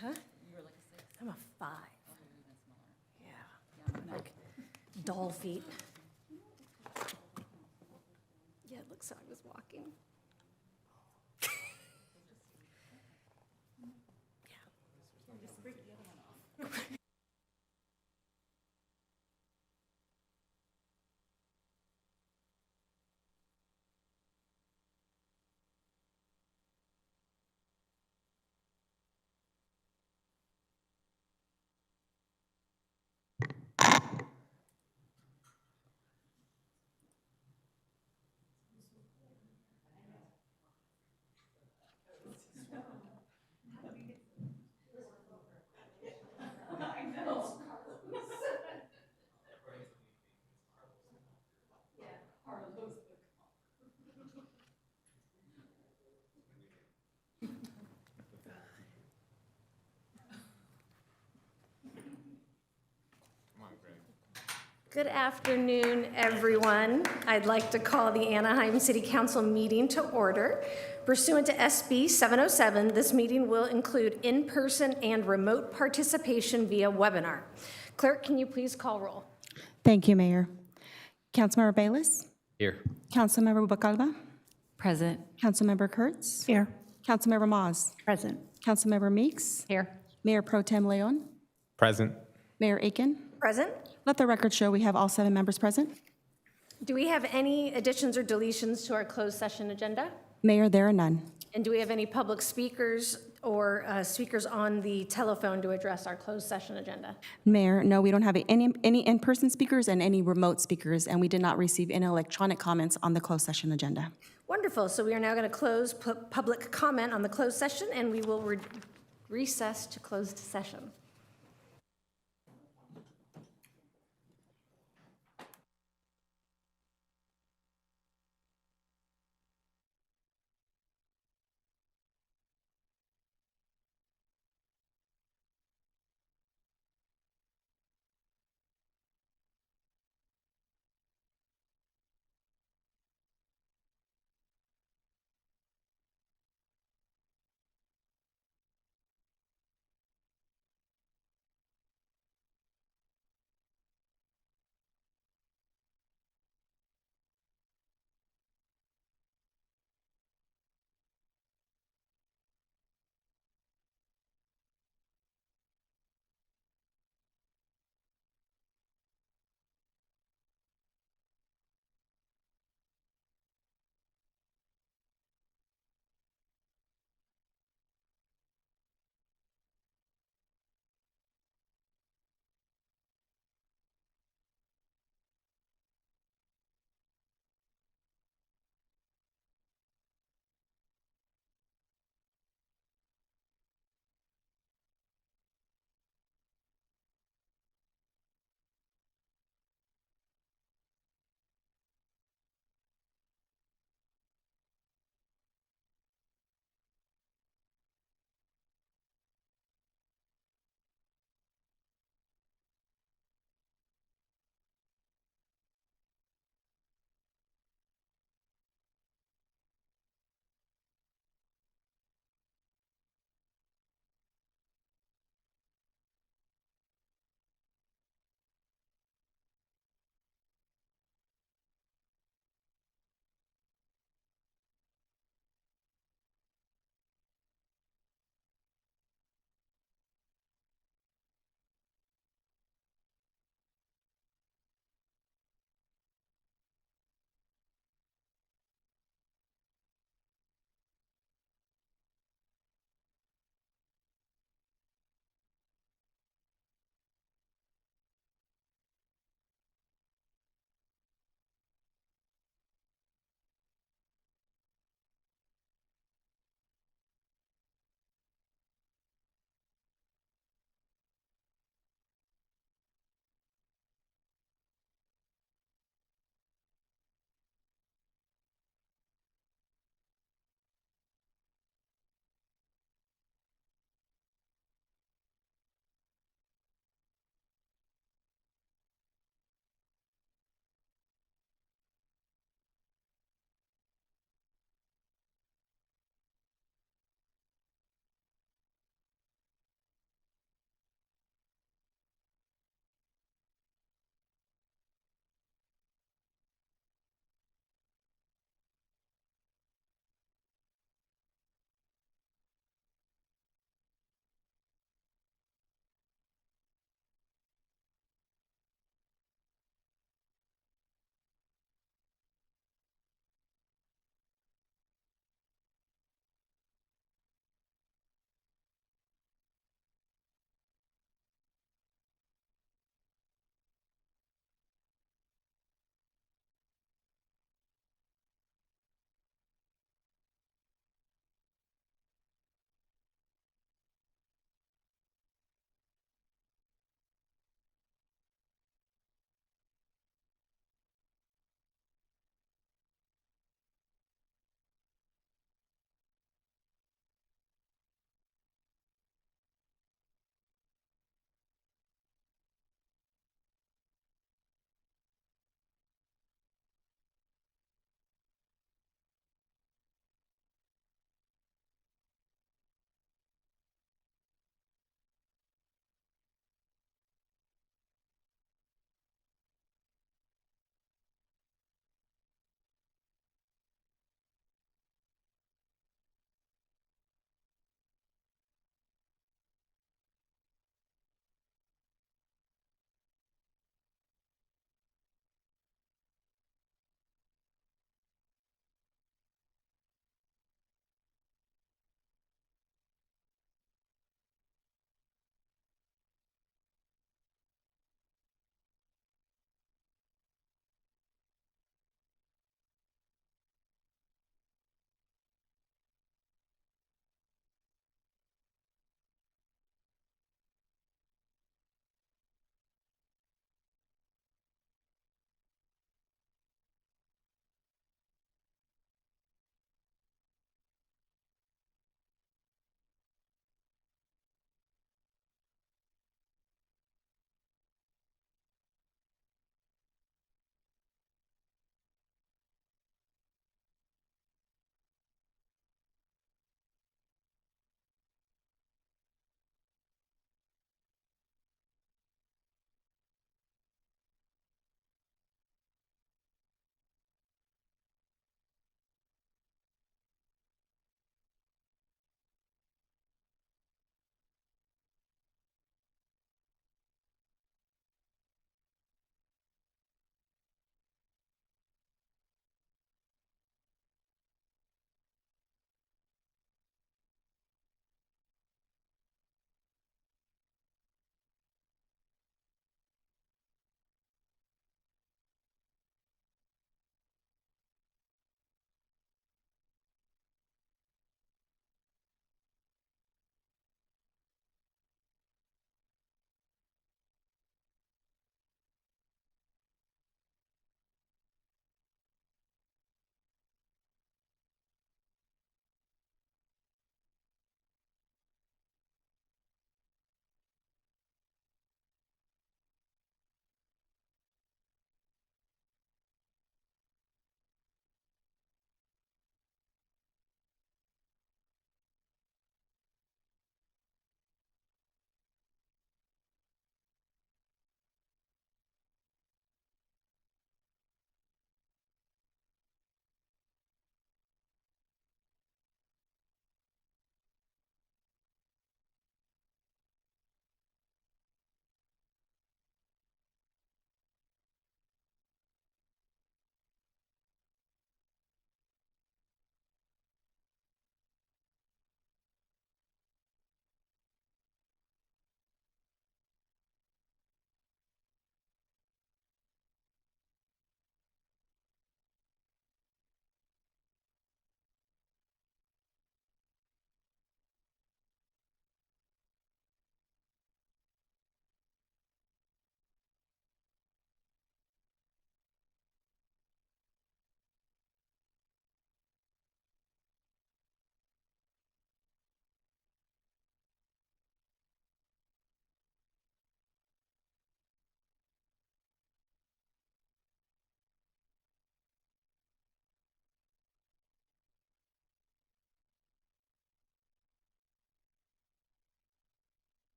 Huh? You were like a 6. I'm a 5. Oh, you're even smaller. Yeah, Yeah, like doll feet. Yeah, it looks like I was walking. just break the other one off. I know. Yeah, Carlos. Good afternoon, everyone. I'd like to call the Anaheim City Council meeting to order. Pursuant to SB 707, this meeting will include in-person and remote participation via webinar. Clerk, can you please call roll? Thank you, Mayor. Councilmember Bayless? Here. Councilmember Bacalba? Present. Councilmember Kurtz? Here. Councilmember Maz? Present. Councilmember Meeks? Here. Mayor Pro Tem Leon? Present. Mayor Aiken? Present. Let the record show we have all 7 members present. Do we have any additions or deletions to our closed session agenda? Mayor, there are none. And do we have any public speakers or speakers on the telephone to address our closed session agenda? Mayor, no, we don't have any in-person speakers and any remote speakers, and we did not receive any electronic comments on the closed session agenda. Wonderful. So we are now going to close public comment on the closed session, and we will recess to closed session.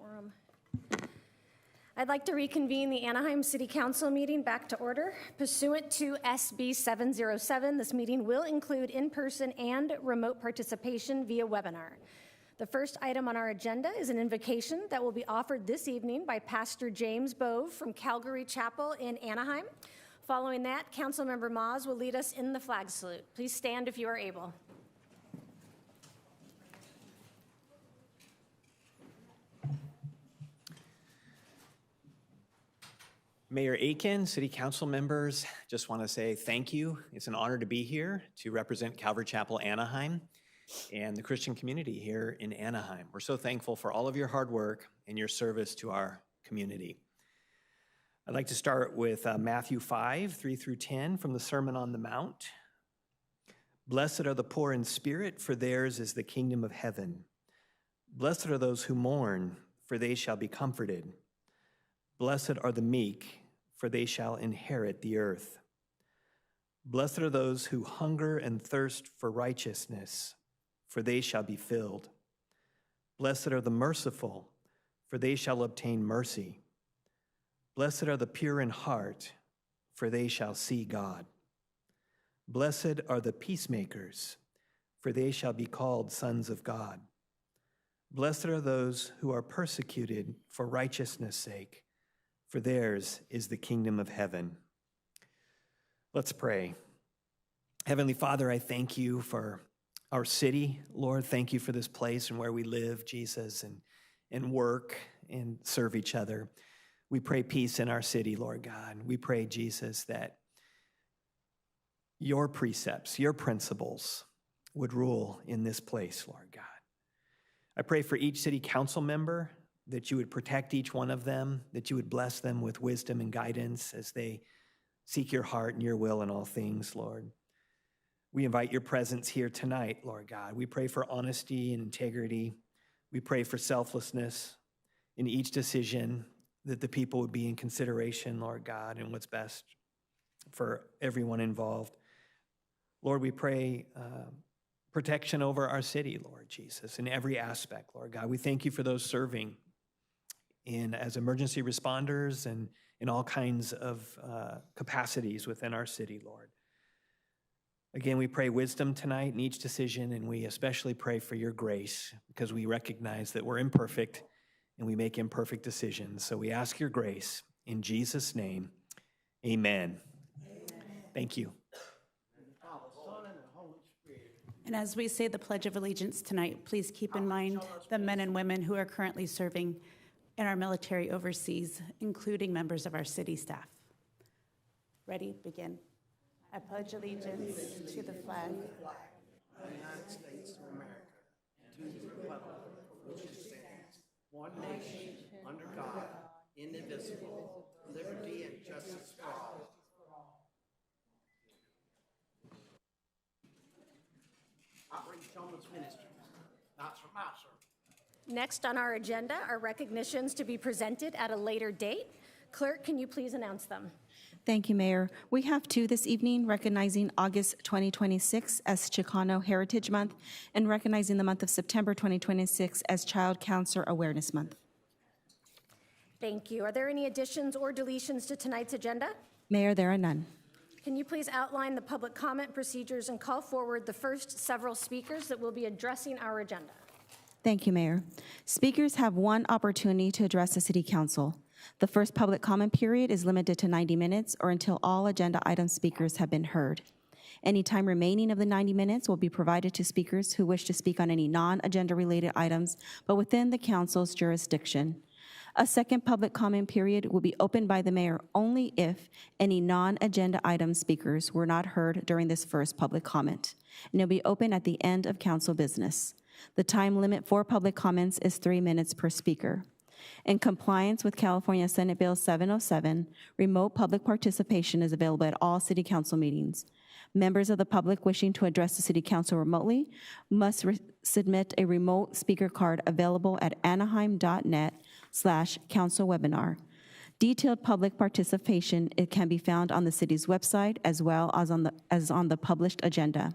quorum. I'd like to reconvene the Anaheim City Council meeting back to order. Pursuant to SB 707, this meeting will include in-person and remote participation via webinar. The first item on our agenda is an invocation that will be offered this evening by Pastor James Bove from Calvary Chapel in Anaheim. Following that, Councilmember Moz will lead us in the flag salute. Please stand if you are able. Mayor Aiken, City Council members, just want to say thank you. It's an honor to be here to represent Calvary Chapel Anaheim and the Christian community here in Anaheim. We're so thankful for all of your hard work and your service to our community. I'd like to start with Matthew 5, 3 through 10 from the Sermon on the Mount. Blessed are the poor in spirit, for theirs is the kingdom of heaven. Blessed are those who mourn, for they shall be comforted. Blessed are the meek, for they shall inherit the earth. Blessed are those who hunger and thirst for righteousness, for they shall be filled. Blessed are the merciful, for they shall obtain mercy. Blessed are the pure in heart, for they shall see God. Blessed are the peacemakers, for they shall be called sons of God. Blessed are those who are persecuted for righteousness' sake, for theirs is the kingdom of heaven. Let's pray. Heavenly Father, I thank you for our city. Lord, thank you for this place and where we live, Jesus, and work and serve each other. We pray peace in our city, Lord God. We pray, Jesus, that your precepts, your principles would rule in this place, Lord God. I pray for each city council member that you would protect each one of them, that you would bless them with wisdom and guidance as they seek your heart and your will in all things, Lord. We invite your presence here tonight, Lord God. We pray for honesty and integrity. We pray for selflessness in each decision, that the people would be in consideration, Lord God, and what's best for everyone involved. Lord, we pray protection over our city, Lord Jesus, in every aspect, Lord God. We thank you for those serving as emergency responders and in all kinds of capacities within our city, Lord. Again, we pray wisdom tonight in each decision, and we especially pray for your grace because we recognize that we're imperfect and we make imperfect decisions. So we ask your grace in Jesus' name. Amen. Thank you. And as we say the Pledge of Allegiance tonight, please keep in mind the men and women who are currently serving in our military overseas, including members of our city staff. Ready? Begin. I pledge allegiance to the flag of the United States of America, to the republic for which it stands, one nation, under God, indivisible, liberty and justice for all. Outreach Homeless Ministries, not from us, sir. Next on our agenda are recognitions to be presented at a later date. Clerk, can you please announce them? Thank you, Mayor. We have two this evening, recognizing August 2026 as Chicano Heritage Month and recognizing the month of September 2026 as Child Cancer Awareness Month. Thank you. Are there any additions or deletions to tonight's agenda? Mayor, there are none. Can you please outline the public comment procedures and call forward the first several speakers that will be addressing our agenda? Thank you, Mayor. Speakers have one opportunity to address the City Council. The first public comment period is limited to 90 minutes or until all agenda item speakers have been heard. Any time remaining of the 90 minutes will be provided to speakers who wish to speak on any non-agenda related items, but within the council's jurisdiction. A second public comment period will be opened by the mayor only if any non-agenda item speakers were not heard during this first public comment, and it'll be open at the end of council business. The time limit for public comments is 3 minutes per speaker. In compliance with California Senate Bill 707, remote public participation is available at all city council meetings. Members of the public wishing to address the city council remotely must submit a remote speaker card available at anaheim.net/councilwebinar. Detailed public participation, it can be found on the city's website as well as on the published agenda.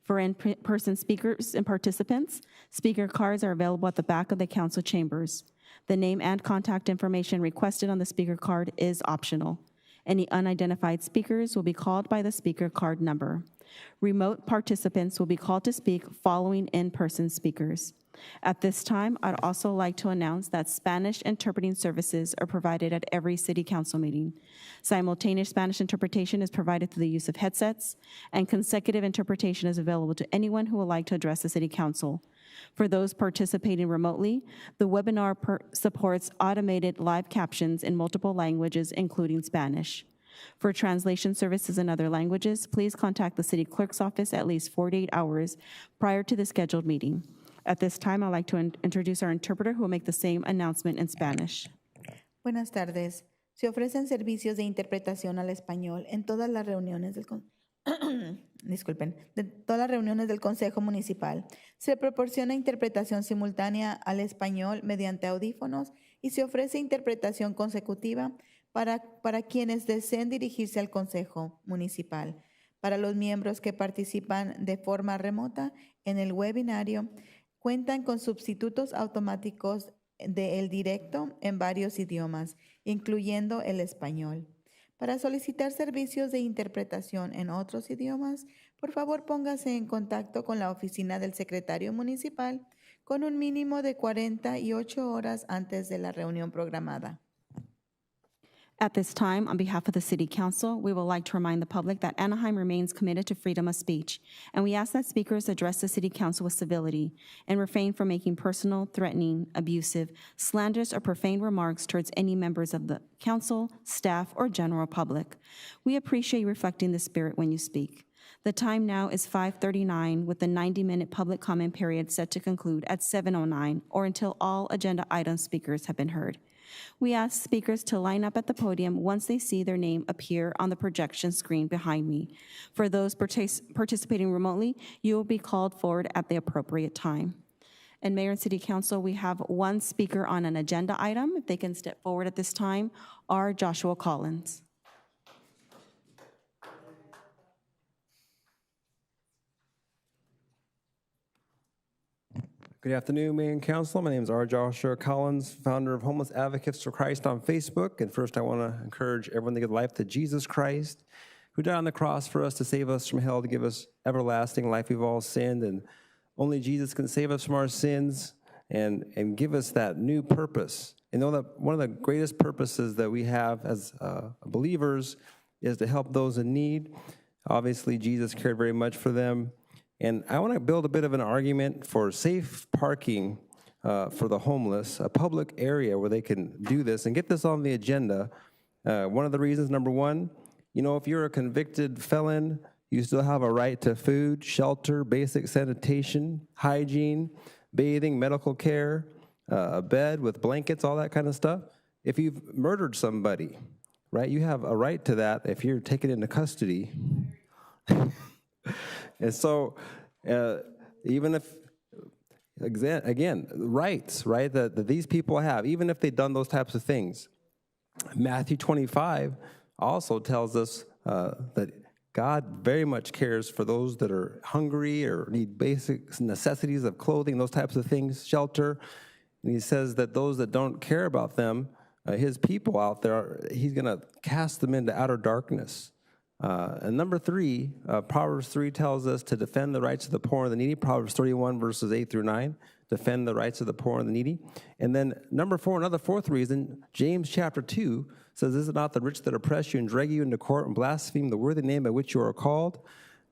For in-person speakers and participants, speaker cards are available at the back of the council chambers. The name and contact information requested on the speaker card is optional. Any unidentified speakers will be called by the speaker card number. Remote participants will be called to speak following in-person speakers. At this time, I'd also like to announce that Spanish interpreting services are provided at every city council meeting. Simultaneous Spanish interpretation is provided through the use of headsets, and consecutive interpretation is available to anyone who would like to address the city council. For those participating remotely, the webinar supports automated live captions in multiple languages, including Spanish. For translation services in other languages, please contact the city clerk's office at least 48 hours prior to the scheduled meeting. At this time, I'd like to introduce our interpreter who will make the same announcement in Spanish. Buenas tardes. Se ofrecen servicios de interpretación al español en todas las reuniones de todas las reuniones del Consejo Municipal. Se proporciona interpretación simultánea al español mediante audífonos y se ofrece interpretación consecutiva para quienes deseen dirigirse al Consejo Municipal. Para los miembros que participan de forma remota en el webinario, cuentan con sustitutos automáticos del directo en varios idiomas, incluyendo el español. Para solicitar servicios de interpretación en otros idiomas, por favor póngase en contacto con la oficina del secretario municipal con un mínimo de 48 horas antes de la reunión programada. At this time, on behalf of the City Council, we would like to remind the public that Anaheim remains committed to freedom of speech, and we ask that speakers address the City Council with civility and refrain from making personal, threatening, abusive, slanderous, or profane remarks towards any members of the council, staff, or general public. We appreciate you reflecting this spirit when you speak. The time now is 5:39, with the 90-minute public comment period set to conclude at 7:09 or until all agenda item speakers have been heard. We ask speakers to line up at the podium once they see their name appear on the projection screen behind me. For those participating remotely, you will be called forward at the appropriate time. And Mayor and City Council, we have one speaker on an agenda item. If they can step forward at this time, are Joshua Collins. Good afternoon, Mayor and Council. My name is R. Joshua Collins, founder of Homeless Advocates for Christ on Facebook. And first, I want to encourage everyone to give life to Jesus Christ, who died on the cross for us to save us from hell, to give us everlasting life. We've all sinned, and only Jesus can save us from our sins and give us that new purpose. And know that one of the greatest purposes that we have as believers is to help those in need. Obviously, Jesus cared very much for them. And I want to build a bit of an argument for safe parking for the homeless, a public area where they can do this and get this on the agenda. One of the reasons, number one, you know, if you're a convicted felon, you still have a right to food, shelter, basic sanitation, hygiene, bathing, medical care, a bed with blankets, all that kind of stuff. If you've murdered somebody, right, you have a right to that if you're taken into custody. And so, even if, again, rights, right, that these people have, even if they've done those types of things. Matthew 25 also tells us that God very much cares for those that are hungry or need basic necessities of clothing, those types of things, shelter. And he says that those that don't care about them, his people out there, he's going to cast them into outer darkness. And number three, Proverbs 3 tells us to defend the rights of the poor and the needy. Proverbs 31, verses 8 through 9, defend the rights of the poor and the needy. And then number four, another fourth reason, James chapter 2 says, is it not the rich that oppress you and drag you into court and blaspheme the worthy name by which you are called?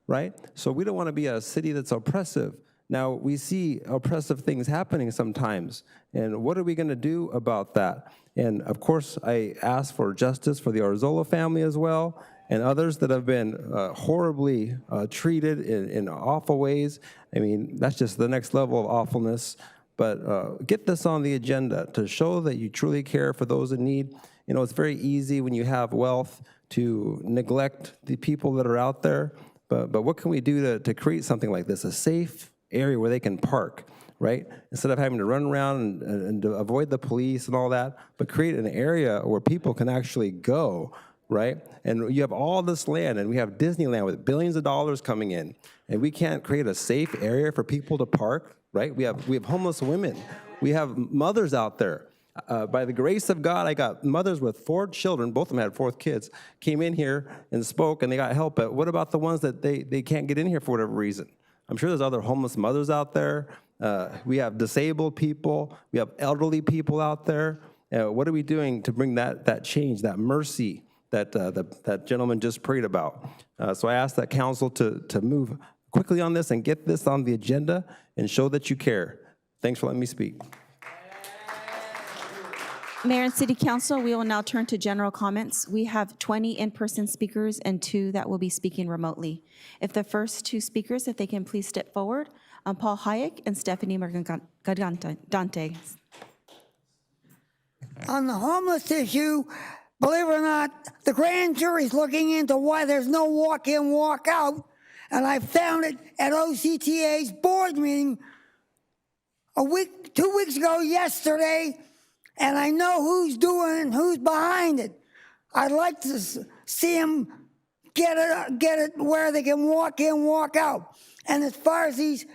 Right? So we don't want to be a city that's oppressive. Now, we see oppressive things happening sometimes. And what are we going to do about that? And of course, I ask for justice for the Arzola family as well, and others that have been horribly treated in awful ways. I mean, that's just the next level of awfulness. But get this on the agenda to show that you truly care for those in need. You know, it's very easy when you have wealth to neglect the people that are out there. But what can we do to create something like this, a safe area where they can park, right? Instead of having to run around and to avoid the police and all that, but create an area where people can actually go, right? And you have all this land, and we have Disneyland with billions of dollars coming in, and we can't create a safe area for people to park, right? We have homeless women. We have mothers out there By the grace of God, I got mothers with 4 children, both of them had 4 kids, came in here and spoke, and they got help. But what about the ones that they can't get in here for whatever reason? I'm sure there's other homeless mothers out there. We have disabled people. We have elderly people out there. What are we doing to bring that change, that mercy that that gentleman just prayed about? So I ask that council to move quickly on this and get this on the agenda and show that you care. Thanks for letting me speak. Mayor and City Council, we will now turn to general comments. We have 20 in-person speakers and 2 that will be speaking remotely. If the first 2 speakers, if they can please step forward, Paul Hayek and Stephanie Mercadante. On the homeless issue, believe it or not, the grand jury's looking into why there's no walk-in, walk-out, and I found it at OCTA's board meeting 2 weeks ago yesterday, and I know who's doing it and who's behind it. I'd like to see them get it where they can walk in, walk out. And as far as these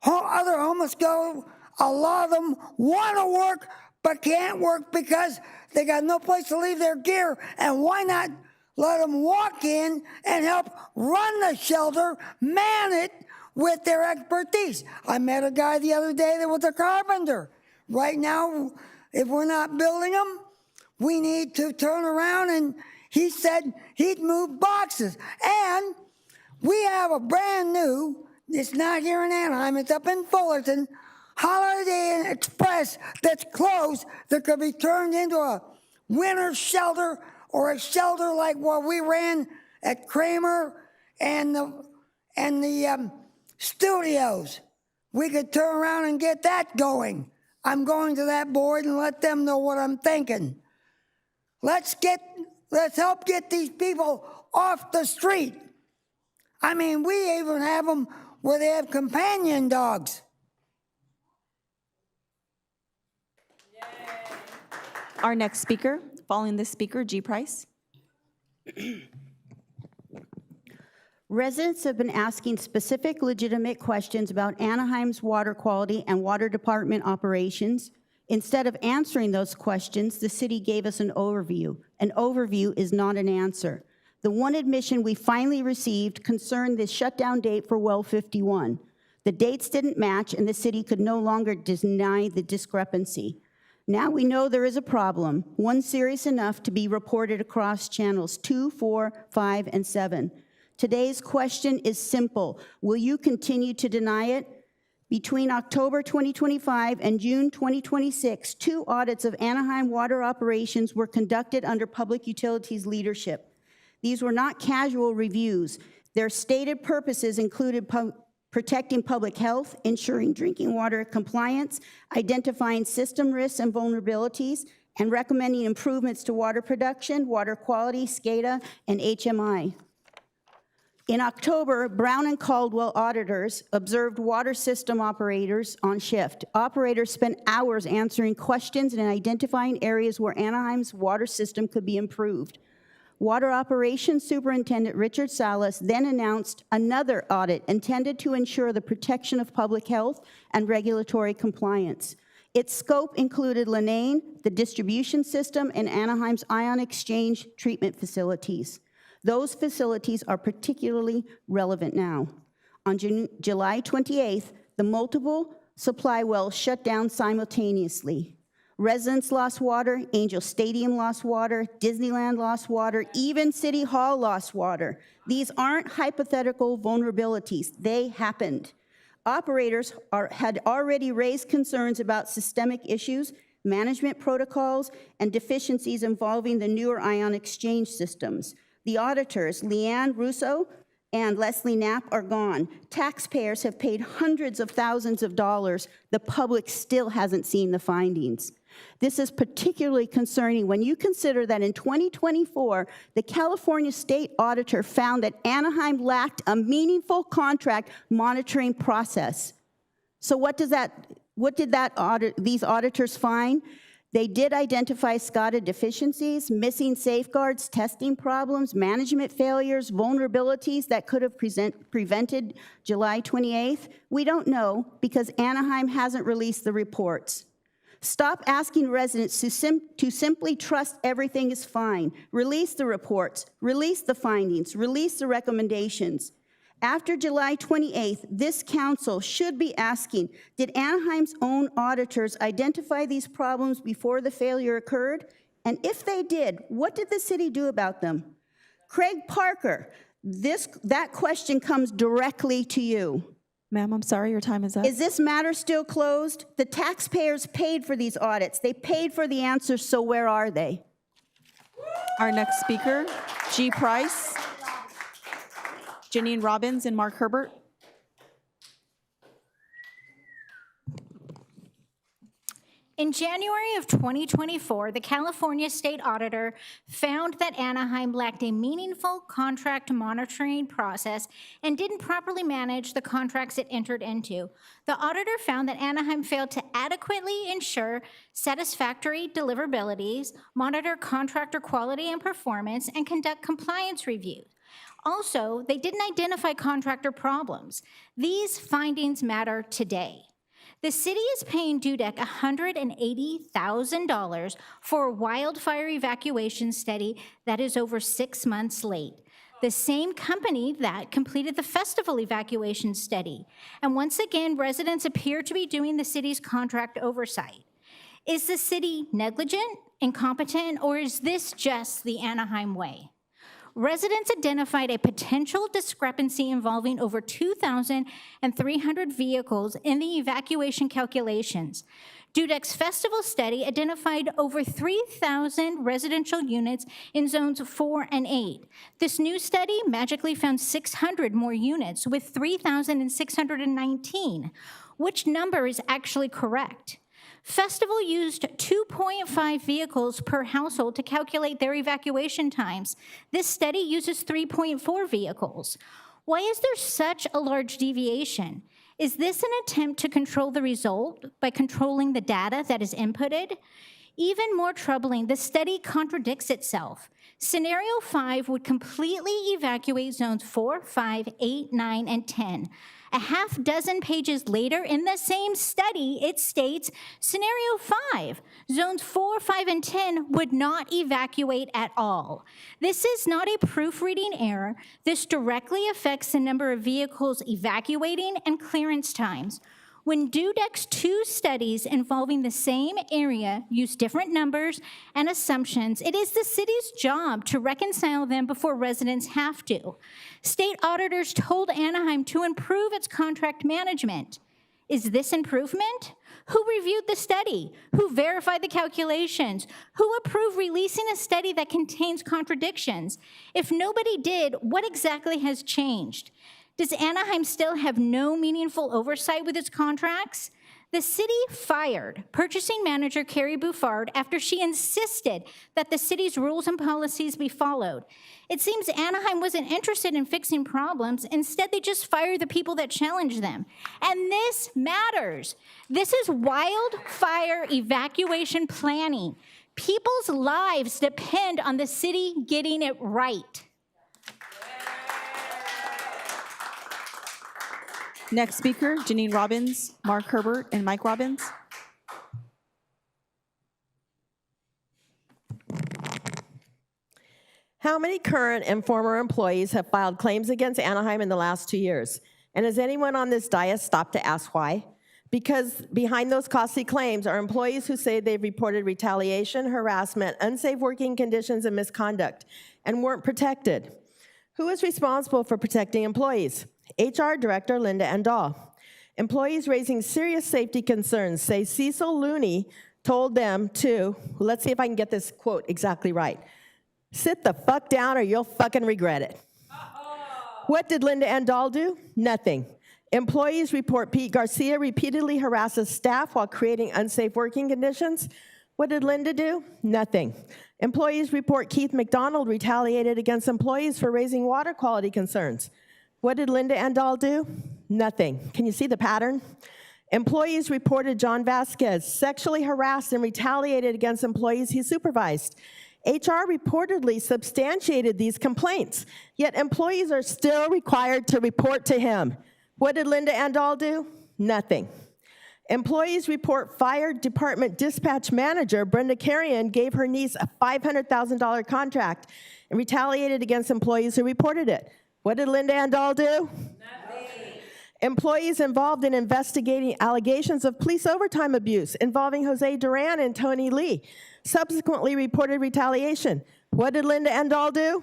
other homeless go, a lot of them want to work but can't work because they got no place to leave their gear. And why not let them walk in and help run the shelter, man it with their expertise? I met a guy the other day that was a carpenter. Right now, if we're not building them, we need to turn around, and he said he'd move boxes. And we have a brand new, it's not here in Anaheim, it's up in Fullerton, Holiday Inn Express that's closed that could be turned into a winter shelter or a shelter like what we ran at Kramer and the studios. We could turn around and get that going. I'm going to that board and let them know what I'm thinking. Let's help get these people off the street. I mean, we even have them where they have companion dogs. Our next speaker, following this speaker, G. Price. Residents have been asking specific, legitimate questions about Anaheim's water quality and water department operations. Instead of answering those questions, the city gave us an overview. An overview is not an answer. The one admission we finally received concerned the shutdown date for Well 51. The dates didn't match, and the city could no longer deny the discrepancy. Now we know there is a problem, one serious enough to be reported across channels 2, 4, 5, and 7. Today's question is simple. Will you continue to deny it? Between October 2025 and June 2026, 2 audits of Anaheim water operations were conducted under Public Utilities leadership. These were not casual reviews. Their stated purposes included protecting public health, ensuring drinking water compliance, identifying system risks and vulnerabilities, and recommending improvements to water production, water quality, SCADA, and HMI. In October, Brown and Caldwell auditors observed water system operators on shift. Operators spent hours answering questions and identifying areas where Anaheim's water system could be improved. Water Operations Superintendent Richard Salas then announced another audit intended to ensure the protection of public health and regulatory compliance. Its scope included Lanane, the distribution system, and Anaheim's ion exchange treatment facilities. Those facilities are particularly relevant now. On July 28th, the multiple supply wells shut down simultaneously. Residents lost water, Angel Stadium lost water, Disneyland lost water, even City Hall lost water. These aren't hypothetical vulnerabilities, they happened. Operators had already raised concerns about systemic issues, management protocols, and deficiencies involving the newer ion exchange systems. The auditors, Leanne Russo and Leslie Knapp, are gone. Taxpayers have paid hundreds of thousands of dollars. The public still hasn't seen the findings. This is particularly concerning when you consider that in 2024, the California State Auditor found that Anaheim lacked a meaningful contract monitoring process. So what did these auditors find? They did identify SCADA deficiencies, missing safeguards, testing problems, management failures, vulnerabilities that could have prevented July 28th. We don't know because Anaheim hasn't released the reports. Stop asking residents to simply trust everything is fine. Release the reports, release the findings, release the recommendations. After July 28th, this council should be asking, did Anaheim's own auditors identify these problems before the failure occurred? And if they did, what did the city do about them? Craig Parker, that question comes directly to you. Ma'am, I'm sorry, your time is up. Is this matter still closed? The taxpayers paid for these audits. They paid for the answers, so where are they? Our next speaker, G. Price, Janine Robbins, and Mark Herbert. In January of 2024, the California State Auditor found that Anaheim lacked a meaningful contract monitoring process and didn't properly manage the contracts it entered into. The auditor found that Anaheim failed to adequately ensure satisfactory deliverabilities, monitor contractor quality and performance, and conduct compliance reviews. Also, they didn't identify contractor problems. These findings matter today. The city is paying Dudek $180,000 for a wildfire evacuation study that is over 6 months late. The same company that completed the festival evacuation study. And once again, residents appear to be doing the city's contract oversight. Is the city negligent, incompetent, or is this just the Anaheim way? Residents identified a potential discrepancy involving over 2,300 vehicles in the evacuation calculations. Dudek's festival study identified over 3,000 residential units in zones 4 and 8. This new study magically found 600 more units with 3,619. Which number is actually correct? Festival used 2.5 vehicles per household to calculate their evacuation times. This study uses 3.4 vehicles. Why is there such a large deviation? Is this an attempt to control the result by controlling the data that is inputted? Even more troubling, the study contradicts itself. Scenario 5 would completely evacuate zones 4, 5, 8, 9, and 10. A half dozen pages later in the same study, it states, Scenario 5, zones 4, 5, and 10 would not evacuate at all. This is not a proofreading error. This directly affects the number of vehicles evacuating and clearance times. When Dudek's 2 studies involving the same area use different numbers and assumptions, it is the city's job to reconcile them before residents have to. State auditors told Anaheim to improve its contract management. Is this improvement? Who reviewed the study? Who verified the calculations? Who approved releasing a study that contains contradictions? If nobody did, what exactly has changed? Does Anaheim still have no meaningful oversight with its contracts? The city fired purchasing manager Carrie Buffard after she insisted that the city's rules and policies be followed. It seems Anaheim wasn't interested in fixing problems. Instead, they just fired the people that challenged them. And this matters. This is wildfire evacuation planning. People's lives depend on the city getting it right. Next speaker, Janine Robbins, Mark Herbert, and Mike Robbins. How many current and former employees have filed claims against Anaheim in the last 2 years? And has anyone on this dais stopped to ask why? Because behind those costly claims are employees who say they've reported retaliation, harassment, unsafe working conditions, and misconduct, and weren't protected. Who is responsible for protecting employees? HR Director Linda Andahl. Employees raising serious safety concerns say Cecil Looney told them to, let's see if I can get this quote exactly right, sit the fuck down or you'll fucking regret it. What did Linda Andahl do? Nothing. Employees report Pete Garcia repeatedly harasses staff while creating unsafe working conditions. What did Linda do? Nothing. Employees report Keith McDonald retaliated against employees for raising water quality concerns. What did Linda Andahl do? Nothing. Can you see the pattern? Employees reported John Vasquez sexually harassed and retaliated against employees he supervised. HR reportedly substantiated these complaints, yet employees are still required to report to him. What did Linda Andahl do? Nothing. Employees report fire department dispatch manager Brenda Carrion gave her niece a $500,000 contract and retaliated against employees who reported it. What did Linda Andal do? Nothing. Employees involved in investigating allegations of police overtime abuse involving Jose Duran and Tony Lee subsequently reported retaliation. What did Linda Andal do?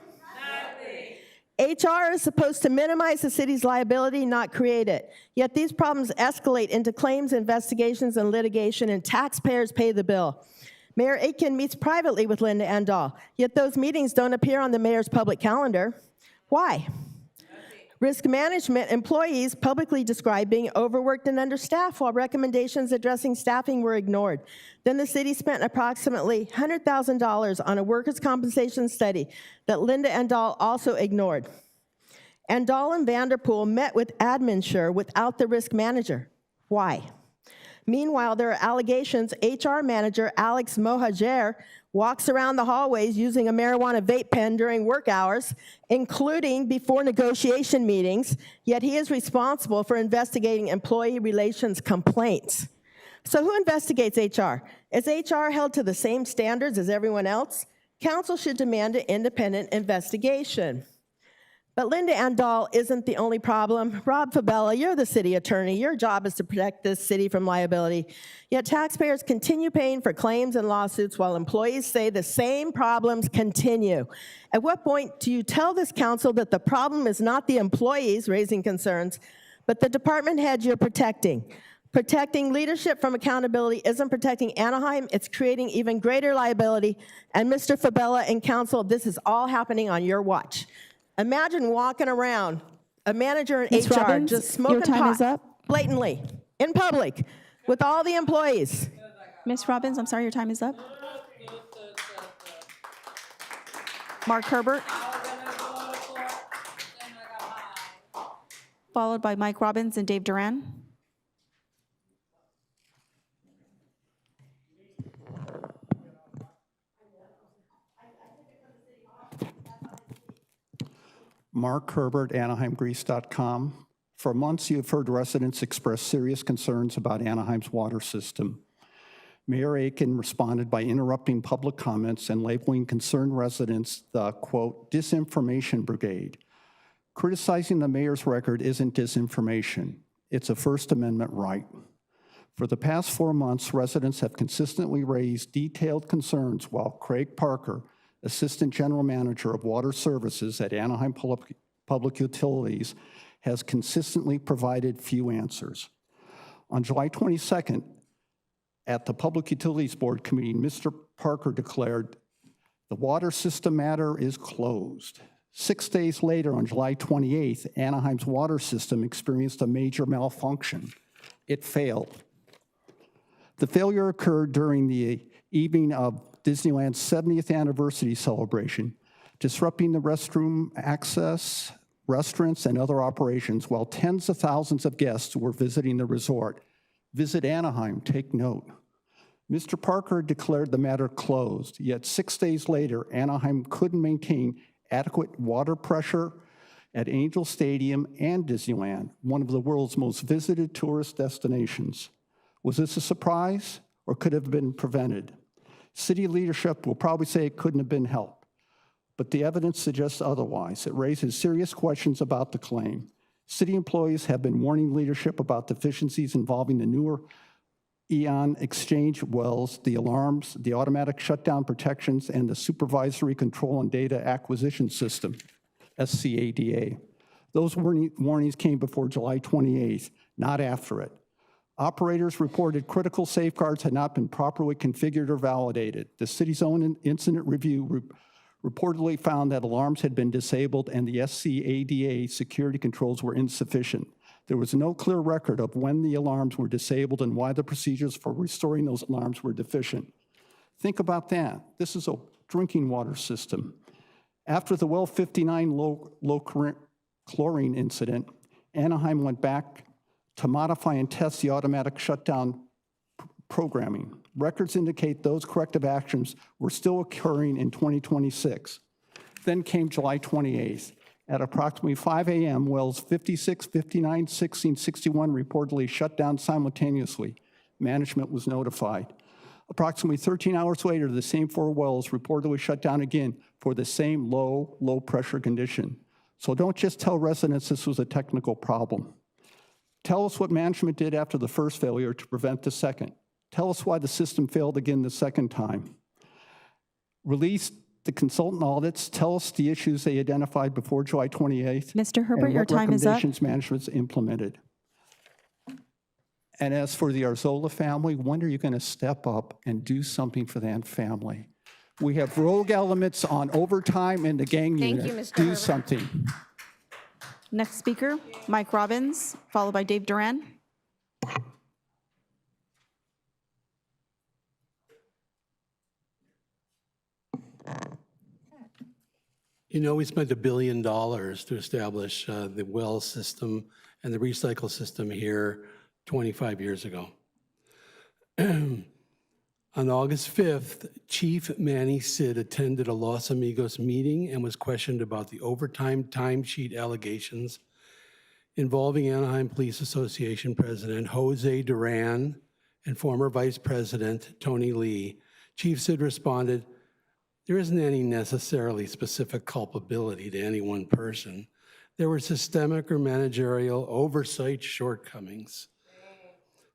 HR is supposed to minimize the city's liability, not create it. Yet these problems escalate into claims, investigations, and litigation, and taxpayers pay the bill. Mayor Aitken meets privately with Linda Andal, yet those meetings don't appear on the mayor's public calendar. Why? Risk management employees publicly described being overworked and understaffed while recommendations addressing staffing were ignored. Then the city spent approximately $100,000 on a workers' compensation study that Linda Andal also ignored. Andal and Vanderpool met with AdminSure without the risk manager. Why? Meanwhile, there are allegations HR manager Alex Mohajer walks around the hallways using a marijuana vape pen during work hours, including before negotiation meetings, yet he is responsible for investigating employee relations complaints. So who investigates HR? Is HR held to the same standards as everyone else? Council should demand an independent investigation. But Linda Andal isn't the only problem. Rob Fabella, you're the city attorney. Your job is to protect this city from liability. Yet taxpayers continue paying for claims and lawsuits while employees say the same problems continue. At what point do you tell this council that the problem is not the employees raising concerns, but the department heads you're protecting? Protecting leadership from accountability isn't protecting Anaheim, it's creating even greater liability. And Mr. Fabella and council, this is all happening on your watch. Imagine walking around, a manager in Ms. HR Robbins, just smoking your time pot is up. blatantly, in public, with all the employees. Ms. Robbins, I'm sorry, your time is up. Mark Herbert. Followed by Mike Robbins and Dave Duran. Mark Herbert, AnaheimGrease.com. For months, you have heard residents express serious concerns about Anaheim's water system. Mayor Aitken responded by interrupting public comments and labeling concerned residents the, quote, disinformation brigade. Criticizing the mayor's record isn't disinformation. It's a First Amendment right. For the past 4 months, residents have consistently raised detailed concerns while Craig Parker, Assistant General Manager of Water Services at Anaheim Public Utilities, has consistently provided few answers. On July 22nd, at the Public Utilities Board committee, Mr. Parker declared, the water system matter is closed. 6 days later, on July 28th, Anaheim's water system experienced a major malfunction. It failed. The failure occurred during the evening of Disneyland's 70th anniversary celebration, disrupting the restroom access, restaurants, and other operations while tens of thousands of guests were visiting the resort. Visit Anaheim, take note. Mr. Parker declared the matter closed, yet 6 days later, Anaheim couldn't maintain adequate water pressure at Angel Stadium and Disneyland, one of the world's most visited tourist destinations. Was this a surprise or could have been prevented? City leadership will probably say it couldn't have been helped, but the evidence suggests otherwise. It raises serious questions about the claim. City employees have been warning leadership about deficiencies involving the newer Eon exchange wells, the alarms, the automatic shutdown protections, and the supervisory control and data acquisition system, SCADA. Those warnings came before July 28th, not after it. Operators reported critical safeguards had not been properly configured or validated. The city's own incident review reportedly found that alarms had been disabled and the SCADA security controls were insufficient. There was no clear record of when the alarms were disabled and why the procedures for restoring those alarms were deficient. Think about that. This is a drinking water system. After the well 59 low chlorine incident, Anaheim went back to modify and test the automatic shutdown programming. Records indicate those corrective actions were still occurring in 2026. Then came July 28th. At approximately 5 a.m., wells 56, 59, 60, and 61 reportedly shut down simultaneously. management was notified. Approximately 13 hours later, the same 4 wells reportedly shut down again for the same low pressure condition. So don't just tell residents this was a technical problem. Tell us what management did after the first failure to prevent the second. Tell us why the system failed again the second time. Release the consultant audits. Tell us the issues they identified before July 28th. Mr. Herbert, your time is up. And what recommendations management's implemented. And as for the Arzola family, when are you going to step up and do something for that family? We have rogue elements on overtime in the gang Thank you, unit. Mr. Do Herbert. something. Next speaker, Mike Robbins, followed by Dave Duran. You know, we spent $1 billion to establish the well system and the recycle system here 25 years ago. On August 5th, Chief Manny Sid attended a Los Amigos meeting and was questioned about the overtime timesheet allegations involving Anaheim Police Association President Jose Duran and former Vice President Tony Lee. Chief Sid responded, "There isn't any necessarily specific culpability to any one person. There were systemic or managerial oversight shortcomings.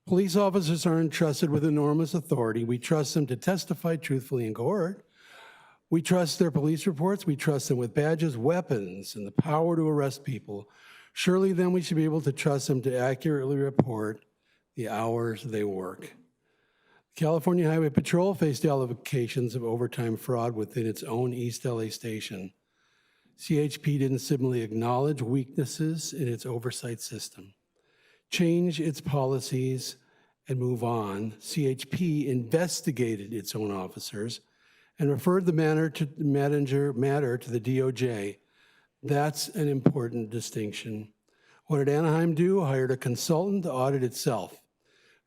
Police officers are entrusted with enormous authority. We trust them to testify truthfully in court. We trust their police reports. We trust them with badges, weapons, and the power to arrest people. Surely then we should be able to trust them to accurately report the hours they work." California Highway Patrol faced allegations of overtime fraud within its own East LA station. CHP didn't simply acknowledge weaknesses in its oversight system, change its policies, and move on. CHP investigated its own officers and referred the matter to the DOJ. That's an important distinction. What did Anaheim do? Hired a consultant to audit itself,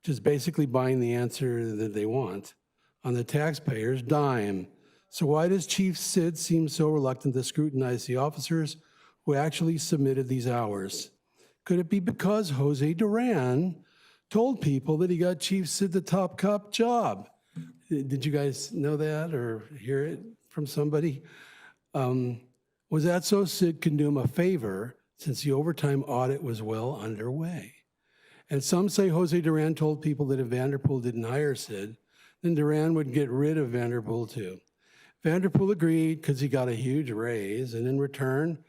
which is basically buying the answer that they want on the taxpayer's dime. So why does Chief Sid seem so reluctant to scrutinize the officers who actually submitted these hours? Could it be because Jose Duran told people that he got Chief Sid the top cop job? Did you guys know that or hear it from somebody? Was that so Sid can do him a favor since the overtime audit was well underway? And some say Jose Duran told people that if Vanderpool didn't hire Sid, then Duran would get rid of Vanderpool too. Vanderpool agreed because he got a huge raise, and in return,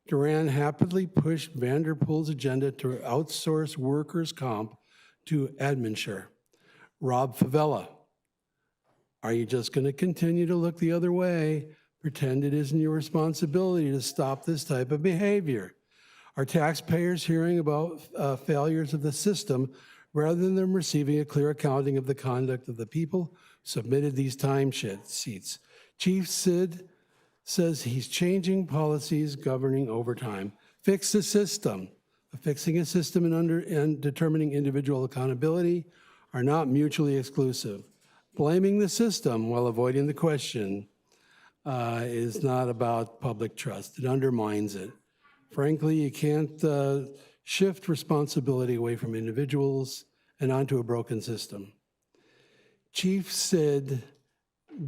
Duran happily pushed Vanderpool's agenda to outsource workers' comp to Adminshire. Rob Favela, are you just going to continue to look the other way, pretend it isn't your responsibility to stop this type of behavior? Are taxpayers hearing about failures of the system rather than them receiving a clear accounting of the conduct of the people who submitted these time sheets? Chief Sid says he's changing policies governing overtime. Fix the system. Fixing a system and determining individual accountability are not mutually exclusive. Blaming the system while avoiding the question is not about public trust. It undermines it. Frankly, you can't shift responsibility away from individuals and onto a broken system. Chief Sid,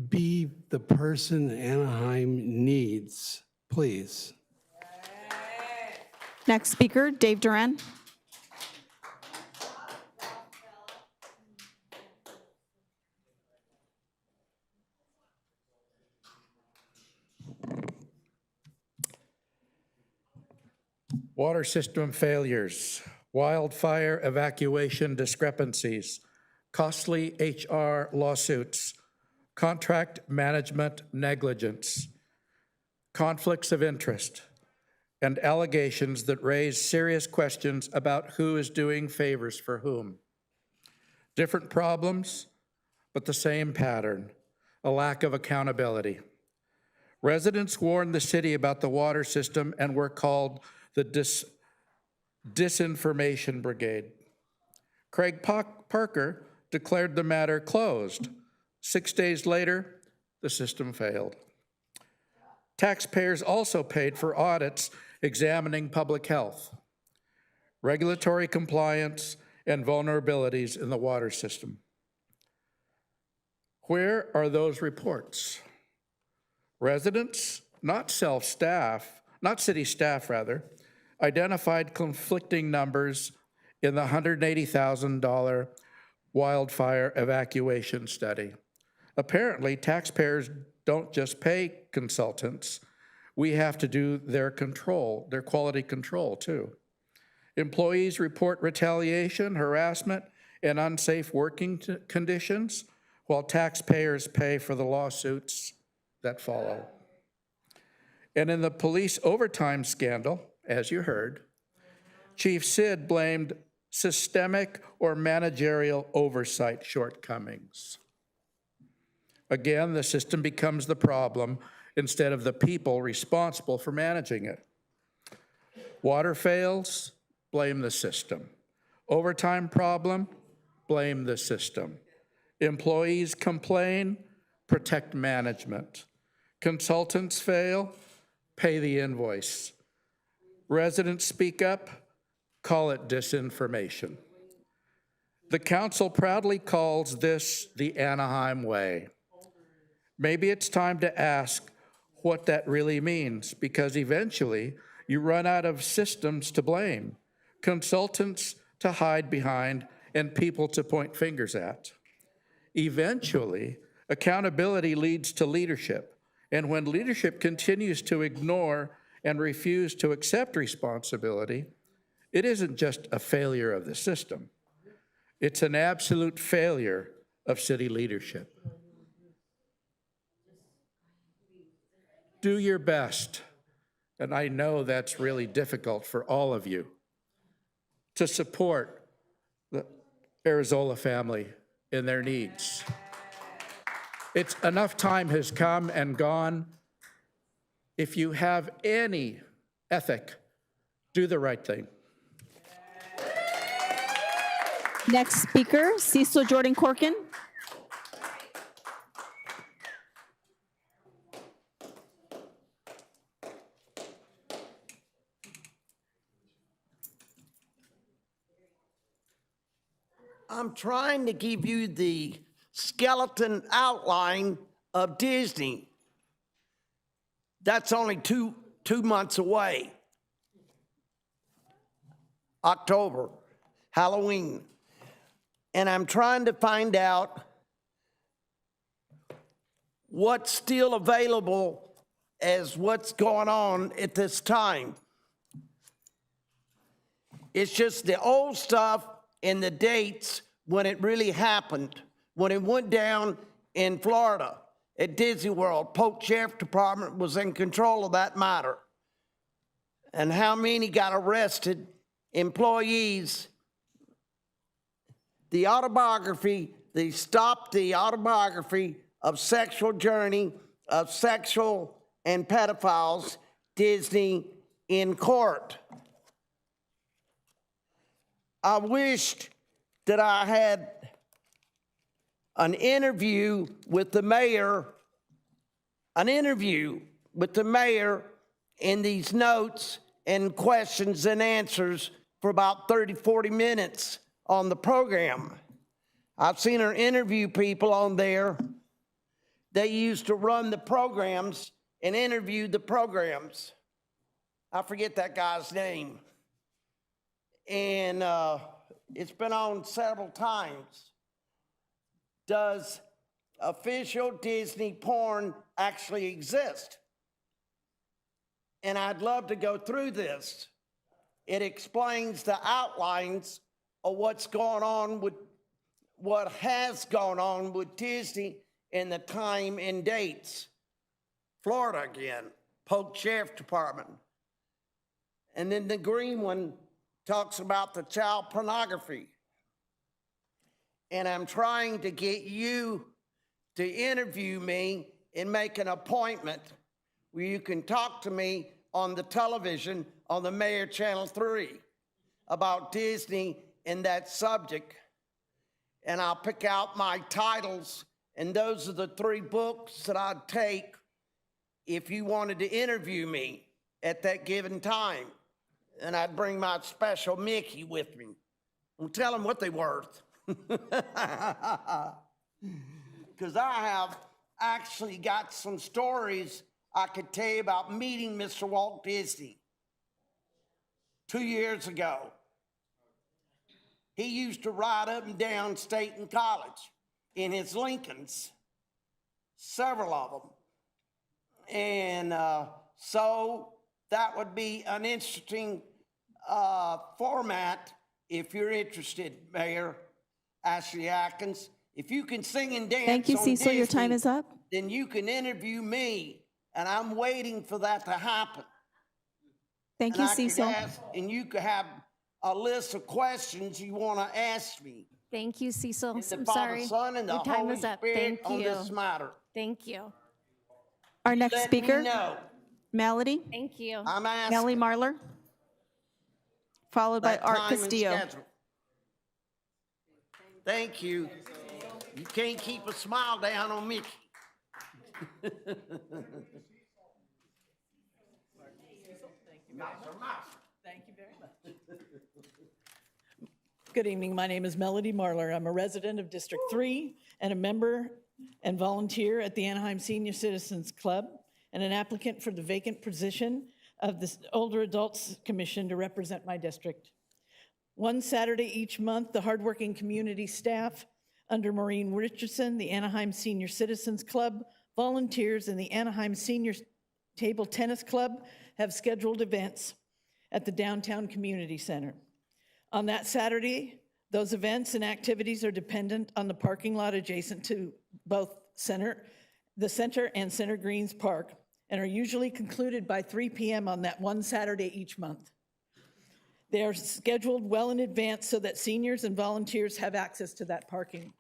be the person Anaheim needs, please. Next speaker, Dave Duran. Water system failures, wildfire evacuation discrepancies, costly HR lawsuits, contract management negligence, conflicts of interest, and allegations that raise serious questions about who is doing favors for whom. Different problems, but the same pattern, a lack of accountability. Residents warned the city about the water system and were called the Disinformation Brigade. Craig Parker declared the matter closed. 6 days later, the system failed. Taxpayers also paid for audits examining public health, regulatory compliance, and vulnerabilities in the water system. Where are those reports? Residents, not city staff, identified conflicting numbers in the $180,000 wildfire evacuation study. Apparently, taxpayers don't just pay consultants. We have to do their quality control too. Employees report retaliation, harassment, and unsafe working conditions, while taxpayers pay for the lawsuits that follow. And in the police overtime scandal, as you heard, Chief Sid blamed systemic or managerial oversight shortcomings. Again, the system becomes the problem instead of the people responsible for managing it. Water fails, blame the system. Overtime problem, blame the system. Employees complain, protect management. Consultants fail, pay the invoice. Residents speak up, call it disinformation. The council proudly calls this the Anaheim way. Maybe it's time to ask what that really means, because eventually you run out of systems to blame, consultants to hide behind, and people to point fingers at. Eventually, accountability leads to leadership, and when leadership continues to ignore and refuse to accept responsibility, it isn't just a failure of the system. It's an absolute failure of city leadership. Do your best, and I know that's really difficult for all of you, to support the Arizola family in their needs. Enough time has come and gone. If you have any ethic, do the right thing. Next speaker, Cecil Jordan Corkin. I'm trying to give you the skeleton outline of Disney. That's only two months away. October, Halloween. And I'm trying to find out what's still available as what's going on at this time. It's just the old stuff and the dates when it really happened, when it went down in Florida at Disney World. Polk Sheriff Department was in control of that matter. And how many got arrested, employees. The autobiography, they stopped the autobiography of Sexual Journey of Sexual and Pedophiles, Disney in court. I wished that I had an interview with the mayor, in these notes and questions and answers for about 30, 40 minutes on the program. I've seen her interview people on there. They used to run the programs and interview the programs. I forget that guy's name. And it's been on several times. Does official Disney porn actually exist? And I'd love to go through this. It explains the outlines of what's going on with what has gone on with Disney and the time and dates. Florida again, Polk Sheriff Department. And then the green one talks about the child pornography. And I'm trying to get you to interview me and make an appointment where you can talk to me on the television on the Mayor Channel 3 about Disney and that subject. And I'll pick out my titles, and those are the 3 books that I'd take if you wanted to interview me at that given time. And I'd bring my special Mickey with me. Don't tell them what they're worth. Because I have actually got some stories I could tell you about meeting Mr. Walt Disney 2 years ago. He used to ride up and down Staten College in his Lincolns, several of them. And so that would be an interesting format if you're interested, Mayor Ashley Atkins. If you can sing and dance Thank you, on Cecil. Your time Disney, is up. then you can interview me, and I'm waiting for that to happen. Thank And you, I could Cecil. and you could have a list of questions you want to ask me. Thank you, Cecil. In the I'm Father, sorry. Son, and the Your time Holy is up. Spirit Thank on you. this matter. Thank you. Our next Let speaker, me know. Melody. Thank you. I'm asking. Melody Marlar, followed by that Art time and Castillo. schedule. Thank you. You can't keep a smile down on Mickey. Thank you very much. Good evening. My name is Melody Marlar. I'm a resident of District 3 and a member and volunteer at the Anaheim Senior Citizens Club and an applicant for the vacant position of the Older Adults Commission to represent my district. One Saturday each month, the hardworking community staff under Maureen Richardson, the Anaheim Senior Citizens Club, volunteers, and the Anaheim Senior Table Tennis Club have scheduled events at the Downtown Community Center. On that Saturday, those events and activities are dependent on the parking lot adjacent to both the center and Center Greens Park, and are usually concluded by 3 p.m. on that one Saturday each month. They are scheduled well in advance so that seniors and volunteers have access to that parking.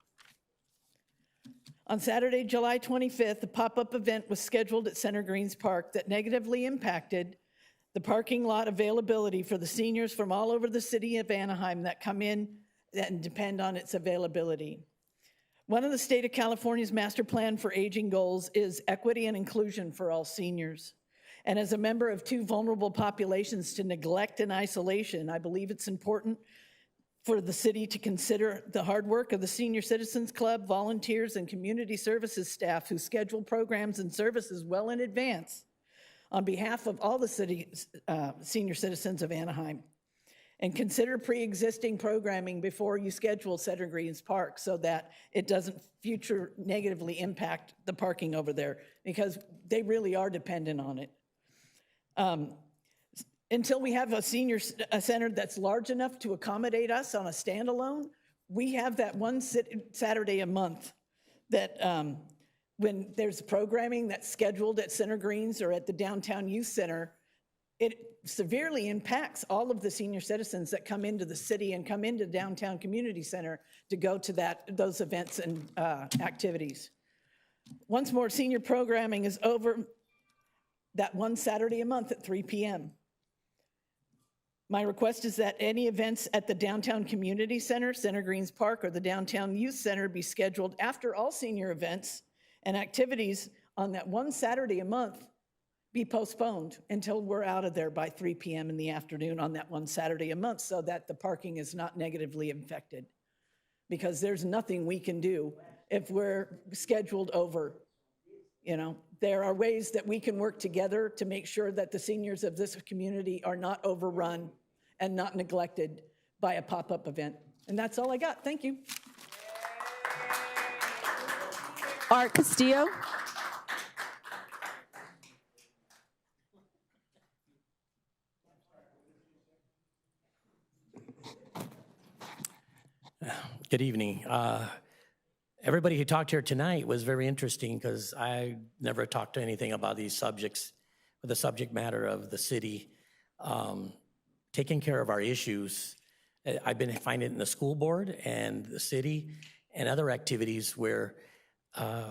On Saturday, July 25th, a pop-up event was scheduled at Center Greens Park that negatively impacted the parking lot availability for the seniors from all over the city of Anaheim that come in and depend on its availability. One of the state of California's master plan for aging goals is equity and inclusion for all seniors. And as a member of 2 vulnerable populations to neglect and isolation, I believe it's important for the city to consider the hard work of the Senior Citizens Club, volunteers, and community services staff who schedule programs and services well in advance on behalf of all the senior citizens of Anaheim. And consider pre-existing programming before you schedule Center Greens Park so that it doesn't future negatively impact the parking over there, because they really are dependent on it. Until we have a senior center that's large enough to accommodate us on a standalone, we have that one Saturday a month that when there's programming that's scheduled at Center Greens or at the Downtown Youth Center, it severely impacts all of the senior citizens that come into the city and come into Downtown Community Center to go to those events and activities. Once more senior programming is over that one Saturday a month at 3 p.m. My request is that any events at the Downtown Community Center, Center Greens Park, or the Downtown Youth Center be scheduled after all senior events and activities on that one Saturday a month be postponed until we're out of there by 3 p.m. in the afternoon on that one Saturday a month so that the parking is not negatively affected. Because there's nothing we can do if we're scheduled over. You know, there are ways that we can work together to make sure that the seniors of this community are not overrun and not neglected by a pop-up event. And that's all I got. Thank you. Art Castillo. Good evening. Everybody who talked here tonight was very interesting because I never talked to anything about these subjects, the subject matter of the city, taking care of our issues. I've been finding it in the school board and the city and other activities where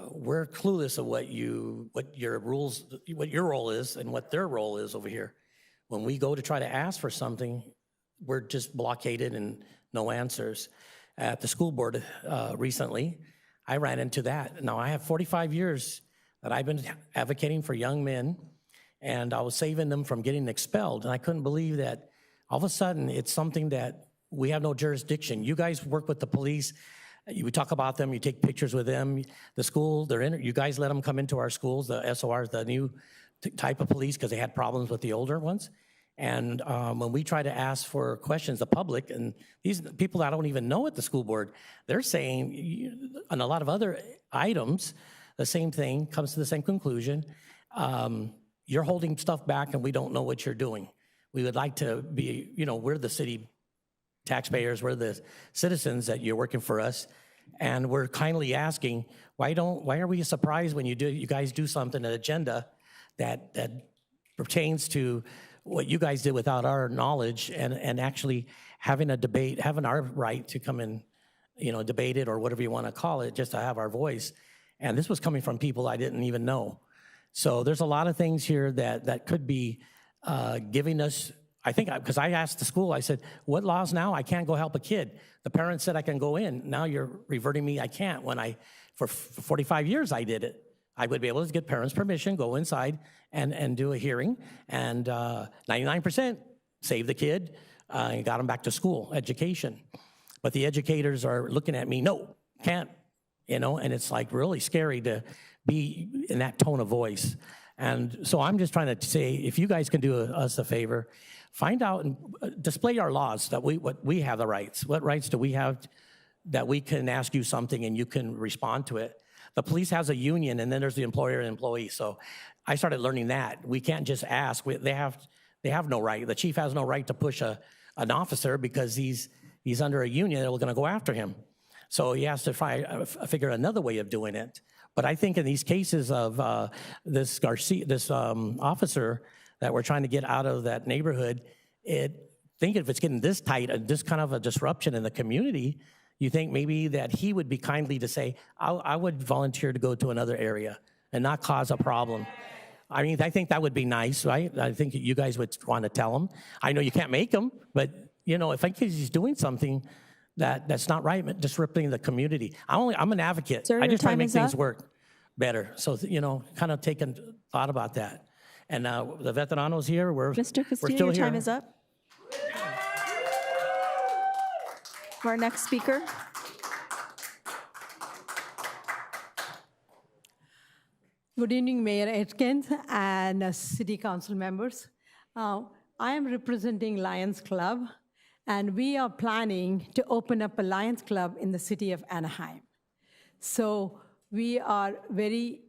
we're clueless of what your rules, what your role is and what their role is over here. When we go to try to ask for something, we're just blockaded and no answers. At the school board recently, I ran into that. Now, I have 45 years that I've been advocating for young men, and I was saving them from getting expelled. And I couldn't believe that all of a sudden it's something that We have no jurisdiction. You guys work with the police. You talk about them, you take pictures with them. The school, you guys let them come into our schools, the SORs, the new type of police, because they had problems with the older ones. And when we try to ask for questions, the public, and these people that I don't even know at the school board, they're saying, on a lot of other items, the same thing, comes to the same conclusion. You're holding stuff back and we don't know what you're doing. We would like to be, we're the city taxpayers, we're the citizens that you're working for us. And we're kindly asking, why are we surprised when you guys do something, an agenda that pertains to what you guys did without our knowledge, and actually having a debate, having our right to come and, debate it or whatever you want to call it, just to have our voice. And this was coming from people I didn't even know. So there's a lot of things here that could be giving us, I think, because I asked the school, I said, what laws now? I can't go help a kid. The parents said I can go in. Now you're reverting me, I can't. When for 45 years I did it. I would be able to get parents' permission, go inside and do a hearing, and 99% saved the kid and got him back to school, education. But the educators are looking at me, no, can't, and it's like really scary to be in that tone of voice. And so I'm just trying to say, if you guys can do us a favor, find out and display our laws, that we have the rights. What rights do we have that we can ask you something and you can respond to it? The police has a union, and then there's the employer and employee. So I started learning that. We can't just ask. They have no right. The chief has no right to push an officer because he's under a union that we're going to go after him. So he has to figure another way of doing it. But I think in these cases of this Garcia, this officer that we're trying to get out of that neighborhood, think if it's getting this tight, this kind of a disruption in the community, you think maybe that he would be kindly to say, I would volunteer to go to another area and not cause a problem. I mean, I think that would be nice, right? I think you guys would want to tell him. I know you can't make him, but if he's doing something that's not right, disrupting the community. I'm an advocate. Sir, I just try to your time make is things up. work better. So, kind of taking thought about that. And the veteranos here, we're Mr. Castillo, still your here. time is up. Our next speaker. Good evening, Mayor Atkins and City Council members. I am representing Lions Club, and we are planning to open up a Lions Club in the city of Anaheim. So we are very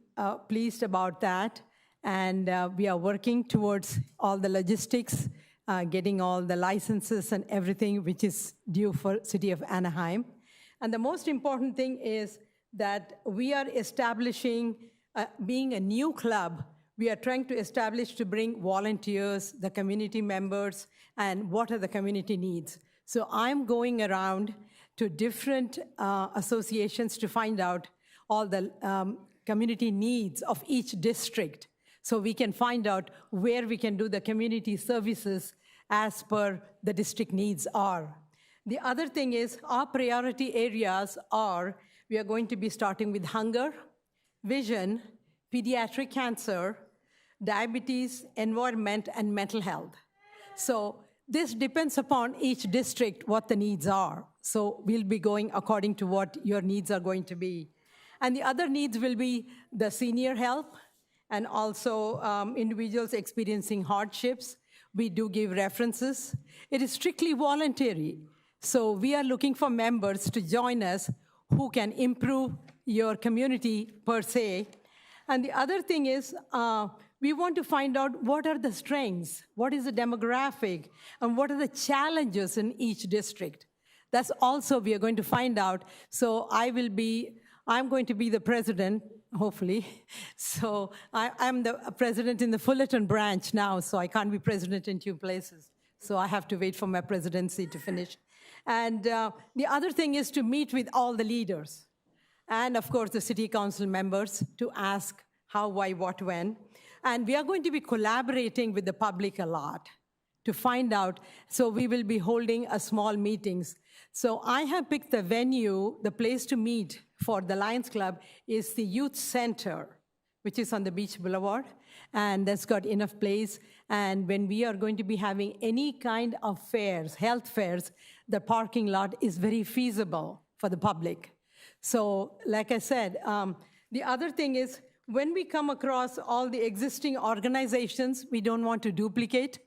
pleased about that, and we are working towards all the logistics, getting all the licenses and everything which is due for city of Anaheim. And the most important thing is that we are establishing, being a new club, we are trying to establish to bring volunteers, the community members, and what are the community needs. So I'm going around to different associations to find out all the community needs of each district, so we can find out where we can do the community services as per the district needs are. The other thing is our priority areas are, we are going to be starting with hunger, vision, pediatric cancer, diabetes, environment, and mental health. So this depends upon each district what the needs are. So we'll be going according to what your needs are going to be. And the other needs will be the senior help, and also individuals experiencing hardships. We do give references. It is strictly voluntary. So we are looking for members to join us who can improve your community per se. And the other thing is, we want to find out what are the strengths, what is the demographic, and what are the challenges in each district. That's also we are going to find out. So I'm going to be the president, hopefully. So I'm the president in the Fullerton branch now, so I can't be president in two places. So I have to wait for my presidency to finish. And the other thing is to meet with all the leaders, and of course the city council members, to ask how, why, what, when. And we are going to be collaborating with the public a lot to find out. So we will be holding a small meetings. So I have picked the venue, the place to meet for the Lions Club is the Youth Center, which is on the Beach Boulevard, and that's got enough place. And when we are going to be having any kind of fairs, health fairs, the parking lot is very feasible for the public. So like I said, the other thing is when we come across all the existing organizations, we don't want to duplicate.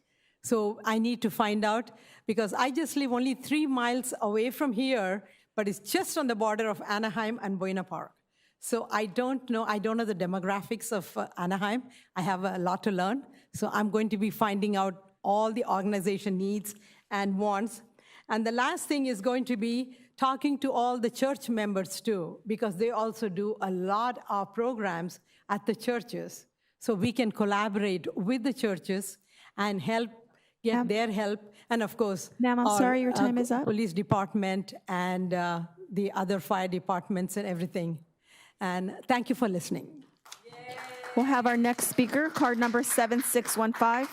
So I need to find out, because I just live only 3 miles away from here, but it's just on the border of Anaheim and Buena Park. So I don't know the demographics of Anaheim. I have a lot to learn. So I'm going to be finding out all the organization needs and wants. And the last thing is going to be talking to all the church members too, because they also do a lot of programs at the churches. So we can collaborate with the churches and get their help. And of course, Ma'am, I'm sorry, your time is up. Police department and the other fire departments and everything. And thank you for listening. We'll have our next speaker, card number 7615.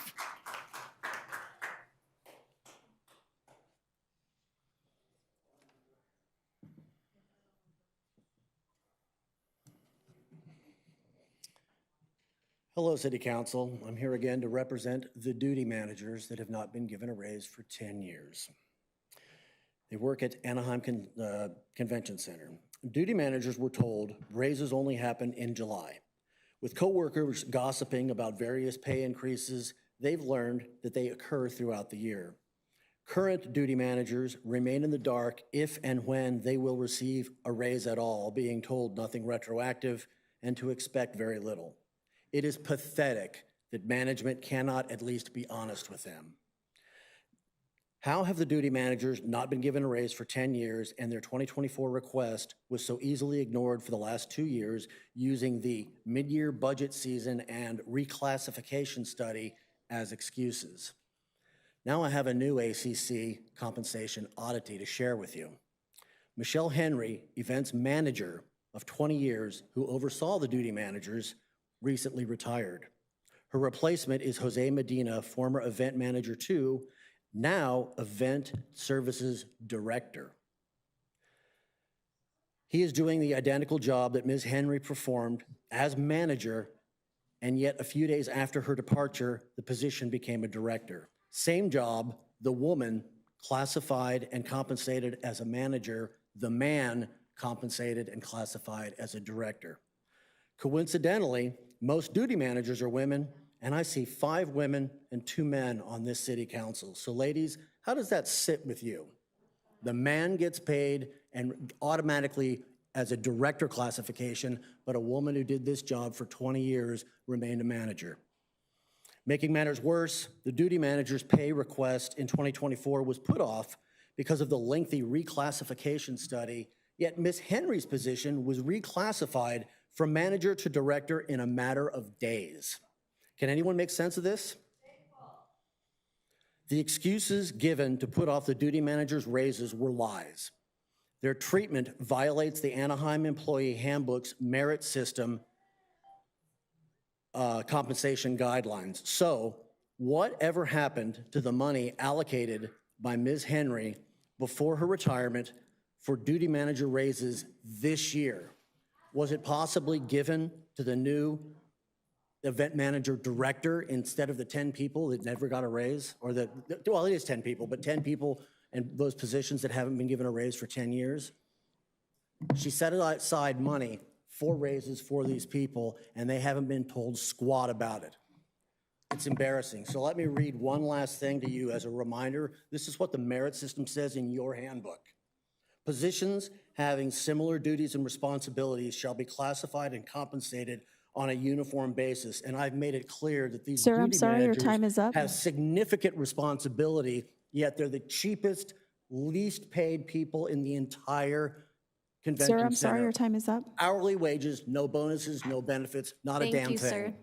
Hello, City Council. I'm here again to represent the duty managers that have not been given a raise for 10 years. They work at Anaheim Convention Center. Duty managers were told raises only happen in July. With coworkers gossiping about various pay increases, they've learned that they occur throughout the year. Current duty managers remain in the dark if and when they will receive a raise at all, being told nothing retroactive and to expect very little. It is pathetic that management cannot at least be honest with them. How have the duty managers not been given a raise for 10 years and their 2024 request was so easily ignored for the last 2 years using the mid-year budget season and reclassification study as excuses? Now I have a new ACC compensation oddity to share with you. Michelle Henry, events manager of 20 years who oversaw the duty managers, recently retired. Her replacement is Jose Medina, former event manager 2, now event services director. He is doing the identical job that Ms. Henry performed as manager, and yet a few days after her departure, the position became a director. Same job, the woman classified and compensated as a manager, the man compensated and classified as a director. Coincidentally, most duty managers are women, and I see 5 women and 2 men on this city council. So ladies, how does that sit with you? The man gets paid and automatically as a director classification, but a woman who did this job for 20 years remained a manager. Making matters worse, the duty manager's pay request in 2024 was put off because of the lengthy reclassification study, yet Ms. Henry's position was reclassified from manager to director in a matter of days. Can anyone make sense of this? The excuses given to put off the duty manager's raises were lies. Their treatment violates the Anaheim Employee Handbook's merit system compensation guidelines. So, whatever happened to the money allocated by Ms. Henry before her retirement for duty manager raises this year? Was it possibly given to the new event manager director instead of the 10 people that never got a raise? Or well, it is 10 people, but 10 people in those positions that haven't been given a raise for 10 years? She set aside money for raises for these people, and they haven't been told squat about it. It's embarrassing. So let me read one last thing to you as a reminder. This is what the merit system says in your handbook. Positions having similar duties and responsibilities shall be classified and compensated on a uniform basis. And I've made it clear that these Sir, I'm duty sorry, your managers time is up. have significant responsibility, yet they're the cheapest, least paid people in the entire convention Sir, center. I'm sorry, your time is up. Hourly wages, no bonuses, no benefits, not a damn Thank you, thing. sir.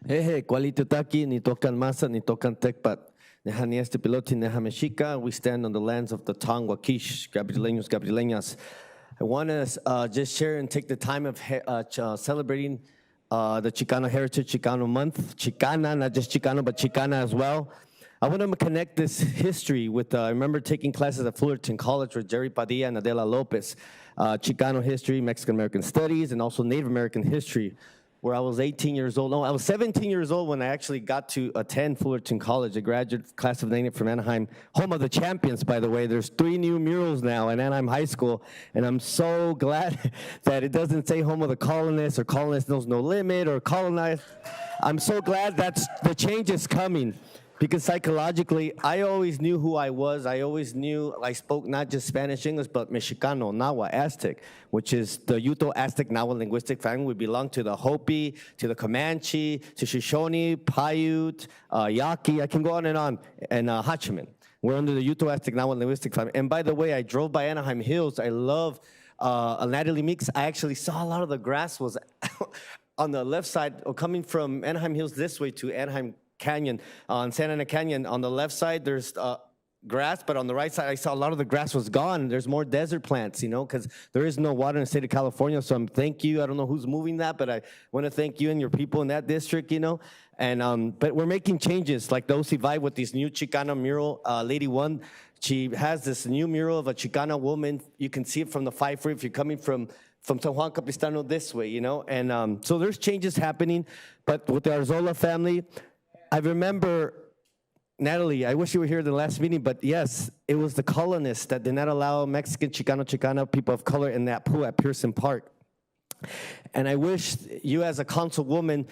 Kualitutaki, ni tokan masa, ni tokan tekpat. Nehanieste piloti, nehameshika. We stand on the lands of the Tongva, Kish, Gabrieleños, Gabrieleñas. I want to just share and take the time of celebrating the Chicano Heritage Chicano Month. Chicana, not just Chicano, but Chicana as well. I want to connect this history with, I remember taking classes at Fullerton College with Jerry Padilla and Adela Lopez. Chicano history, Mexican American studies, and also Native American history. where I was 18 years old. No, I was 17 years old when I actually got to attend Fullerton College, a graduate class of 98 from Anaheim, home of the champions, by the way. There's 3 new murals now in Anaheim High School, and I'm so glad that it doesn't say home of the colonists or colonists knows no limit or colonized. I'm so glad that the change is coming. Because psychologically, I always knew who I was. I always knew I spoke not just Spanish, English, but Mexicano, Nahua, Aztec, which is the Uto-Aztec Nahua linguistic family. We belong to the Hopi, to the Comanche, to Shoshone, Paiute, Yaqui, I can go on, and Hachiman. We're under the Uto-Aztec Nahua linguistic family. And by the way, I drove by Anaheim Hills. I love Natalie Meeks. I actually saw a lot of the grass was on the left side, or coming from Anaheim Hills this way to Anaheim Canyon, on Santa Ana Canyon. On the left side, there's grass, but on the right side, I saw a lot of the grass was gone. There's more desert plants, you know, because there is no water in the state of California. So thank you. I don't know who's moving that, but I want to thank you and your people in that district, you know. And but we're making changes, like the OC Vibe with this new Chicana mural. Lady One, she has this new mural of a Chicana woman. You can see it from the Pfeiffer if you're coming from San Juan Capistrano this way, you know. And so there's changes happening, but with the Arzola family, I remember, Natalie, I wish you were here at the last meeting, but yes, it was the colonists that did not allow Mexican, Chicana people of color in that pool at Pearson Park. And I wish you as a councilwoman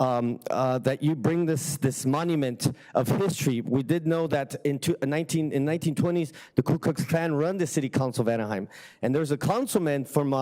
that you bring this monument of history. We did know that in 1920s, the Ku Klux Klan run the city council of Anaheim. And there's a councilman from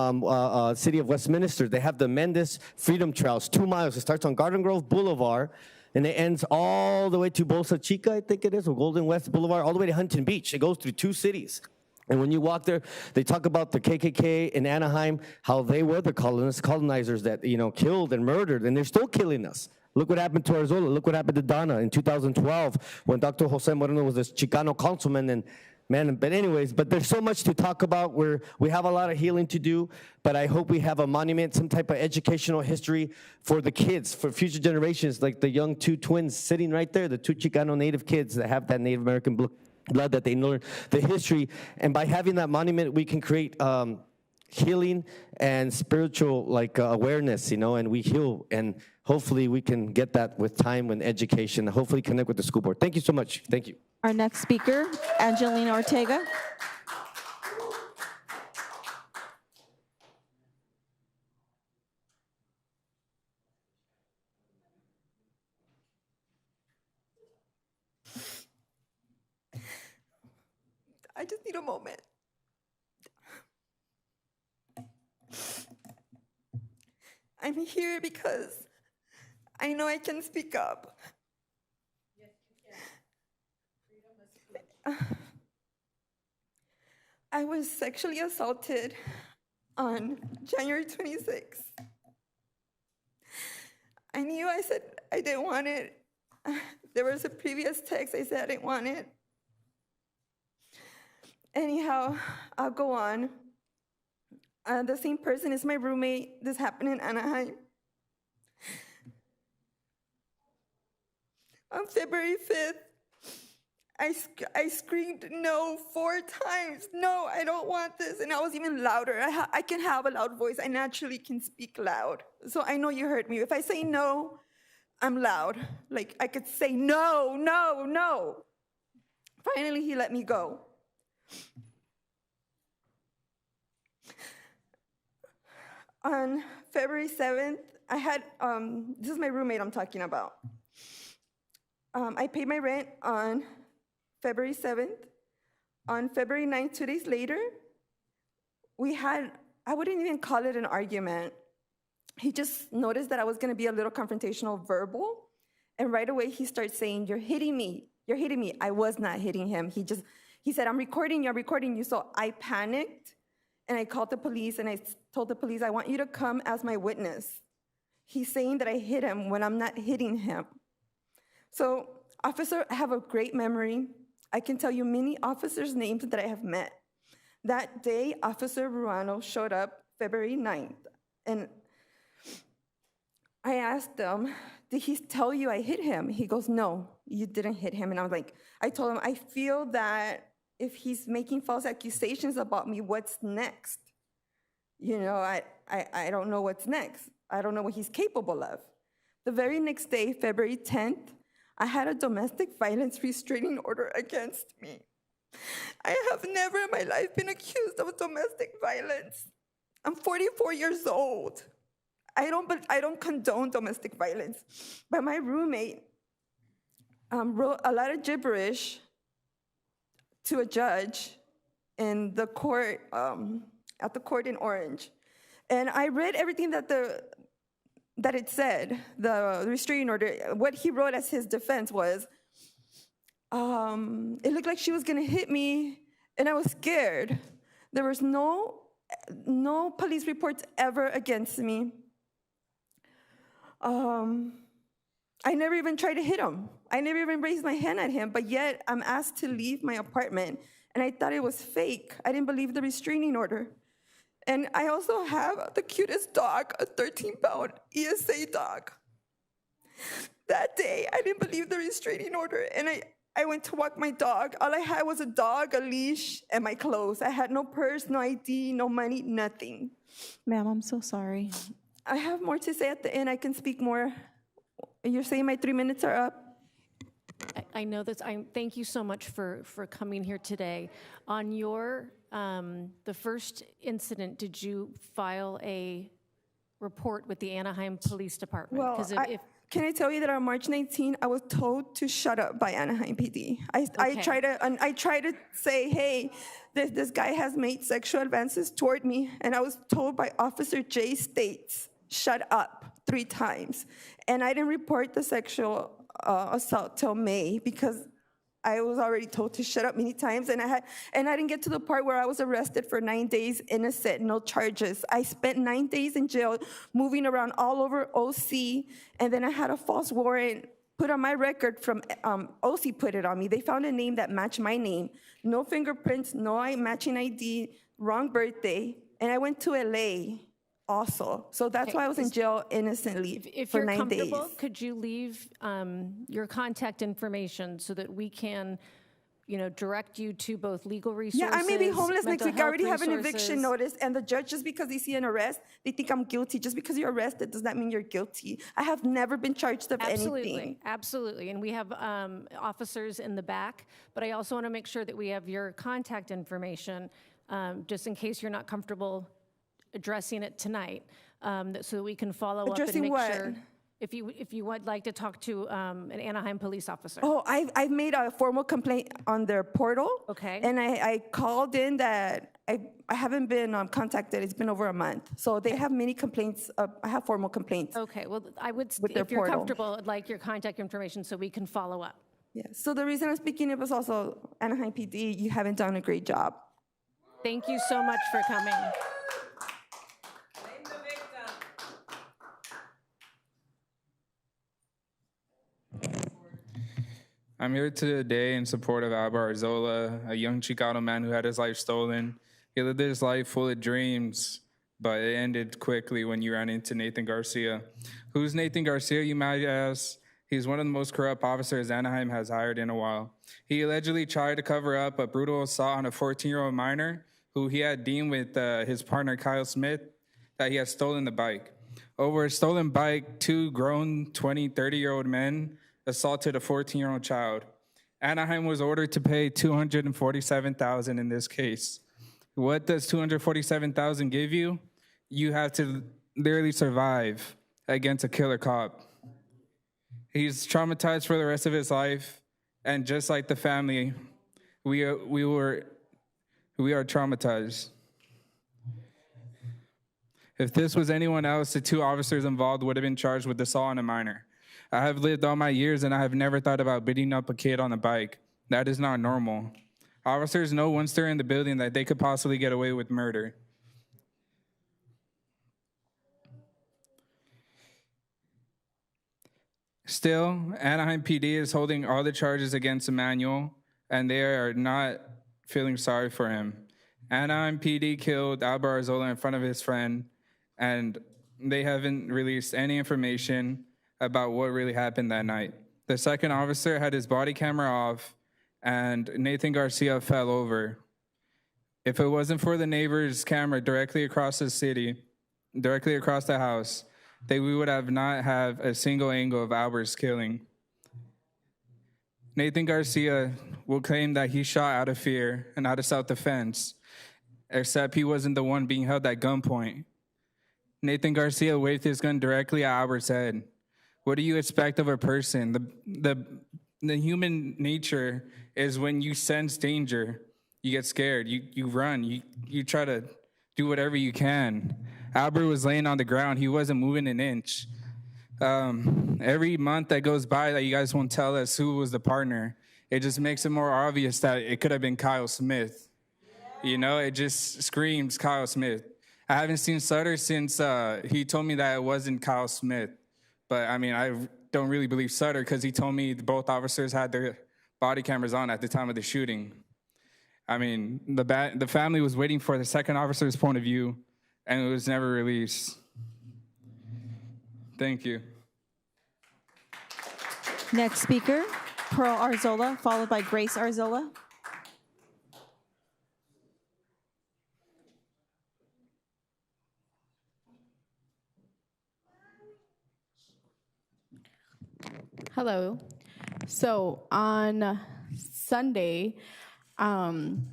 city of Westminster. They have the Mendes Freedom Trails, 2 miles. It starts on Garden Grove Boulevard, and it ends all the way to Bolsa Chica, I think it is, or Golden West Boulevard, all the way to Huntington Beach. It goes through 2 cities. And when you walk there, they talk about the KKK in Anaheim, how they were the colonizers that, you know, killed and murdered, and they're still killing us. Look what happened to Arzola. Look what happened to Donna in 2012 when Dr. Jose Moreno was this Chicano councilman. And man, but anyways, but there's so much to talk about. We have a lot of healing to do, but I hope we have a monument, some type of educational history for the kids, for future generations, like the young 2 twins sitting right there, the 2 Chicano native kids that have that Native American blood, that they learn the history. And by having that monument, we can create healing and spiritual awareness, you know, and we heal. And hopefully we can get that with time and education, hopefully connect with the school board. Thank you so much. Thank you. Our next speaker, Angelina Ortega. I just need a moment. I'm here because I know I can speak up. I was sexually assaulted on January 26th. I said I didn't want it. There was a previous text, I said I didn't want it. Anyhow, I'll go on. The same person is my roommate. This happened in Anaheim. On February 5th, I screamed no 4 times. No, I don't want this. And I was even louder. I can have a loud voice. I naturally can speak loud. So I know you heard me. If I say no, I'm loud. Like I could say no, no, no. Finally, he let me go. On February 7th, I had, this is my roommate I'm talking about. I paid my rent on February 7th. On February 9th, 2 days later, we had, I wouldn't even call it an argument. He just noticed that I was gonna be a little confrontational verbal, and right away he starts saying, "You're hitting me, you're hitting me." I was not hitting him. He said, I'm recording you. So I panicked, and I called the police, and I told the police, I want you to come as my witness. He's saying that I hit him when I'm not hitting him. So, officer, I have a great memory. I can tell you many officers' names that I have met. That day, Officer Ruano showed up February 9th, and I asked him, did he tell you I hit him? He goes, no, you didn't hit him. And I was like, I told him, I feel that if he's making false accusations about me, what's next? You know, I don't know what's next. I don't know what he's capable of. The very next day, February 10th, I had a domestic violence restraining order against me. I have never in my life been accused of domestic violence. I'm 44 years old. I don't condone domestic violence, but my roommate wrote a lot of gibberish to a judge in the court, at the court in Orange. And I read everything that it said, the restraining order. What he wrote as his defense was, it looked like she was gonna hit me, and I was scared. There was no police reports ever against me. I never even tried to hit him. I never even raised my hand at him, but yet I'm asked to leave my apartment, and I thought it was fake. I didn't believe the restraining order. And I also have the cutest dog, a 13-pound ESA dog. That day, I didn't believe the restraining order, and I went to walk my dog. All I had was a dog, a leash, and my clothes. I had no purse, no ID, no money, nothing. Ma'am, I'm so sorry. I have more to say at the end. I can speak more. You're saying my 3 minutes are up? I know this. Thank you so much for coming here today. On your, the first incident, did you file a report with the Anaheim Police Department? Well, 'Cause can I tell you that on March 19, I was told to shut up by Anaheim PD. I try to say, hey, this guy has made sexual advances toward me, and I was told by Officer Jay States, shut up 3 times. And I didn't report the sexual assault till May because I was already told to shut up many times, and I didn't get to the part where I was arrested for 9 days, innocent, no charges. I spent 9 days in jail, moving around all over OC, and then I had a false warrant put on my record from OC put it on me. They found a name that matched my name, no fingerprints, no matching ID, wrong birthday, and I went to LA also. So that's why I was in jail innocently If for you're 9 days. comfortable, could you leave your contact information so that we can, direct you to both legal resources? Yeah, I may be homeless next mental week. I already health have an eviction resources? notice, and the judge, just because they see an arrest, they think I'm guilty. Just because you're arrested does not mean you're guilty. I have never been charged of anything. Absolutely. And we have officers in the back, but I also want to make sure that we have your contact information, just in case you're not comfortable addressing it tonight, so that we can follow up Addressing and make what? sure. If you would like to talk to an Anaheim police officer. Oh, I've made a formal complaint on their portal. Okay. And I called in that I haven't been contacted. It's been over a month. So they have many complaints. I have formal complaints. Okay, well, I would, With their if you're portal. comfortable, I'd like your contact information so we can follow up. Yeah. So the reason I'm speaking, it was also Anaheim PD. You haven't done a great job. Thank you so much for coming. I'm here today in support of Alvar Arzola, a young Chicano man who had his life stolen. He lived his life full of dreams, but it ended quickly when you ran into Nathan Garcia. Who's Nathan Garcia, you might ask? He's one of the most corrupt officers Anaheim has hired in a while. He allegedly tried to cover up a brutal assault on a 14-year-old minor who he had deemed with his partner Kyle Smith that he had stolen the bike. Over a stolen bike, 2 grown 20, 30-year-old men assaulted a 14-year-old child. Anaheim was ordered to pay $247,000 in this case. What does $247,000 give you? You have to literally survive against a killer cop. He's traumatized for the rest of his life, and just like the family, we are traumatized. If this was anyone else, the 2 officers involved would have been charged with assault on a minor. I have lived all my years and I have never thought about beating up a kid on a bike. That is not normal. Officers know once they're in the building that they could possibly get away with murder. Still, Anaheim PD is holding all the charges against Emmanuel, and they are not feeling sorry for him. Anaheim PD killed Alvar Arzola in front of his friend, and they haven't released any information about what really happened that night. The second officer had his body camera off, and Nathan Garcia fell over. If it wasn't for the neighbor's camera directly across the city, directly across the house, that we would have not have a single angle of Albert's killing. Nathan Garcia will claim that he shot out of fear and out of self-defense, except he wasn't the one being held at gunpoint. Nathan Garcia waved his gun directly at Albert's head. What do you expect of a person? The human nature is when you sense danger, you get scared, you run, you try to do whatever you can. Albert was laying on the ground. He wasn't moving an inch. Every month that goes by that you guys won't tell us who was the partner, it just makes it more obvious that it could have been Kyle Smith. You know, it just screams Kyle Smith. I haven't seen Sutter since he told me that it wasn't Kyle Smith. But I mean, I don't really believe Sutter because he told me both officers had their body cameras on at the time of the shooting. I mean, the family was waiting for the second officer's point of view, and it was never released. Thank you. Next speaker, Pearl Arzola, followed by Grace Arzola. Hello. So on Sunday, on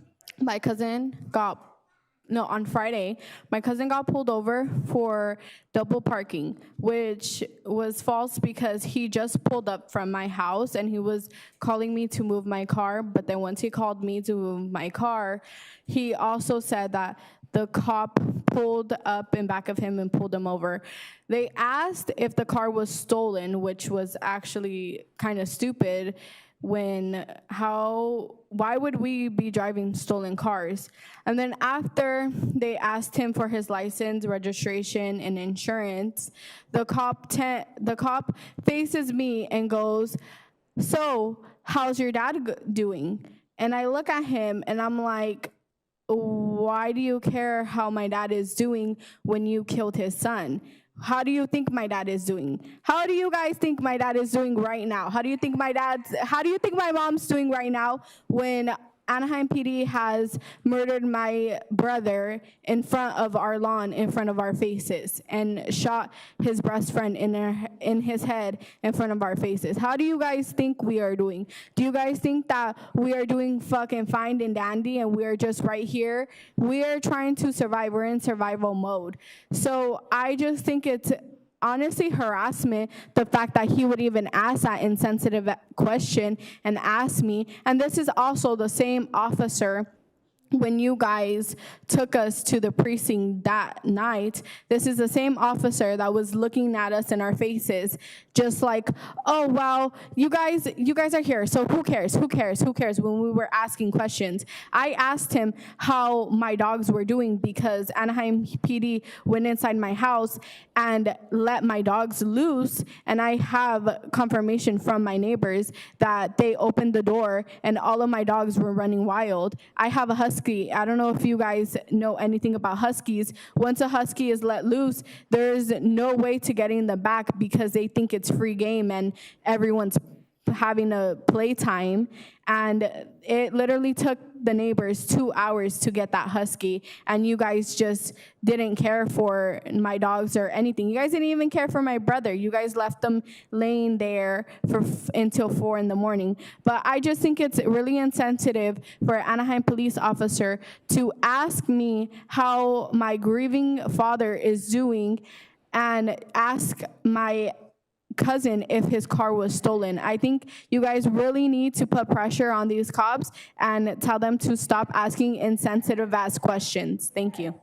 Friday, my cousin got pulled over for double parking, which was false because he just pulled up from my house and he was calling me to move my car. But then once he called me to move my car, he also said that the cop pulled up in back of him and pulled him over. They asked if the car was stolen, which was actually kind of stupid. Why would we be driving stolen cars? And then after they asked him for his license, registration, and insurance, the cop faces me and goes, "So, how's your dad doing?" And I look at him and I'm like, why do you care how my dad is doing when you killed his son? How do you think my dad is doing? How do you guys think my dad is doing right now? How do you think my mom's doing right now when Anaheim PD has murdered my brother in front of our lawn, in front of our faces, and shot his best friend in his head in front of our faces? How do you guys think we are doing? Do you guys think that we are doing fucking fine and dandy and we are just right here? We are trying to survive. We're in survival mode. So I just think it's honestly harassment, the fact that he would even ask that insensitive question and ask me. And this is also the same officer when you guys took us to the precinct that night. This is the same officer that was looking at us in our faces, just like, oh, well, you guys are here, so who cares, when we were asking questions. I asked him how my dogs were doing because Anaheim PD went inside my house and let my dogs loose, and I have confirmation from my neighbors that they opened the door and all of my dogs were running wild. I have a husky. I don't know if you guys know anything about huskies. Once a husky is let loose, there's no way to get in the back because they think it's free game and everyone's having a playtime. And it literally took the neighbors 2 hours to get that husky, and you guys just didn't care for my dogs or anything. You guys didn't even care for my brother. You guys left them laying there until 4 a.m. But I just think it's really insensitive for an Anaheim police officer to ask me how my grieving father is doing and ask my cousin if his car was stolen. I think you guys really need to put pressure on these cops and tell them to stop asking insensitive ass questions. Thank you.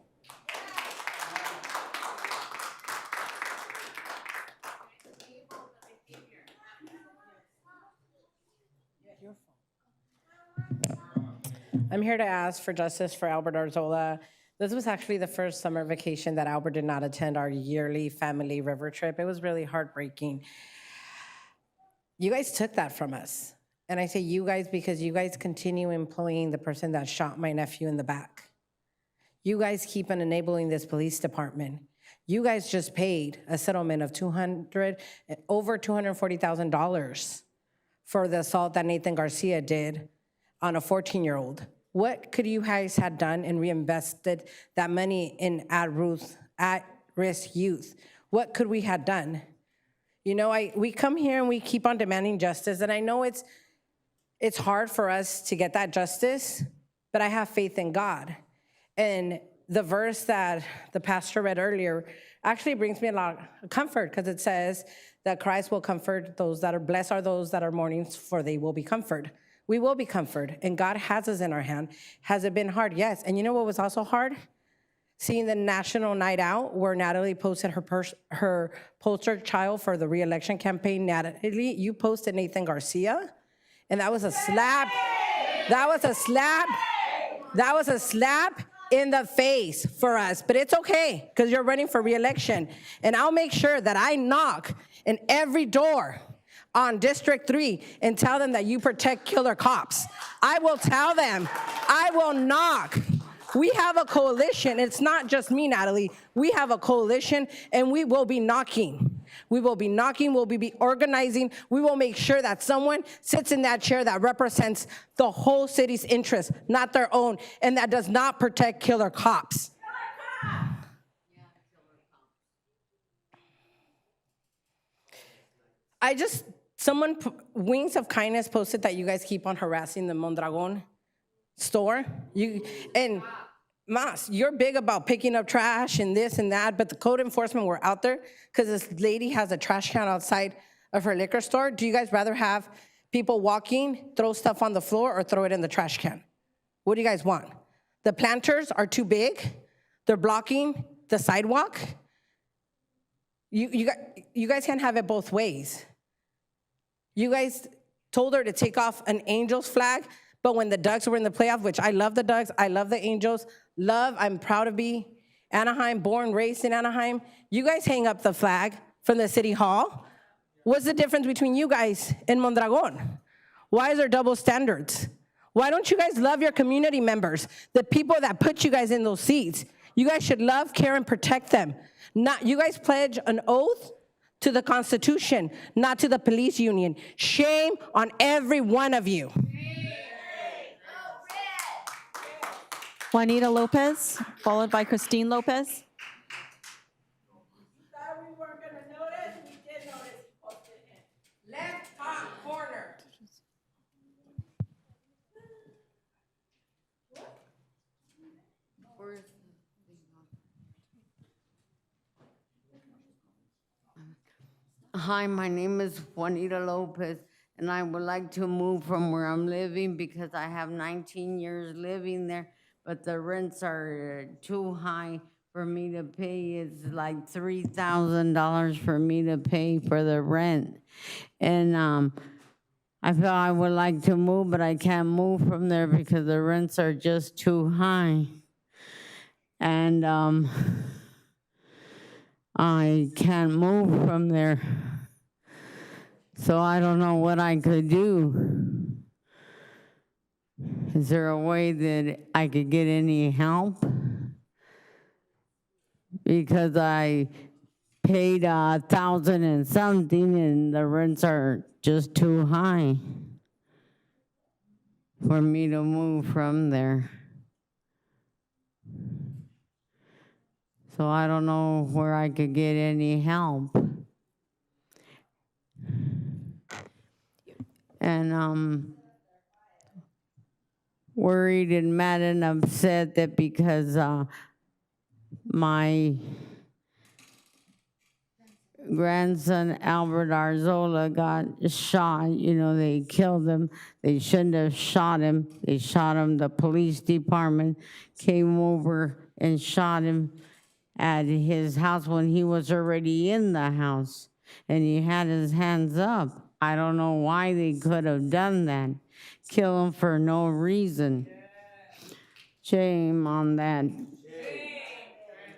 I'm here to ask for justice for Albert Arzola. This was actually the first summer vacation that Albert did not attend our yearly family river trip. It was really heartbreaking. You guys took that from us. And I say you guys because you guys continue employing the person that shot my nephew in the back. You guys keep on enabling this police department. You guys just paid a settlement of over $240,000 for the assault that Nathan Garcia did on a 14-year-old. What could you guys have done and reinvested that money in at-risk youth? What could we have done? You know, we come here and we keep on demanding justice, and I know it's hard for us to get that justice, but I have faith in God. And the verse that the pastor read earlier actually brings me a lot of comfort, because it says that Christ will comfort those that are blessed are those that are mourning, for they will be comforted. We will be comforted, and God has us in our hand. Has it been hard? Yes. And you know what was also hard? Seeing the National Night Out, where Natalie posted her poster child for the re-election campaign. Natalie, you posted Nathan Garcia, and that was a slap. That was a slap. That was a slap in the face for us. But it's okay, because you're running for re-election. And I'll make sure that I knock in every door on District 3 and tell them that you protect killer cops. I will tell them. I will knock. We have a coalition. It's not just me, Natalie. We have a coalition, and we will be knocking. We will be knocking. We'll be organizing. We will make sure that someone sits in that chair that represents the whole city's interests, not their own, and that does not protect killer cops. Wings of Kindness posted that you guys keep on harassing the Mondragon store. Mas, you're big about picking up trash and this and that, but the code enforcement were out there because this lady has a trash can outside of her liquor store. Do you guys rather have people walking, throw stuff on the floor, or throw it in the trash can? What do you guys want? The planters are too big. They're blocking the sidewalk. You guys can't have it both ways. You guys told her to take off an Angels flag, but when the Ducks were in the playoff, which I love the Ducks, I love the Angels, I'm proud to be Anaheim, born, raised in Anaheim. You guys hang up the flag from the city hall. What's the difference between you guys and Mondragon? Why is there double standards? Why don't you guys love your community members, the people that put you guys in those seats? You guys should love, care, and protect them. You guys pledge an oath to the Constitution, not to the police union. Shame on every one of you. Juanita Lopez, followed by Christine Lopez. Left top corner. Hi, my name is Juanita Lopez, and I would like to move from where I'm living because I have 19 years living there, but the rents are too high for me to pay. It's like $3,000 for me to pay for the rent. And I feel I would like to move, but I can't move from there because the rents are just too high. And I can't move from there. So I don't know what I could do. Is there a way that I could get any help? Because I paid 1,000 and something and the rents are just too high for me to move from there. So I don't know where I could get any help. And worried and mad and upset that because my grandson Albert Arzola got shot, you know, they killed him. They shouldn't have shot him. They shot him. The police department came over and shot him at his house when he was already in the house and he had his hands up. I don't know why they could have done that. Kill him for no reason. Shame on that.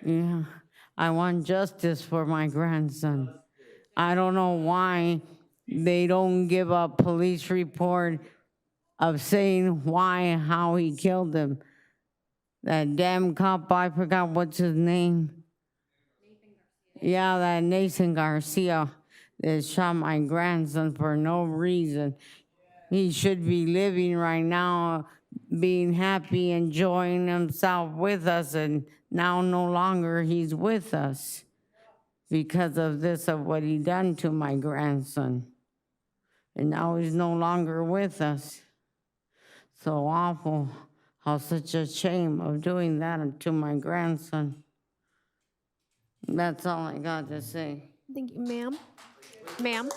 Yeah, I want justice for my grandson. I don't know why they don't give a police report of saying why, how he killed him. That damn cop, I forgot what's his name. Yeah, that Nathan Garcia that shot my grandson for no reason. He should be living right now, being happy, enjoying himself with us, and now no longer he's with us. because of this, of what he done to my grandson. And now he's no longer with us. So awful, how such a shame of doing that to my grandson. That's all I got to say. Thank you, ma'am. Ma'am?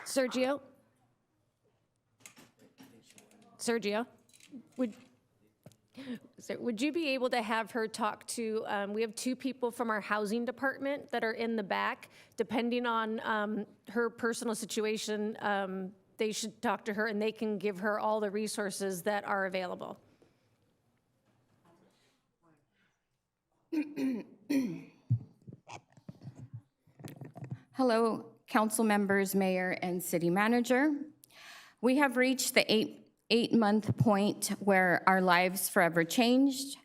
Sergio? Sergio? Would you be able to have her talk to, we have 2 people from our housing department that are in the back. Depending on her personal situation, they should talk to her and they can give her all the resources that are available. Hello, council members, mayor, and city manager. We have reached the eight-month point where our lives forever changed.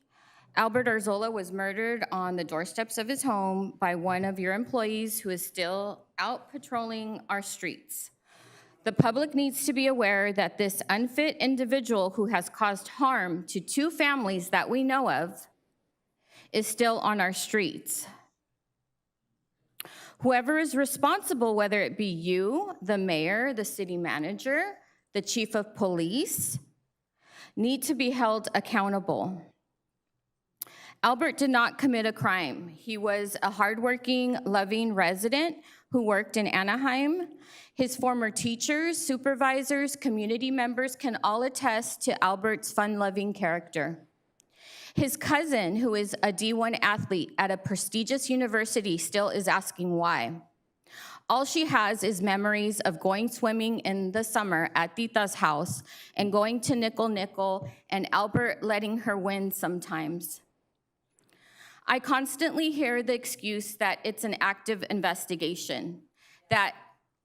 Albert Arzola was murdered on the doorsteps of his home by one of your employees who is still out patrolling our streets. The public needs to be aware that this unfit individual who has caused harm to 2 families that we know of is still on our streets. Whoever is responsible, whether it be you, the mayor, the city manager, the chief of police, need to be held accountable. Albert did not commit a crime. He was a hardworking, loving resident who worked in Anaheim. His former teachers, supervisors, community members can all attest to Albert's fun-loving character. His cousin, who is a D1 athlete at a prestigious university, still is asking why. All she has is memories of going swimming in the summer at Tita's house and going to Nickel Nickel and Albert letting her win sometimes. I constantly hear the excuse that it's an active investigation that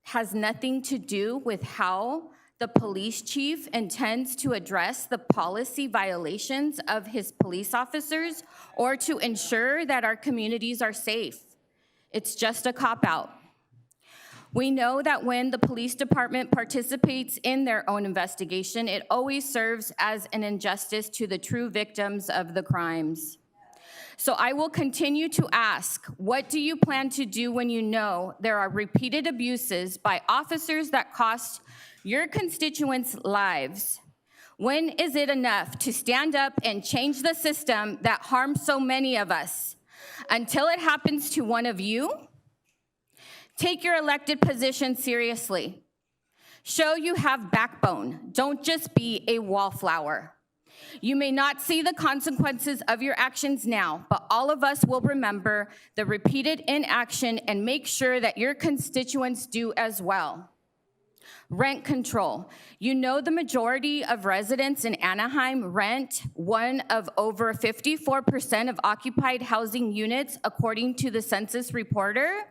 has nothing to do with how the police chief intends to address the policy violations of his police officers or to ensure that our communities are safe. It's just a cop-out. We know that when the police department participates in their own investigation, it always serves as an injustice to the true victims of the crimes. So I will continue to ask, what do you plan to do when you know there are repeated abuses by officers that cost your constituents' lives? When is it enough to stand up and change the system that harms so many of us? Until it happens to one of you, take your elected position seriously. Show you have backbone. Don't just be a wallflower. You may not see the consequences of your actions now, but all of us will remember the repeated inaction and make sure that your constituents do as well. Rent control. You know the majority of residents in Anaheim rent one of over 54% of occupied housing units, according to the census reporter.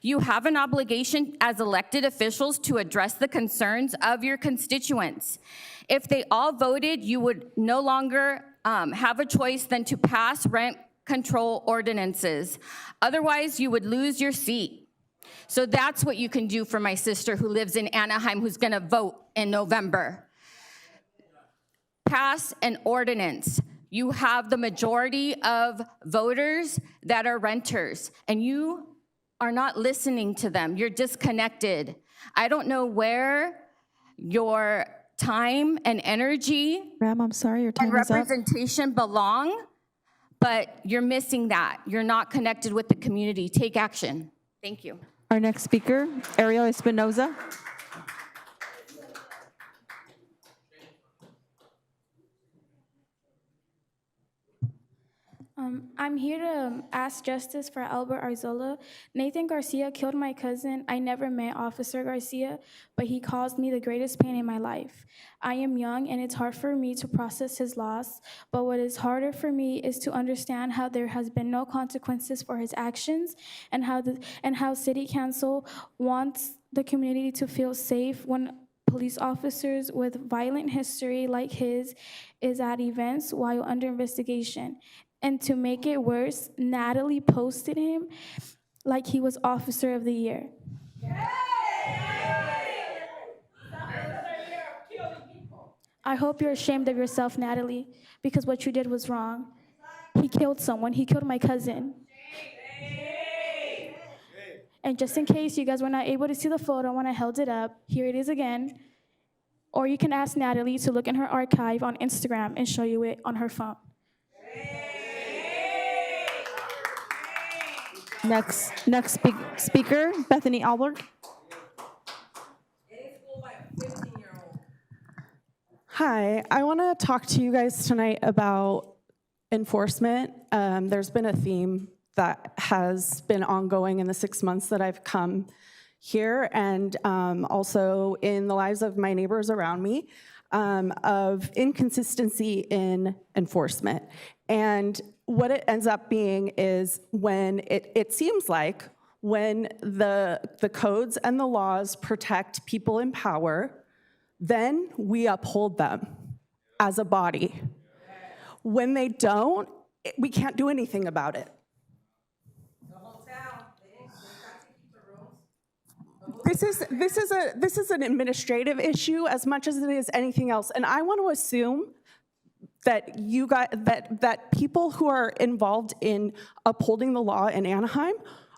You have an obligation as elected officials to address the concerns of your constituents. If they all voted, you would no longer have a choice than to pass rent control ordinances. Otherwise, you would lose your seat. So that's what you can do for my sister who lives in Anaheim who's gonna vote in November. Pass an ordinance. You have the majority of voters that are renters, and you are not listening to them. You're disconnected. I don't know where your time and energy Ma'am, I'm sorry, your time and is up. representation belong, but you're missing that. You're not connected with the community. Take action. Thank you. Our next speaker, Ariel Espinoza. I'm here to ask justice for Albert Arzola. Nathan Garcia killed my cousin. I never met Officer Garcia, but he caused me the greatest pain in my life. I am young and it's hard for me to process his loss, but what is harder for me is to understand how there has been no consequences for his actions and how City Council wants the community to feel safe when police officers with violent history like his is at events while under investigation. And to make it worse, Natalie posted him like he was Officer of the Year. I hope you're ashamed of yourself, Natalie, because what you did was wrong. He killed someone. He killed my cousin. And just in case you guys were not able to see the photo when I held it up, here it is again. Or you can ask Natalie to look in her archive on Instagram and show you it on her phone. Next speaker, Bethany Albert. Hi, I want to talk to you guys tonight about enforcement. There's been a theme that has been ongoing in the 6 months that I've come here, and also in the lives of my neighbors around me, of inconsistency in enforcement. And what it ends up being is when it seems like when the codes and the laws protect people in power, then we uphold them as a body. When they don't, we can't do anything about it. This is an administrative issue as much as it is anything else, and I want to assume that that people who are involved in upholding the law in Anaheim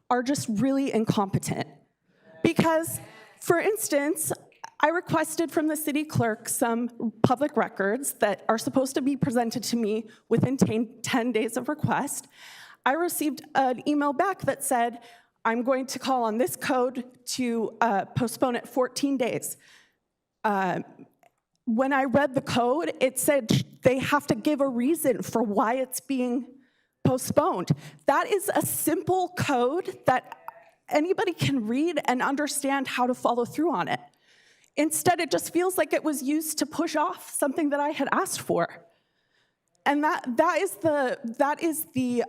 are just really incompetent. Because, for instance, I requested from the city clerk some public records that are supposed to be presented to me within 10 days of request. I received an email back that said, I'm going to call on this code to postpone it 14 days. When I read the code, it said they have to give a reason for why it's being postponed. That is a simple code that anybody can read and understand how to follow through on it. Instead, it just feels like it was used to push off something that I had asked for. And that is the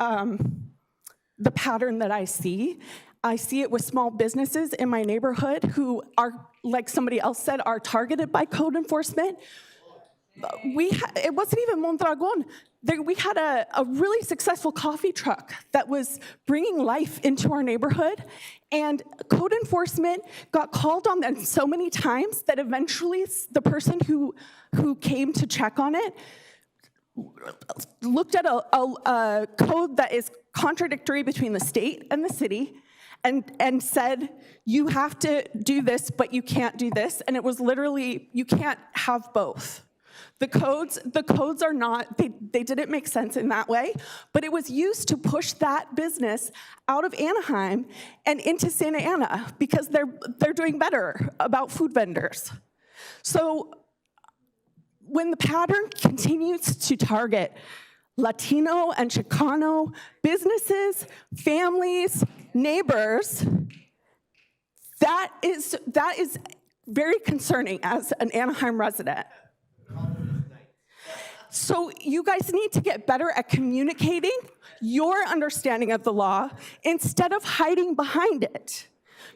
pattern that I see. I see it with small businesses in my neighborhood who are, like somebody else said, are targeted by code enforcement. It wasn't even Mondragon. We had a really successful coffee truck that was bringing life into our neighborhood, and code enforcement got called on them so many times that eventually the person who came to check on it looked at a code that is contradictory between the state and the city, and said, you have to do this, but you can't do this. And it was literally, you can't have both. The codes are not, they didn't make sense in that way, but it was used to push that business out of Anaheim and into Santa Ana because they're doing better about food vendors. So when the pattern continues to target Latino and Chicano businesses, families, neighbors, that is very concerning as an Anaheim resident. So you guys need to get better at communicating your understanding of the law instead of hiding behind it.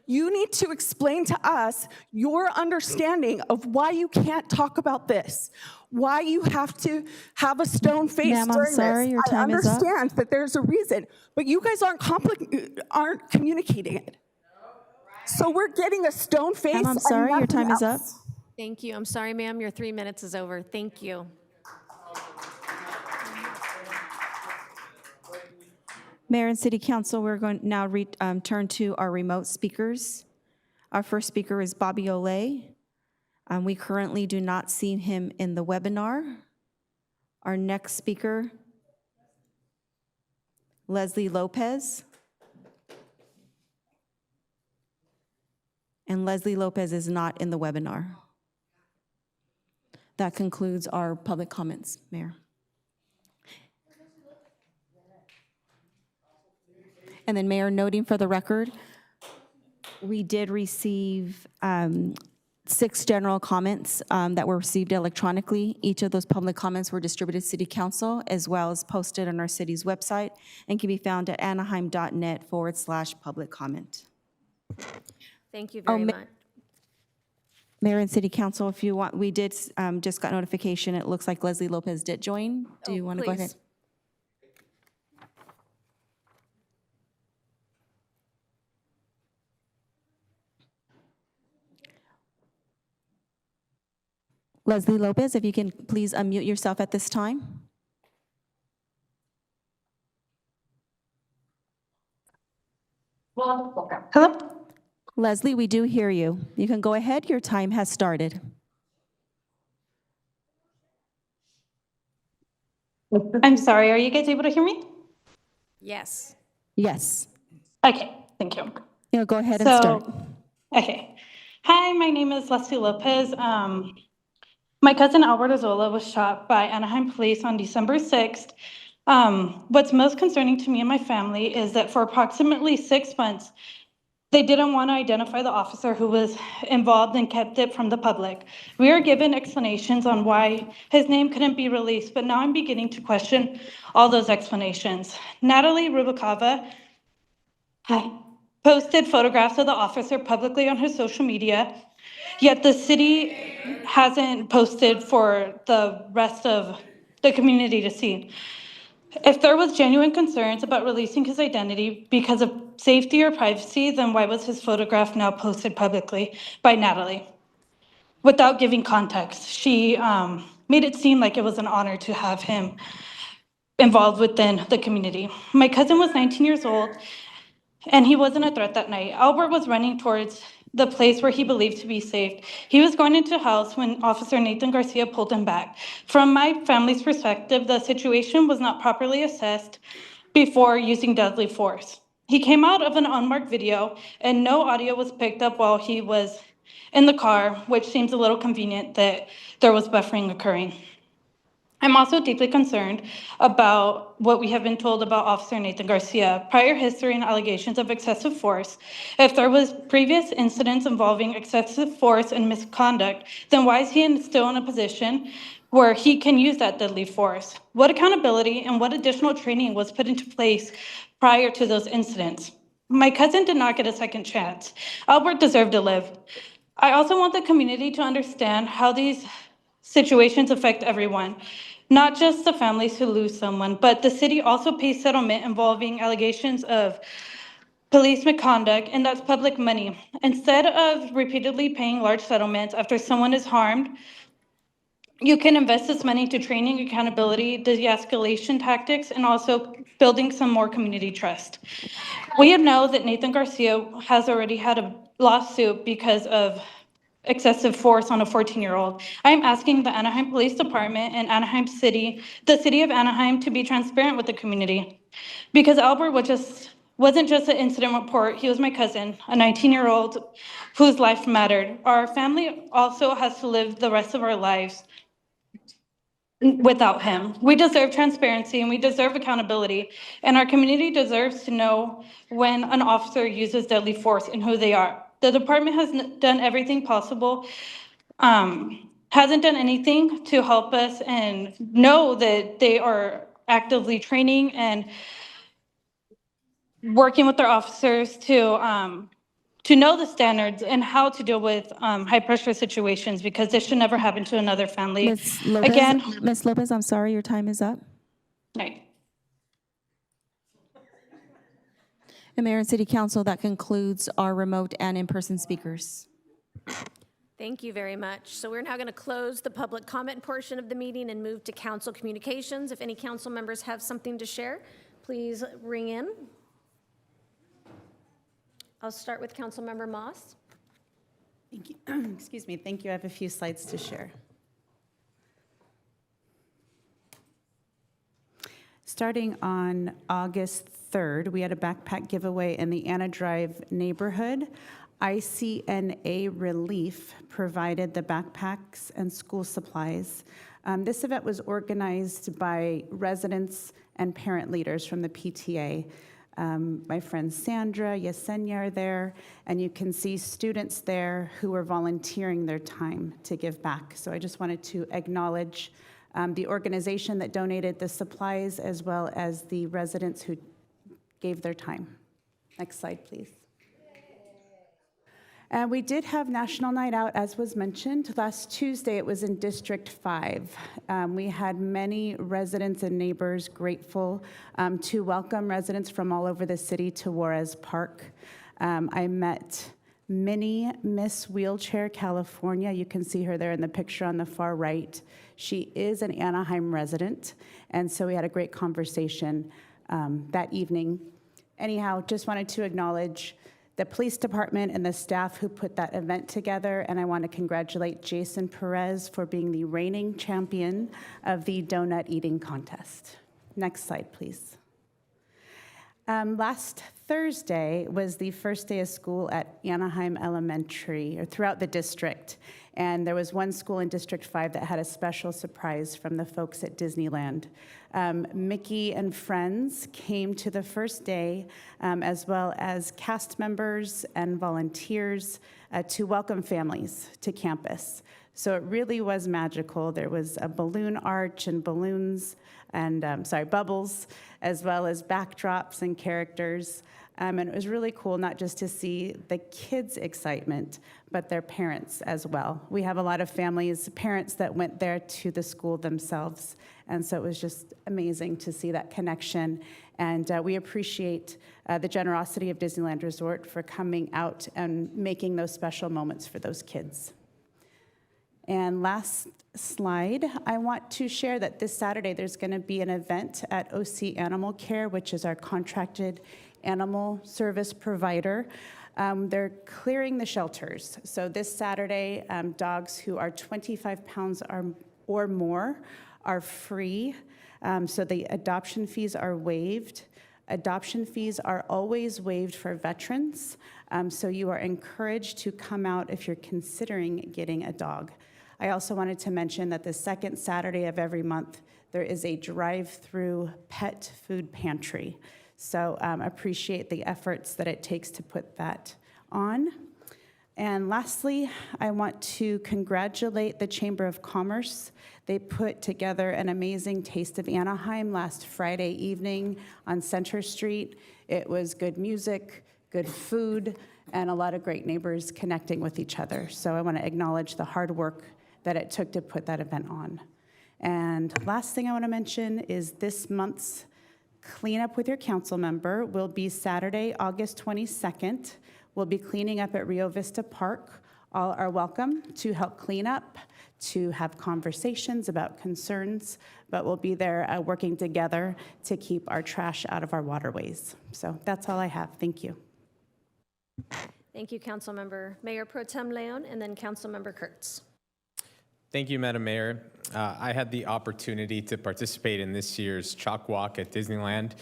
You need to explain to us your understanding of why you can't talk about this, why you have to have a stone face Ma'am, I'm during sorry, this. your time is up. I understand that there's a reason, but you guys aren't communicating it. So we're getting a stone face. Ma'am, I'm and sorry, your nothing time is up. else. Thank you. I'm sorry, ma'am, your 3 minutes is over. Thank you. Mayor and City Council, we're going to now turn to our remote speakers. Our first speaker is Bobby Olay. We currently do not see him in the webinar. Our next speaker, Leslie Lopez. And Leslie Lopez is not in the webinar. That concludes our public comments, Mayor. And then, Mayor, noting for the record, we did receive 6 general comments that were received electronically. Each of those public comments were distributed to City Council as well as posted on our city's website and can be found at anaheim.net/public comment. Thank you very much. Mayor and City Council, if you want, we did just got notification. It looks like Leslie Lopez did join. Do you want to go ahead? Leslie Lopez, if you can please unmute yourself at this time. Hello? Leslie, we do hear you. You can go ahead. Your time has started. I'm sorry, are you guys able to hear me? Yes. Yes. Okay, thank you. You know, go ahead and start. Okay. Hi, my name is Leslie Lopez. My cousin Albert Azola was shot by Anaheim police on December 6th. What's most concerning to me and my family is that for approximately 6 months, they didn't want to identify the officer who was involved and kept it from the public. We were given explanations on why his name couldn't be released, but now I'm beginning to question all those explanations. Natalie Rubakava posted photographs of the officer publicly on her social media, yet the city hasn't posted for the rest of the community to see. If there was genuine concerns about releasing his identity because of safety or privacy, then why was his photograph now posted publicly by Natalie? Without giving context, she made it seem like it was an honor to have him involved within the community. My cousin was 19 years old, and he wasn't a threat that night. Albert was running towards the place where he believed to be safe. He was going into a house when Officer Nathan Garcia pulled him back. From my family's perspective, the situation was not properly assessed before using deadly force. He came out of an unmarked video, and no audio was picked up while he was in the car, which seems a little convenient that there was buffering occurring. I'm also deeply concerned about what we have been told about Officer Nathan Garcia, prior history and allegations of excessive force. If there was previous incidents involving excessive force and misconduct, then why is he still in a position where he can use that deadly force? What accountability and what additional training was put into place prior to those incidents? My cousin did not get a second chance. Albert deserved to live. I also want the community to understand how these situations affect everyone, not just the families who lose someone, but the city also pays settlement involving allegations of police misconduct, and that's public money. Instead of repeatedly paying large settlements after someone is harmed, you can invest this money to training, accountability, de-escalation tactics, and also building some more community trust. We know that Nathan Garcia has already had a lawsuit because of excessive force on a 14-year-old. I am asking the Anaheim Police Department and Anaheim City, the city of Anaheim, to be transparent with the community. Because Albert wasn't just an incident report, he was my cousin, a 19-year-old whose life mattered. Our family also has to live the rest of our lives without him. We deserve transparency and we deserve accountability, and our community deserves to know when an officer uses deadly force and who they are. The department has done everything possible, hasn't done anything to help us and know that they are actively training and working with their officers to know the standards and how to deal with high pressure situations, because this should never happen to another family. Ms. Lopez, I'm sorry, your time is up. Right. And Mayor and City Council, that concludes our remote and in-person speakers. Thank you very much. So we're now going to close the public comment portion of the meeting and move to council communications. If any council members have something to share, please ring in. I'll start with Councilmember Moss. Thank you. Excuse me. Thank you. I have a few slides to share. Starting on August 3rd, we had a backpack giveaway in the Anna Drive neighborhood. ICNA Relief provided the backpacks and school supplies. This event was organized by residents and parent leaders from the PTA. My friend Sandra, Yesenia are there, and you can see students there who are volunteering their time to give back. So I just wanted to acknowledge the organization that donated the supplies, as well as the residents who gave their time. Next slide, please. And we did have National Night Out, as was mentioned. Last Tuesday, it was in District 5. We had many residents and neighbors grateful to welcome residents from all over the city to Juarez Park. I met Minnie, Miss Wheelchair California. You can see her there in the picture on the far right. She is an Anaheim resident, and so we had a great conversation that evening. Anyhow, just wanted to acknowledge the police department and the staff who put that event together, and I want to congratulate Jason Perez for being the reigning champion of the donut eating contest. Next slide, please. Last Thursday was the first day of school at Anaheim Elementary, or throughout the district, and there was one school in District 5 that had a special surprise from the folks at Disneyland. Mickey and friends came to the first day, as well as cast members and volunteers to welcome families to campus. So it really was magical. There was a balloon arch and balloons and, bubbles, as well as backdrops and characters. And it was really cool not just to see the kids' excitement, but their parents as well. We have a lot of families, parents that went there to the school themselves. And so it was just amazing to see that connection. And we appreciate the generosity of Disneyland Resort for coming out and making those special moments for those kids. And last slide, I want to share that this Saturday there's going to be an event at OC Animal Care, which is our contracted animal service provider. They're clearing the shelters. So this Saturday, dogs who are 25 pounds or more are free. So the adoption fees are waived. Adoption fees are always waived for veterans. So you are encouraged to come out if you're considering getting a dog. I also wanted to mention that the second Saturday of every month, there is a drive-through pet food pantry. So appreciate the efforts that it takes to put that on. And lastly, I want to congratulate the Chamber of Commerce. They put together an amazing Taste of Anaheim last Friday evening on Center Street. It was good music, good food, and a lot of great neighbors connecting with each other. So I want to acknowledge the hard work that it took to put that event on. And last thing I want to mention is this month's Clean Up with Your Council Member will be Saturday, August 22nd. We'll be cleaning up at Rio Vista Park. All are welcome to help clean up, to have conversations about concerns, but we'll be there working together to keep our trash out of our waterways. So that's all I have. Thank you. Thank you, Councilmember. Mayor Pro Tem Leon, and then Councilmember Kurtz. Thank you, Madam Mayor. I had the opportunity to participate in this year's Chalk Walk at Disneyland,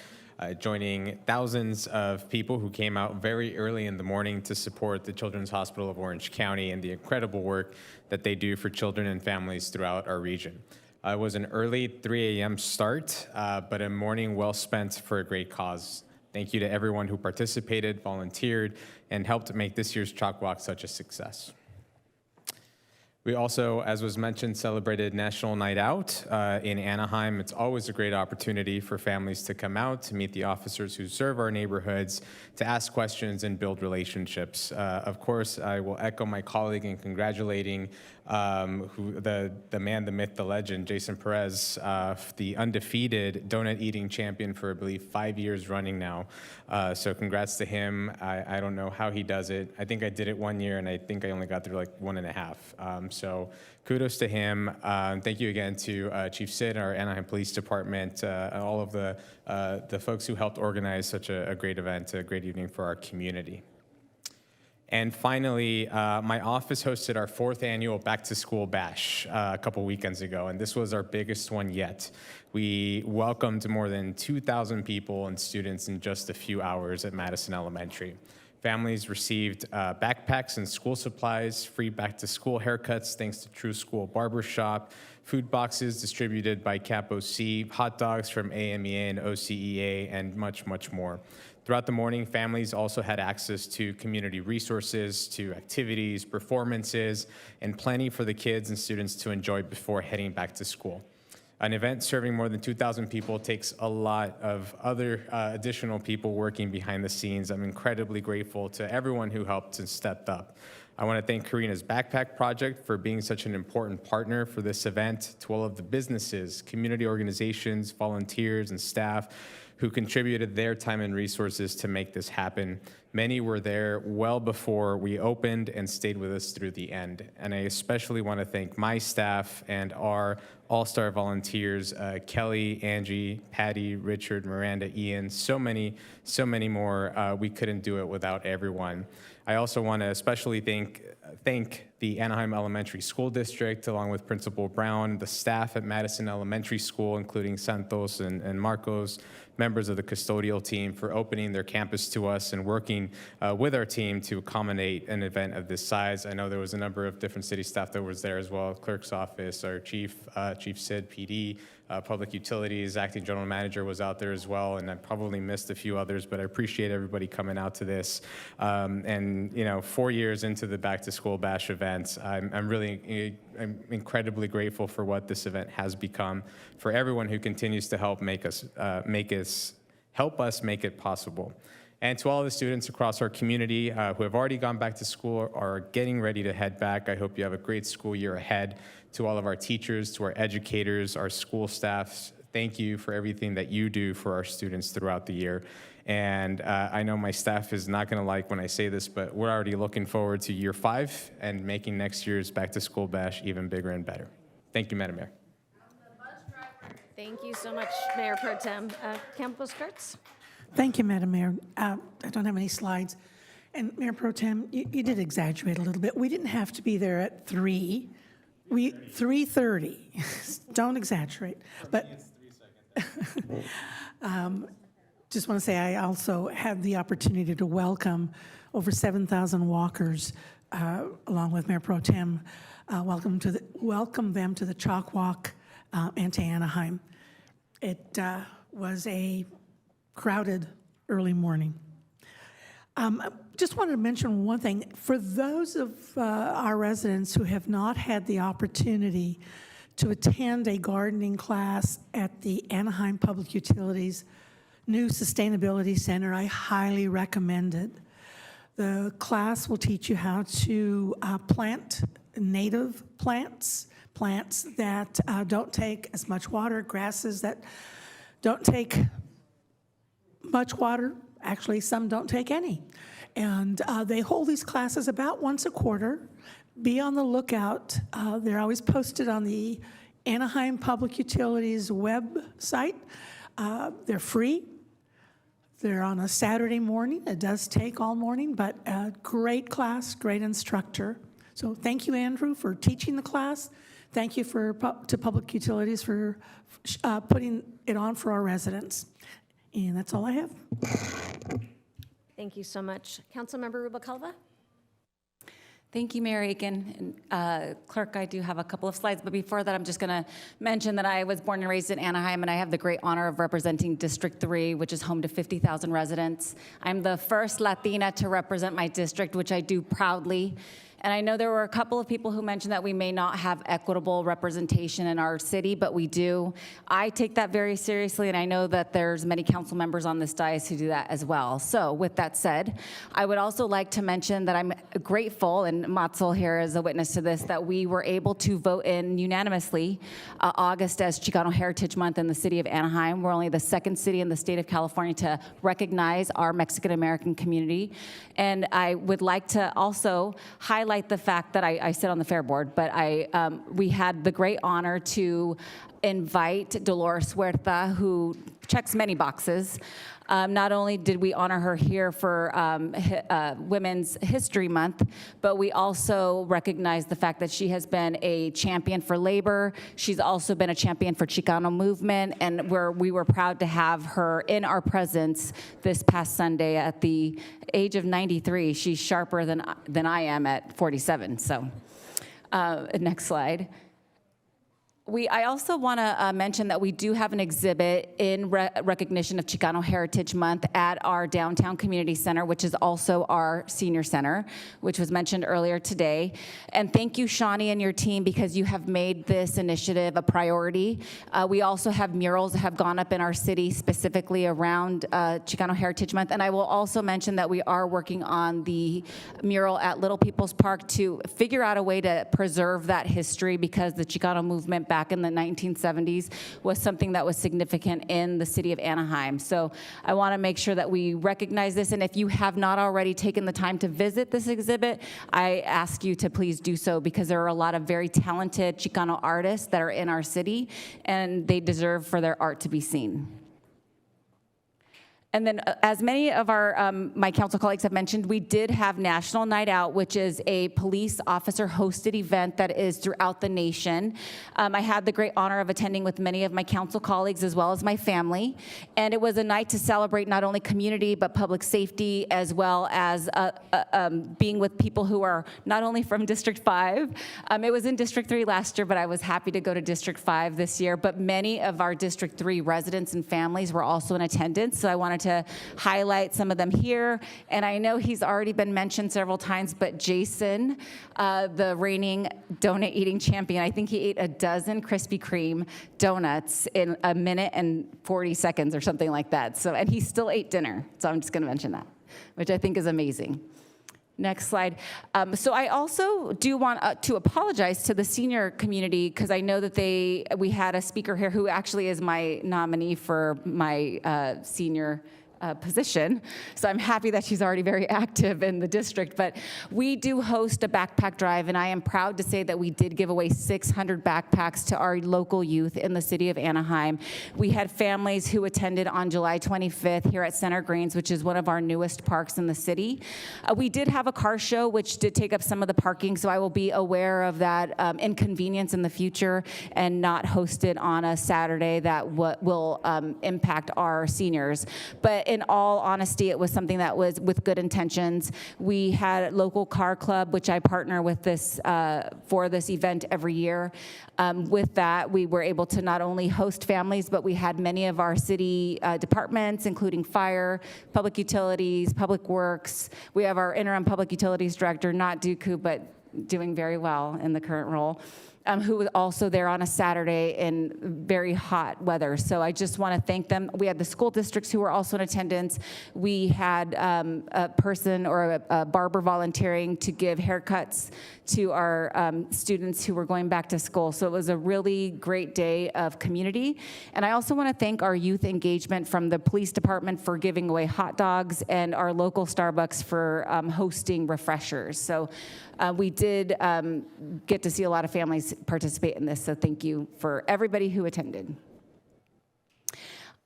joining thousands of people who came out very early in the morning to support the Children's Hospital of Orange County and the incredible work that they do for children and families throughout our region. It was an early 3 a.m. start, but a morning well spent for a great cause. Thank you to everyone who participated, volunteered, and helped make this year's Chalk Walk such a success. We also, as was mentioned, celebrated National Night Out in Anaheim. It's always a great opportunity for families to come out, to meet the officers who serve our neighborhoods, to ask questions and build relationships. Of course, I will echo my colleague in congratulating the man, the myth, the legend, Jason Perez, the undefeated donut eating champion for, I believe, 5 years running now. So congrats to him. I don't know how he does it. I think I did it 1 year, and I think I only got through like 1.5. So kudos to him. Thank you again to Chief Sid, our Anaheim Police Department, and all of the folks who helped organize such a great event, a great evening for our community. And finally, my office hosted our 4th annual Back to School Bash a couple weekends ago, and this was our biggest one yet. We welcomed more than 2,000 people and students in just a few hours at Madison Elementary. Families received backpacks and school supplies, free back-to-school haircuts thanks to True School Barbershop, food boxes distributed by CAP OC, hot dogs from AMEA and OCEA, and much, much more. Throughout the morning, families also had access to community resources, to activities, performances, and plenty for the kids and students to enjoy before heading back to school. An event serving more than 2,000 people takes a lot of other additional people working behind the scenes. I'm incredibly grateful to everyone who helped and stepped up. I want to thank Karina's Backpack Project for being such an important partner for this event, to all of the businesses, community organizations, volunteers, and staff who contributed their time and resources to make this happen. Many were there well before we opened and stayed with us through the end. And I especially want to thank my staff and our all-star volunteers, Kelly, Angie, Patty, Richard, Miranda, Ian, so many more. We couldn't do it without everyone. I also want to especially thank the Anaheim Elementary School District, along with Principal Brown, the staff at Madison Elementary School, including Santos and Marcos, members of the custodial team, for opening their campus to us and working with our team to accommodate an event of this size. I know there was a number of different city staff that was there as well, clerk's office, our chief Sid, PD, Public Utilities, acting general manager was out there as well, and I probably missed a few others, but I appreciate everybody coming out to this. And 4 years into the Back to School Bash event, I'm incredibly grateful for what this event has become, for everyone who continues to help help us make it possible. And to all the students across our community who have already gone back to school or are getting ready to head back, I hope you have a great school year ahead. To all of our teachers, to our educators, our school staffs, thank you for everything that you do for our students throughout the year. And I know my staff is not going to like when I say this, but we're already looking forward to year 5 and making next year's Back to School Bash even bigger and better. Thank you, Madam Mayor. Thank you so much, Mayor Pro Tem. Campos Kurtz? Thank you, Madam Mayor. I don't have any slides. And Mayor Pro Tem, you did exaggerate a little bit. We didn't have to be there at 3. 3:30. Don't exaggerate. But just want to say I also had the opportunity to welcome over 7,000 walkers, along with Mayor Pro Tem, welcome them to the Chalk Walk and to Anaheim. It was a crowded early morning. Just wanted to mention one thing. For those of our residents who have not had the opportunity to attend a gardening class at the Anaheim Public Utilities new Sustainability Center, I highly recommend it. The class will teach you how to plant native plants that don't take as much water, grasses that don't take much water. Actually, some don't take any. And they hold these classes about once a quarter. Be on the lookout. They're always posted on the Anaheim Public Utilities website. They're free. They're on a Saturday morning. It does take all morning, but a great class, great instructor. So thank you, Andrew, for teaching the class. Thank you to Public Utilities for putting it on for our residents. And that's all I have. Thank you so much. Councilmember Rubalcaba? Thank you, Mayor Aiken. Clerk, I do have a couple of slides, but before that, I'm just going to mention that I was born and raised in Anaheim, and I have the great honor of representing District 3, which is home to 50,000 residents. I'm the first Latina to represent my district, which I do proudly. And I know there were a couple of people who mentioned that we may not have equitable representation in our city, but we do. I take that very seriously, and I know that there's many council members on this dais who do that as well. So with that said, I would also like to mention that I'm grateful, and Matzel here is a witness to this, that we were able to vote in unanimously August as Chicano Heritage Month in the city of Anaheim. We're only the second city in the state of California to recognize our Mexican-American community. And I would like to also highlight the fact that I sit on the Fair Board, but we had the great honor to invite Dolores Huerta, who checks many boxes. Not only did we honor her here for Women's History Month, but we also recognize the fact that she has been a champion for labor. She's also been a champion for Chicano movement, and we were proud to have her in our presence this past Sunday at the age of 93. She's sharper than I am at 47. So, next slide. I also want to mention that we do have an exhibit in recognition of Chicano Heritage Month at our downtown community center, which is also our senior center, which was mentioned earlier today. And thank you, Shawnee, and your team, because you have made this initiative a priority. We also have murals that have gone up in our city specifically around Chicano Heritage Month. And I will also mention that we are working on the mural at Little People's Park to figure out a way to preserve that history, because the Chicano movement back back in the 1970s was something that was significant in the city of Anaheim. So I want to make sure that we recognize this, and if you have not already taken the time to visit this exhibit, I ask you to please do so, because there are a lot of very talented Chicano artists that are in our city, and they deserve for their art to be seen. And then, as many of our my council colleagues have mentioned, we did have National Night Out, which is a police officer hosted event that is throughout the nation. I had the great honor of attending with many of my council colleagues as well as my family, and it was a night to celebrate not only community but public safety, as well as being with people who are not only from District 5. It was in District 3 last year, but I was happy to go to District 5 this year. But many of our District 3 residents and families were also in attendance, so I wanted to highlight some of them here. And I know he's already been mentioned several times, but Jason, the reigning donut eating champion, I think he ate a dozen Krispy Kreme donuts in a minute and 40 seconds or something like that. So, and he still ate dinner. So I'm just going to mention that, which I think is amazing. Next slide. So I also do want to apologize to the senior community, because I know that we had a speaker here who actually is my nominee for my senior position. So I'm happy that she's already very active in the district. But we do host a backpack drive, and I am proud to say that we did give away 600 backpacks to our local youth in the city of Anaheim. We had families who attended on July 25th here at Center Greens, which is one of our newest parks in the city. We did have a car show, which did take up some of the parking, so I will be aware of that inconvenience in the future and not host it on a Saturday that will impact our seniors. But in all honesty, it was something that was with good intentions. We had local car club, which I partner with this for this event every year. With that, we were able to not only host families, but we had many of our city departments, including fire, public utilities, public works. We have our interim public utilities director, not Dooku, but doing very well in the current role, who was also there on a Saturday in very hot weather. So I just want to thank them. We had the school districts who were also in attendance. We had a person or a barber volunteering to give haircuts to our students who were going back to school. So it was a really great day of community. And I also want to thank our youth engagement from the police department for giving away hot dogs, and our local Starbucks for hosting refreshers. So we did get to see a lot of families participate in this, so thank you for everybody who attended.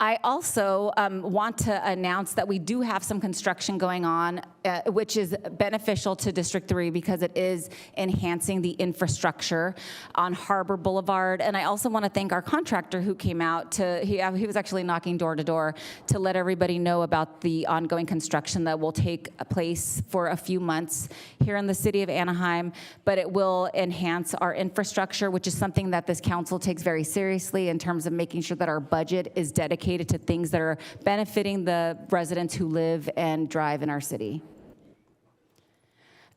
I also want to announce that we do have some construction going on, which is beneficial to District 3 because it is enhancing the infrastructure on Harbor Boulevard. And I also want to thank our contractor who came out he was actually knocking door to door to let everybody know about the ongoing construction that will take place for a few months here in the city of Anaheim. But it will enhance our infrastructure, which is something that this council takes very seriously in terms of making sure that our budget is dedicated to things that are benefiting the residents who live and drive in our city.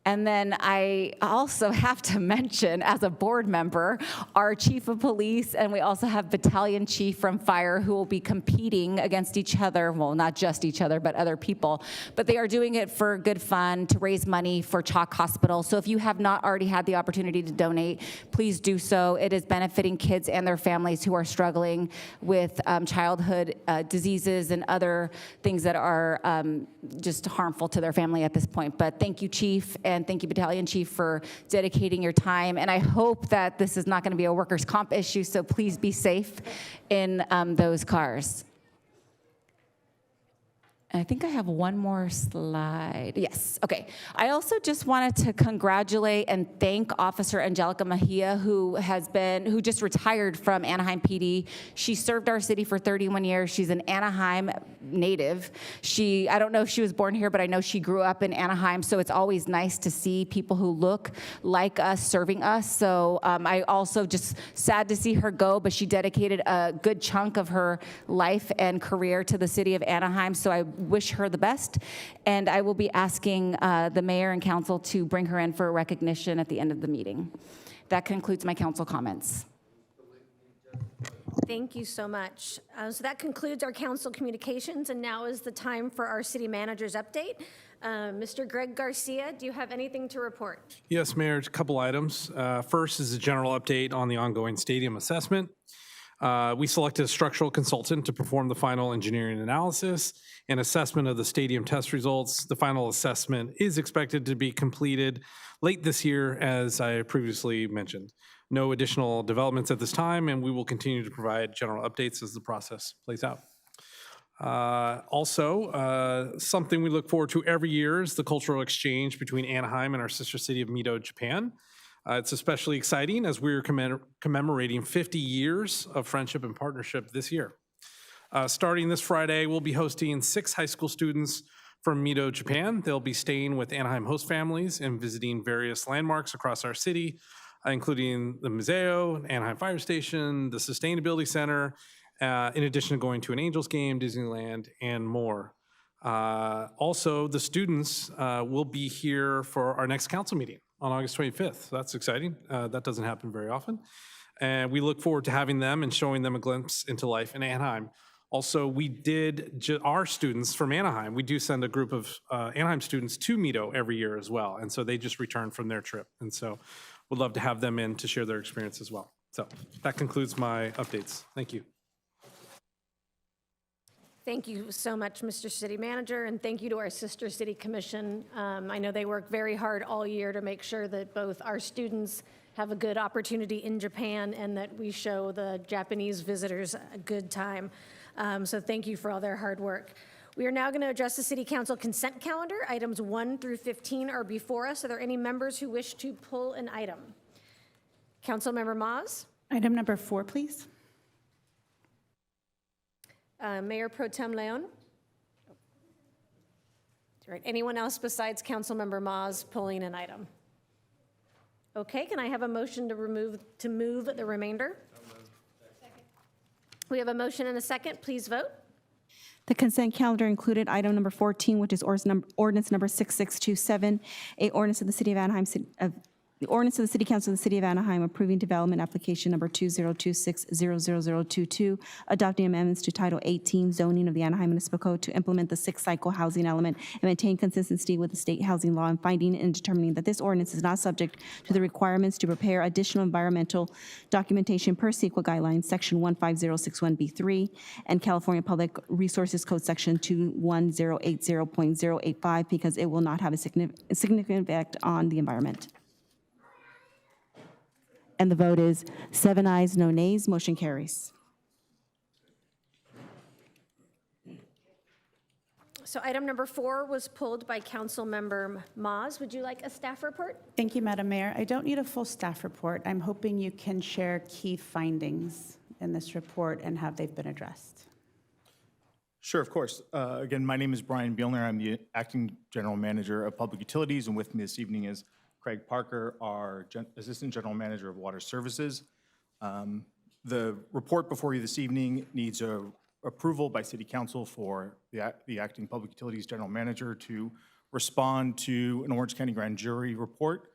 And then I also have to mention, as a board member, our chief of police, and we also have battalion chief from fire who will be competing against each other, well, not just each other, but other people. But they are doing it for good fun to raise money for Chalk Hospital. So if you have not already had the opportunity to donate, please do so. It is benefiting kids and their families who are struggling with childhood diseases and other things that are just harmful to their family at this point. But thank you, Chief, and thank you, Battalion Chief, for dedicating your time. And I hope that this is not going to be a workers' comp issue, so please be safe in those cars. I think I have one more slide. Yes, okay. I also just wanted to congratulate and thank Officer Angelica Mejia, who just retired from Anaheim PD. She served our city for 31 years. She's an Anaheim native. I don't know if she was born here, but I know she grew up in Anaheim, so it's always nice to see people who look like us serving us. So I also just sad to see her go, but she dedicated a good chunk of her life and career to the city of Anaheim, so I wish her the best, and I will be asking the mayor and council to bring her in for a recognition at the end of the meeting. That concludes my council comments. Thank you so much. So that concludes our council communications, and now is the time for our city manager's update. Mr. Greg Garcia, do you have anything to report? Yes, Mayor, a couple items. First is a general update on the ongoing stadium assessment. We selected a structural consultant to perform the final engineering analysis and assessment of the stadium test results. The final assessment is expected to be completed late this year, as I previously mentioned. No additional developments at this time, and we will continue to provide general updates as the process plays out. Something we look forward to every year is the cultural exchange between Anaheim and our sister city of Mito, Japan. It's especially exciting as we're commemorating 50 years of friendship and partnership this year. Starting this Friday, we'll be hosting 6 high school students from Mito, Japan. They'll be staying with Anaheim host families and visiting various landmarks across our city, including the Museo, Anaheim Fire Station, the Sustainability Center, in addition to going to an Angels game, Disneyland, and more. Also, the students will be here for our next council meeting on August 25th. That's exciting. That doesn't happen very often. And we look forward to having them and showing them a glimpse into life in Anaheim. Also, we did, our students from Anaheim, we do send a group of Anaheim students to Mito every year as well. And so they just returned from their trip. And so we'd love to have them in to share their experience as well. So that concludes my updates. Thank you. Thank you so much, Mr. City Manager, and thank you to our Sister City Commission. I know they work very hard all year to make sure that both our students have a good opportunity in Japan and that we show the Japanese visitors a good time. So thank you for all their hard work. We are now going to address the City Council consent calendar. Items 1 through 15 are before us. Are there any members who wish to pull an item? Councilmember Maas? Item number 4, please. Mayor Pro Tem Leon? All right. Anyone else besides Councilmember Maas pulling an item? Okay, can I have a motion to move the remainder? We have a motion and a second. Please vote. The consent calendar included item number 14, which is ordinance number 6627, a ordinance of the City of Anaheim, the ordinance of the City Council of the City of Anaheim approving development application number 2026-00022, adopting amendments to Title 18 zoning of the Anaheim Municipal Code to implement the 6-cycle housing element and maintain consistency with the state housing law, and finding and determining that this ordinance is not subject to the requirements to prepare additional environmental documentation per CEQA guidelines, Section 15061B3, and California Public Resources Code Section 21080.085, because it will not have a significant effect on the environment. And the vote is 7 ayes, no nays. Motion carries. So item number 4 was pulled by Councilmember Maas. Would you like a staff report? Thank you, Madam Mayor. I don't need a full staff report. I'm hoping you can share key findings in this report and how they've been addressed. Sure, of course. Again, my name is Brian Bielner. I'm the Acting General Manager of Public Utilities, and with me this evening is Craig Parker, our Assistant General Manager of Water Services. The report before you this evening needs approval by City Council for the Acting Public Utilities General Manager to respond to an Orange County Grand Jury report.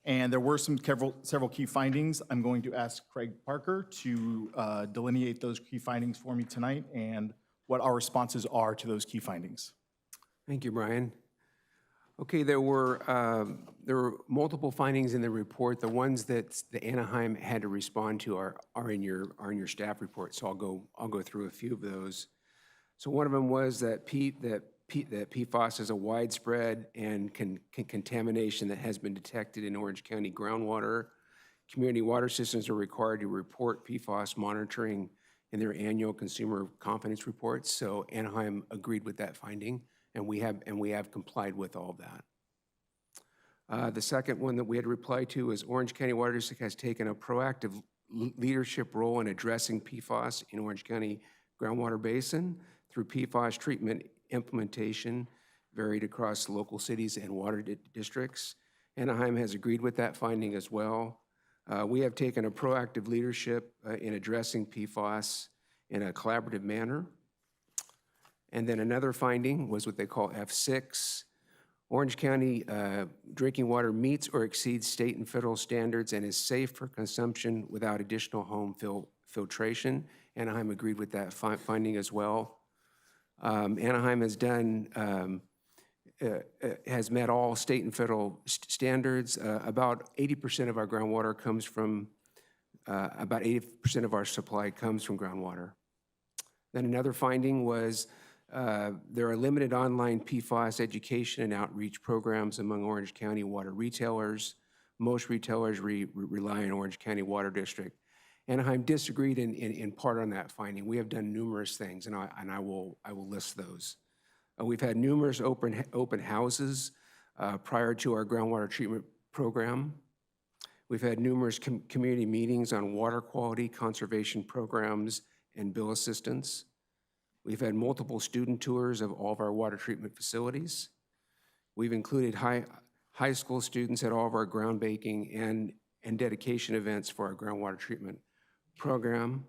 And there were several key findings. I'm going to ask Craig Parker to delineate those key findings for me tonight and what our responses are to those key findings. Thank you, Brian. Okay, there were multiple findings in the report. The ones that the Anaheim had to respond to are in your staff report. So I'll go through a few of those. So one of them was that PFAS is a widespread and contamination that has been detected in Orange County groundwater. Community water systems are required to report PFAS monitoring in their annual consumer confidence reports. So Anaheim agreed with that finding. And we have complied with all of that. The second one that we had to reply to is Orange County Water District has taken a proactive leadership role in addressing PFAS in Orange County groundwater basin through PFAS treatment implementation varied across local cities and water districts. Anaheim has agreed with that finding as well. We have taken a proactive leadership in addressing PFAS in a collaborative manner. And then another finding was what they call F6. Orange County drinking water meets or exceeds state and federal standards and is safe for consumption without additional home filtration Anaheim agreed with that finding as well. Anaheim has done, has met all state and federal standards. About 80% of our groundwater comes from, about 80% of our supply comes from groundwater. Then another finding was there are limited online PFAS education and outreach programs among Orange County water retailers. Most retailers rely on Orange County Water District. Anaheim disagreed in part on that finding. We have done numerous things, and I will list those. We've had numerous open houses prior to our groundwater treatment program. We've had numerous community meetings on water quality, conservation programs, and bill assistance. We've had multiple student tours of all of our water treatment facilities. We've included high school students at all of our groundbreaking and dedication events for our groundwater treatment program.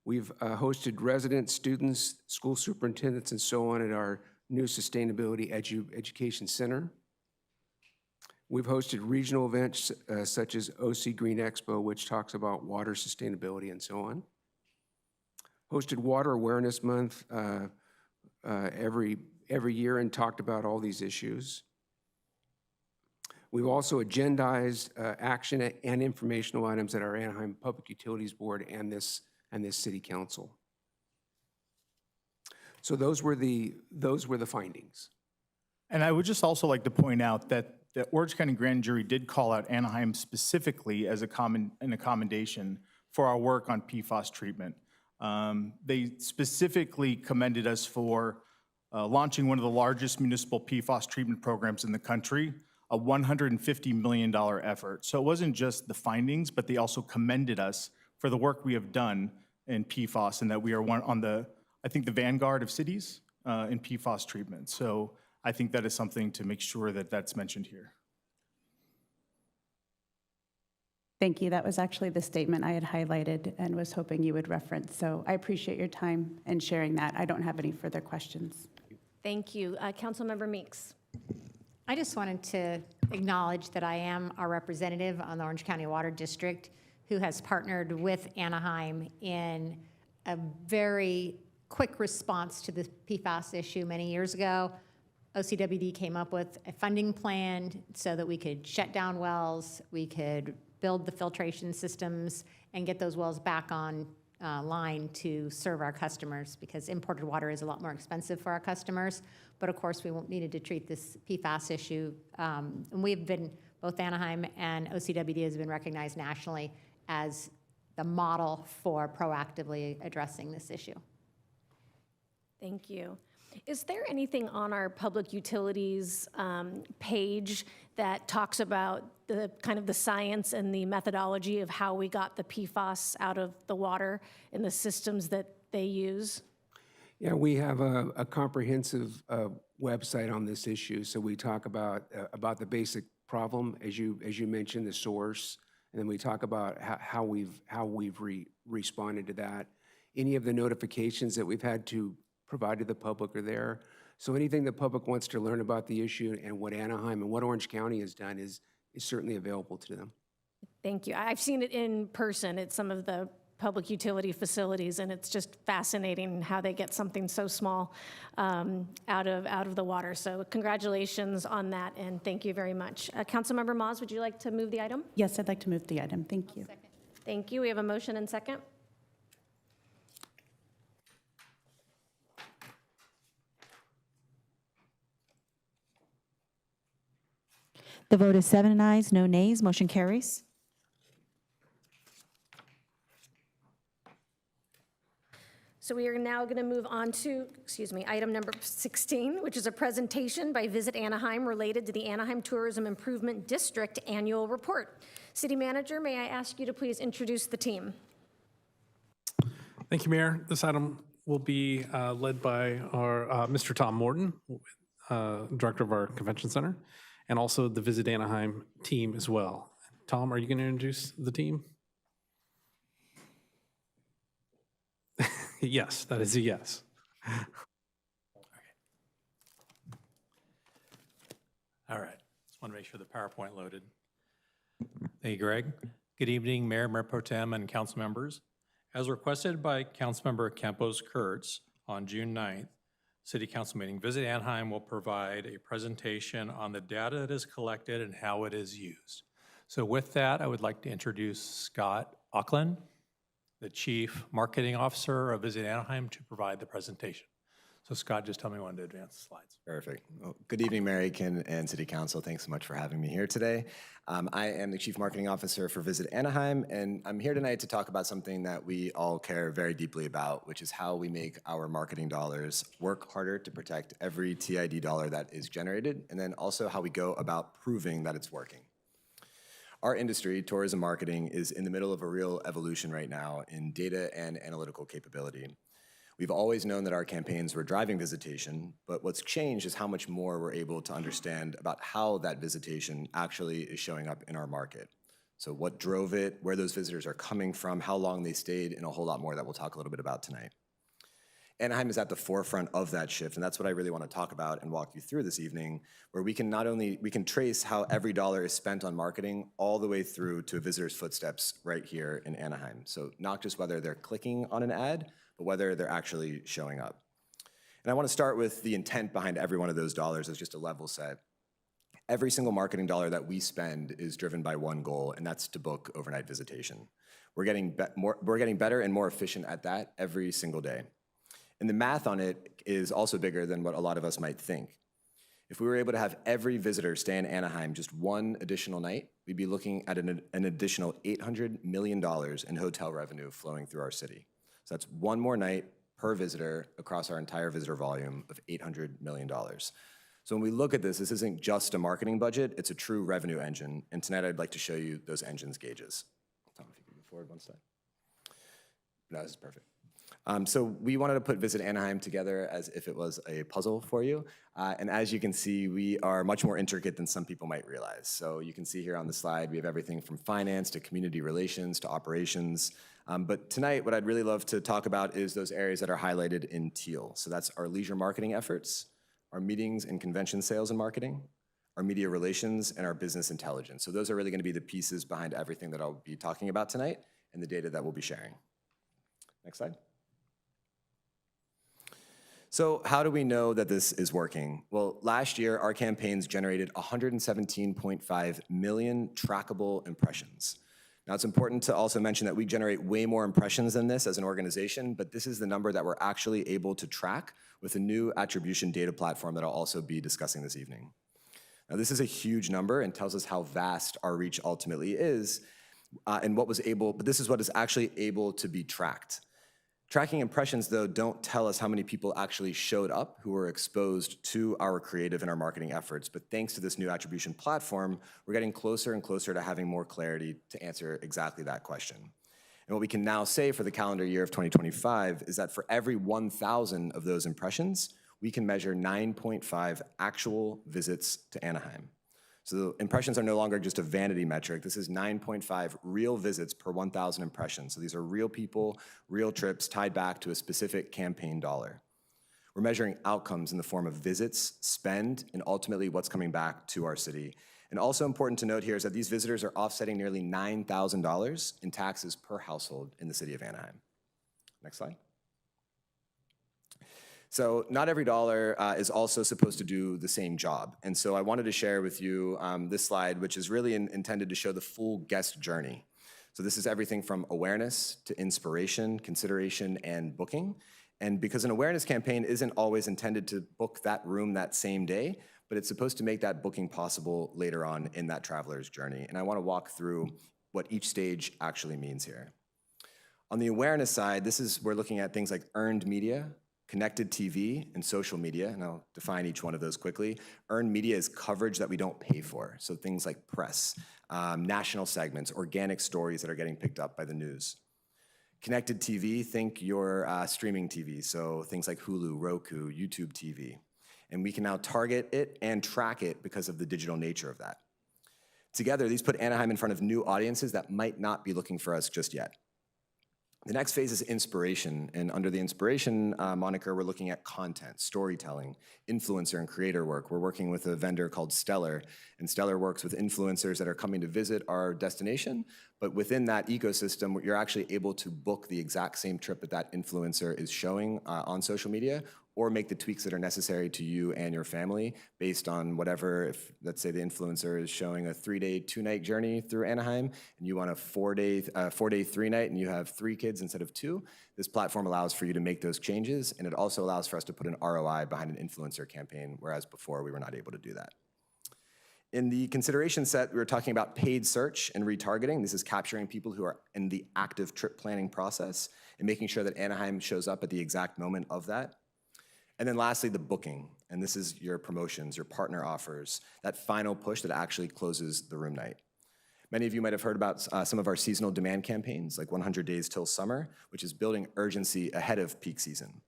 We've hosted residents, students, school superintendents, and so on at our new Sustainability Education Center. We've hosted regional events such as OC Green Expo, which talks about water sustainability and so on. Hosted Water Awareness Month every year and talked about all these issues. We've also agendized action and informational items at our Anaheim Public Utilities Board and this City Council. So those were the findings. And I would just also like to point out that the Orange County Grand Jury did call out Anaheim specifically as an accommodation for our work on PFAS treatment. They specifically commended us for launching one of the largest municipal PFAS treatment programs in the country, a $150 million effort. So it wasn't just the findings, but they also commended us for the work we have done in PFAS and that we are on the vanguard of cities in PFAS treatment. So I think that is something to make sure that that's mentioned here. Thank you. That was actually the statement I had highlighted and was hoping you would reference. So I appreciate your time and sharing that. I don't have any further questions. Thank you. Councilmember Meeks. I just wanted to acknowledge that I am our representative on the Orange County Water District who has partnered with Anaheim in a very quick response to the PFAS issue many years ago. OCWD came up with a funding plan so that we could shut down wells, we could build the filtration systems, and get those wells back on line to serve our customers, because imported water is a lot more expensive for our customers. But of course, we needed to treat this PFAS issue. And we've been, both Anaheim and OCWD has been recognized nationally as the model for proactively addressing this issue. Thank you. Is there anything on our public utilities page that talks about the kind of the science and the methodology of how we got the PFAS out of the water and the systems that they use? Yeah, we have a comprehensive website on this issue. So we talk about the basic problem, as you mentioned, the source, and then we talk about how we've responded to that. Any of the notifications that we've had to provide to the public are there. So anything the public wants to learn about the issue and what Anaheim and what Orange County has done is certainly available to them. Thank you. I've seen it in person at some of the public utility facilities, and it's just fascinating how they get something so small out of the water. So congratulations on that, and thank you very much. Councilmember Moss, would you like to move the item? Yes, I'd like to move the item. Thank you. Second. Thank you. We have a motion and second. The vote is 7 ayes, no nays. Motion carries. So we are now going to move on to, item number 16, which is a presentation by Visit Anaheim related to the Anaheim Tourism Improvement District Annual Report. City Manager, may I ask you to please introduce the team? Thank you, Mayor. This item will be led by our Mr. Tom Morton, Director of our Convention Center, and also the Visit Anaheim team as well. Tom, are you going to introduce the team? Yes, that is a yes. All right, just want to make sure the PowerPoint loaded. Thank you, Greg. Good evening, Mayor, Mayor Pro Tem, and council members. As requested by Councilmember Campos Kurtz on June 9th, City Council meeting, Visit Anaheim will provide a presentation on the data that is collected and how it is used. So with that, I would like to introduce Scott Auckland, the Chief Marketing Officer of Visit Anaheim, to provide the presentation. So Scott, just tell me when to advance the slides. Perfect. Well, good evening, Mayor Aitken and City Council. Thanks so much for having me here today. I am the Chief Marketing Officer for Visit Anaheim, and I'm here tonight to talk about something that we all care very deeply about, which is how we make our marketing dollars work harder to protect every TID dollar that is generated, and then also how we go about proving that it's working. Our industry, tourism marketing, is in the middle of a real evolution right now in data and analytical capability. We've always known that our campaigns were driving visitation, but what's changed is how much more we're able to understand about how that visitation actually is showing up in our market. So what drove it, where those visitors are coming from, how long they stayed, and a whole lot more that we'll talk a little bit about tonight. Anaheim is at the forefront of that shift, and that's what I really want to talk about and walk you through this evening, where we can trace how every dollar is spent on marketing all the way through to a visitor's footsteps right here in Anaheim. So not just whether they're clicking on an ad, but whether they're actually showing up. And I want to start with the intent behind every one of those dollars as just a level set. Every single marketing dollar that we spend is driven by one goal, and that's to book overnight visitation. We're getting better and more efficient at that every single day. And the math on it is also bigger than what a lot of us might think. If we were able to have every visitor stay in Anaheim just one additional night, we'd be looking at an additional $800 million in hotel revenue flowing through our city. So that's one more night per visitor across our entire visitor volume of $800 million. So when we look at this isn't just a marketing budget, it's a true revenue engine. And tonight I'd like to show you those engines gauges. Tom, if you could move forward one slide. No, this is perfect. So we wanted to put Visit Anaheim together as if it was a puzzle for you. And as you can see, we are much more intricate than some people might realize. So you can see here on the slide, we have everything from finance to community relations to operations. But tonight, what I'd really love to talk about is those areas that are highlighted in teal. So that's our leisure marketing efforts, our meetings and convention sales and marketing, our media relations, and our business intelligence. So those are really going to be the pieces behind everything that I'll be talking about tonight and the data that we'll be sharing. Next slide. So how do we know that this is working? Well, last year, our campaigns generated 117.5 million trackable impressions. Now, it's important to also mention that we generate way more impressions than this as an organization, but this is the number that we're actually able to track with a new attribution data platform that I'll also be discussing this evening. Now, this is a huge number and tells us how vast our reach ultimately is, but this is what is actually able to be tracked. Tracking impressions, though, don't tell us how many people actually showed up who were exposed to our creative and our marketing efforts. But thanks to this new attribution platform, we're getting closer and closer to having more clarity to answer exactly that question. And what we can now say for the calendar year of 2025 is that for every 1,000 of those impressions, we can measure 9.5 actual visits to Anaheim. So the impressions are no longer just a vanity metric. This is 9.5 real visits per 1,000 impressions. So these are real people, real trips tied back to a specific campaign dollar. We're measuring outcomes in the form of visits, spend, and ultimately what's coming back to our city. And also important to note here is that these visitors are offsetting nearly $9,000 in taxes per household in the city of Anaheim. Next slide. So not every dollar is also supposed to do the same job. And so I wanted to share with you this slide, which is really intended to show the full guest journey. So this is everything from awareness to inspiration, consideration, and booking. And because an awareness campaign isn't always intended to book that room that same day, but it's supposed to make that booking possible later on in that traveler's journey. And I want to walk through what each stage actually means here. On the awareness side, we're looking at things like earned media, connected TV, and social media, and I'll define each one of those quickly. Earned media is coverage that we don't pay for, so things like press, national segments, organic stories that are getting picked up by the news. Connected TV, think your streaming TV, so things like Hulu, Roku, YouTube TV. And we can now target it and track it because of the digital nature of that. Together, these put Anaheim in front of new audiences that might not be looking for us just yet. The next phase is inspiration, and under the inspiration moniker, we're looking at content, storytelling, influencer and creator work. We're working with a vendor called Stellar, and Stellar works with influencers that are coming to visit our destination, but within that ecosystem, you're actually able to book the exact same trip that that influencer is showing on social media, or make the tweaks that are necessary to you and your family based on whatever, if let's say the influencer is showing a 3-day, 2-night journey through Anaheim, and you want a 4-day, 3-night, and you have 3 kids instead of 2, this platform allows for you to make those changes, and it also allows for us to put an ROI behind an influencer campaign, whereas before we were not able to do that. In the consideration set, we were talking about paid search and retargeting. This is capturing people who are in the active trip planning process and making sure that Anaheim shows up at the exact moment of that. And then lastly, the booking, and this is your promotions, your partner offers, that final push that actually closes the room night. Many of you might have heard about some of our seasonal demand campaigns, like 100 Days Till Summer, which is building urgency ahead of peak season.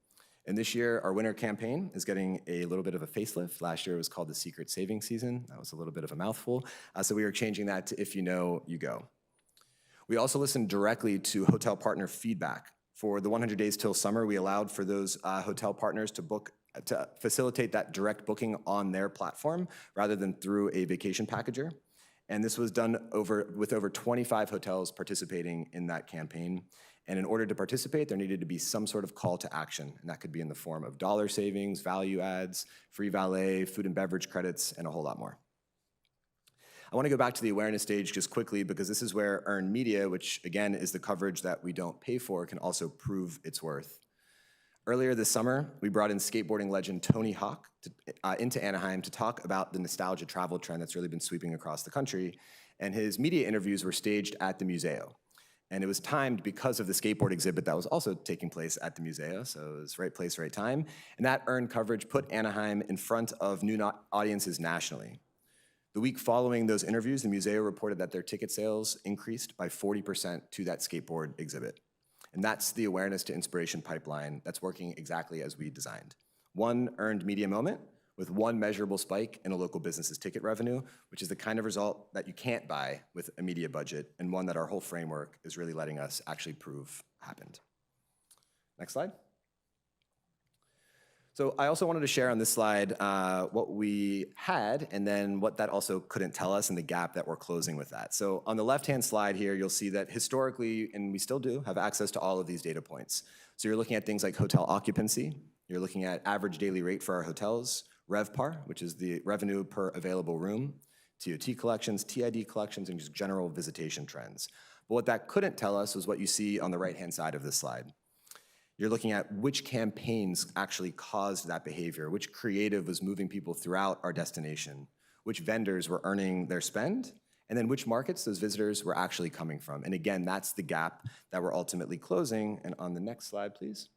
And this year, our winter campaign is getting a little bit of a facelift. Last year it was called the Secret Saving Season. That was a little bit of a mouthful. So we are changing that to If You Know, You Go. We also listened directly to hotel partner feedback. For the 100 Days Till Summer, we allowed for those hotel partners to facilitate that direct booking on their platform rather than through a vacation packager. And this was done with over 25 hotels participating in that campaign. And in order to participate, there needed to be some sort of call to action. And that could be in the form of dollar savings, value adds, free valet, food and beverage credits, and a whole lot more. I want to go back to the awareness stage just quickly because this is where earned media, which again is the coverage that we don't pay for, can also prove its worth. Earlier this summer, we brought in skateboarding legend Tony Hawk into Anaheim to talk about the nostalgia travel trend that's really been sweeping across the country. And his media interviews were staged at the Museo. And it was timed because of the skateboard exhibit that was also taking place at the Museo, so it was right place, right time. And that earned coverage put Anaheim in front of new audiences nationally. The week following those interviews, the Museo reported that their ticket sales increased by 40% to that skateboard exhibit. And that's the awareness to inspiration pipeline that's working exactly as we designed. One earned media moment with one measurable spike in a local business's ticket revenue, which is the kind of result that you can't buy with a media budget, and one that our whole framework is really letting us actually prove happened. Next slide. So I also wanted to share on this slide what we had and then what that also couldn't tell us and the gap that we're closing with that. So on the left-hand slide here, you'll see that historically, and we still do, have access to all of these data points. So you're looking at things like hotel occupancy, you're looking at average daily rate for our hotels, RevPAR, which is the revenue per available room, TOT collections, TID collections, and just general visitation trends. But what that couldn't tell us was what you see on the right-hand side of this slide. You're looking at which campaigns actually caused that behavior, which creative was moving people throughout our destination, which vendors were earning their spend, and then which markets those visitors were actually coming from. And again, that's the gap that we're ultimately closing. And on the next slide, please.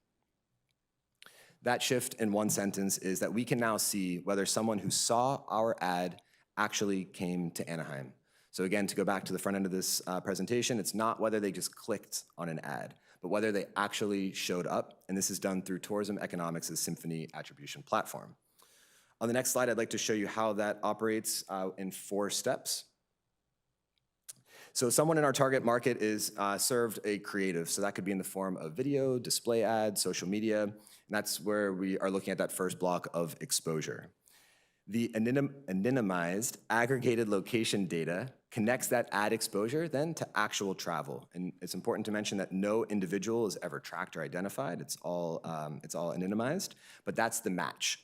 That shift in one sentence is that we can now see whether someone who saw our ad actually came to Anaheim. So again, to go back to the front end of this presentation, it's not whether they just clicked on an ad, but whether they actually showed up, and this is done through Tourism Economics' Symphony Attribution Platform. On the next slide, I'd like to show you how that operates in 4 steps. So someone in our target market is served a creative, so that could be in the form of video, display ads, social media, and that's where we are looking at that first block of exposure. The anonymized aggregated location data connects that ad exposure then to actual travel. And it's important to mention that no individual is ever tracked or identified. It's all anonymized, but that's the match.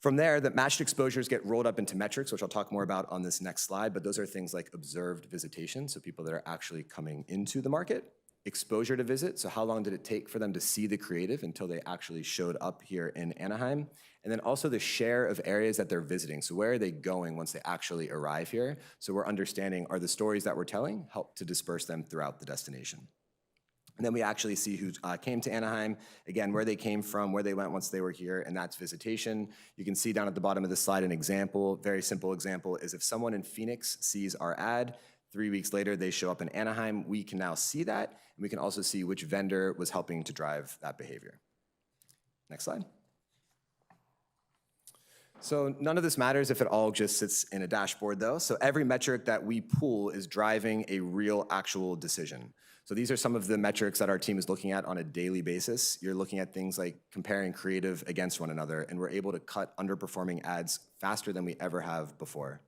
From there, the matched exposures get rolled up into metrics, which I'll talk more about on this next slide, but those are things like observed visitation, so people that are actually coming into the market, exposure to visit, so how long did it take for them to see the creative until they actually showed up here in Anaheim, and then also the share of areas that they're visiting, so where are they going once they actually arrive here, so we're understanding are the stories that we're telling help to disperse them throughout the destination. And then we actually see who came to Anaheim, again, where they came from, where they went once they were here, and that's visitation. You can see down at the bottom of the slide an example, very simple example, is if someone in Phoenix sees our ad, 3 weeks later they show up in Anaheim, we can now see that, and we can also see which vendor was helping to drive that behavior. Next slide. So none of this matters if it all just sits in a dashboard though. So every metric that we pull is driving a real actual decision. So these are some of the metrics that our team is looking at on a daily basis. You're looking at things like comparing creative against one another, and we're able to cut underperforming ads faster than we ever have before.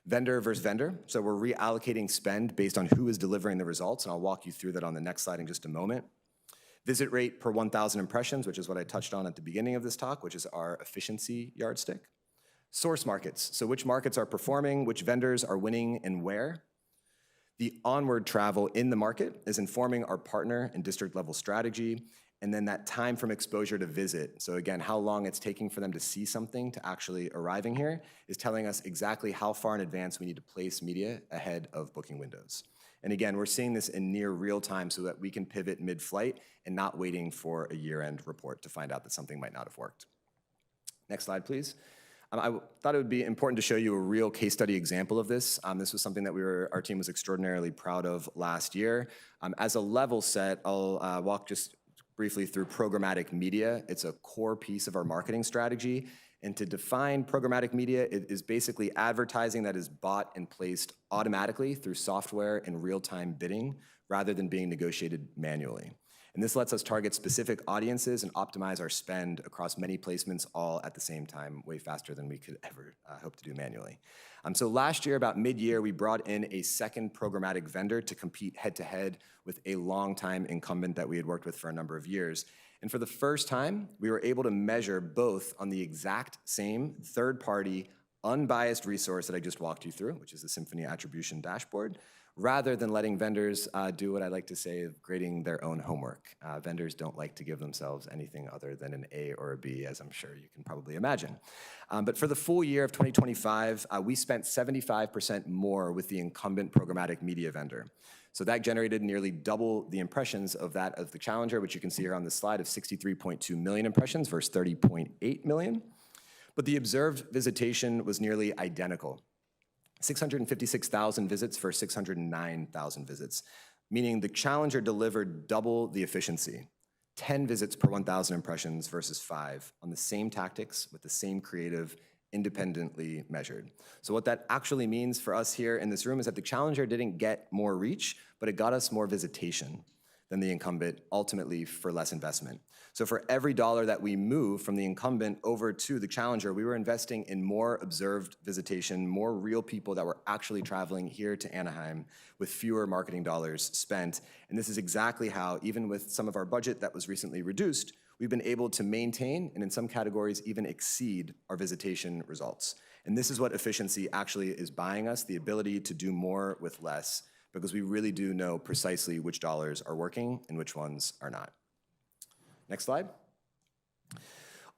Vendor versus vendor. So we're reallocating spend based on who is delivering the results, and I'll walk you through that on the next slide in just a moment. Visit rate per 1,000 impressions, which is what I touched on at the beginning of this talk, which is our efficiency yardstick. Source markets, so which markets are performing, which vendors are winning, and where. The onward travel in the market is informing our partner and district level strategy, and then that time from exposure to visit. So again, how long it's taking for them to see something to actually arriving here is telling us exactly how far in advance we need to place media ahead of booking windows. And again, we're seeing this in near real time so that we can pivot mid-flight and not waiting for a year-end report to find out that something might not have worked. Next slide, please. I thought it would be important to show you a real case study example of this. This was something that our team was extraordinarily proud of last year. As a level set, I'll walk just briefly through programmatic media. It's a core piece of our marketing strategy. And to define programmatic media, it is basically advertising that is bought and placed automatically through software and real-time bidding rather than being negotiated manually. And this lets us target specific audiences and optimize our spend across many placements all at the same time, way faster than we could ever hope to do manually. So last year, about mid-year, we brought in a second programmatic vendor to compete head-to-head with a longtime incumbent that we had worked with for a number of years. And for the first time, we were able to measure both on the exact same third-party, unbiased resource that I just walked you through, which is the Symphony Attribution Dashboard, rather than letting vendors do what I like to say of grading their own homework. Vendors don't like to give themselves anything other than an A or a B, as I'm sure you can probably imagine. But for the full year of 2025, we spent 75% more with the incumbent programmatic media vendor. So that generated nearly double the impressions of that of the challenger, which you can see here on this slide of 63.2 million impressions versus 30.8 million. But the observed visitation was nearly identical. 656,000 visits for 609,000 visits, meaning the challenger delivered double the efficiency, 10 visits per 1,000 impressions versus 5 on the same tactics with the same creative, independently measured. So what that actually means for us here in this room is that the challenger didn't get more reach, but it got us more visitation than the incumbent, ultimately for less investment. So for every dollar that we move from the incumbent over to the challenger, we were investing in more observed visitation, more real people that were actually traveling here to Anaheim with fewer marketing dollars spent. And this is exactly how, even with some of our budget that was recently reduced, we've been able to maintain, and in some categories even exceed, our visitation results. And this is what efficiency actually is buying us, the ability to do more with less, because we really do know precisely which dollars are working and which ones are not. Next slide.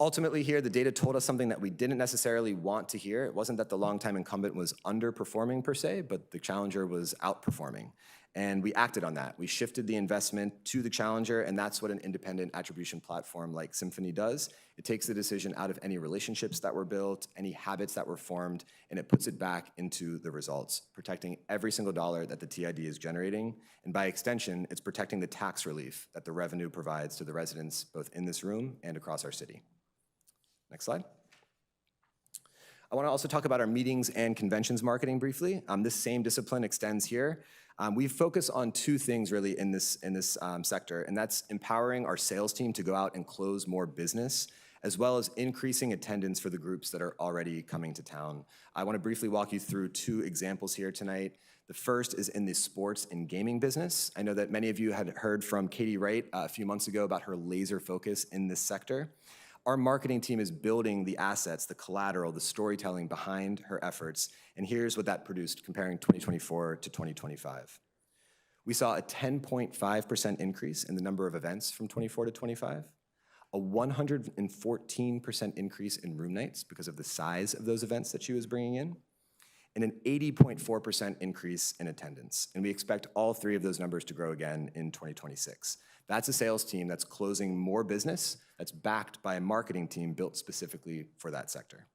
Ultimately here, the data told us something that we didn't necessarily want to hear. It wasn't that the longtime incumbent was underperforming per se, but the challenger was outperforming. And we acted on that. We shifted the investment to the challenger, and that's what an independent attribution platform like Symphony does. It takes the decision out of any relationships that were built, any habits that were formed, and it puts it back into the results, protecting every single dollar that the TID is generating. And by extension, it's protecting the tax relief that the revenue provides to the residents both in this room and across our city. Next slide. I want to also talk about our meetings and conventions marketing briefly. This same discipline extends here. We focus on two things really in this sector, and that's empowering our sales team to go out and close more business, as well as increasing attendance for the groups that are already coming to town. I want to briefly walk you through two examples here tonight. The first is in the sports and gaming business. I know that many of you had heard from Katie Wright a few months ago about her laser focus in this sector. Our marketing team is building the assets, the collateral, the storytelling behind her efforts, and here's what that produced comparing 2024 to 2025. We saw a 10.5% increase in the number of events from 24 to 25, a 114% increase in room nights because of the size of those events that she was bringing in, and an 80.4% increase in attendance. And we expect all three of those numbers to grow again in 2026. That's a sales team that's closing more business that's backed by a marketing team built specifically for that sector.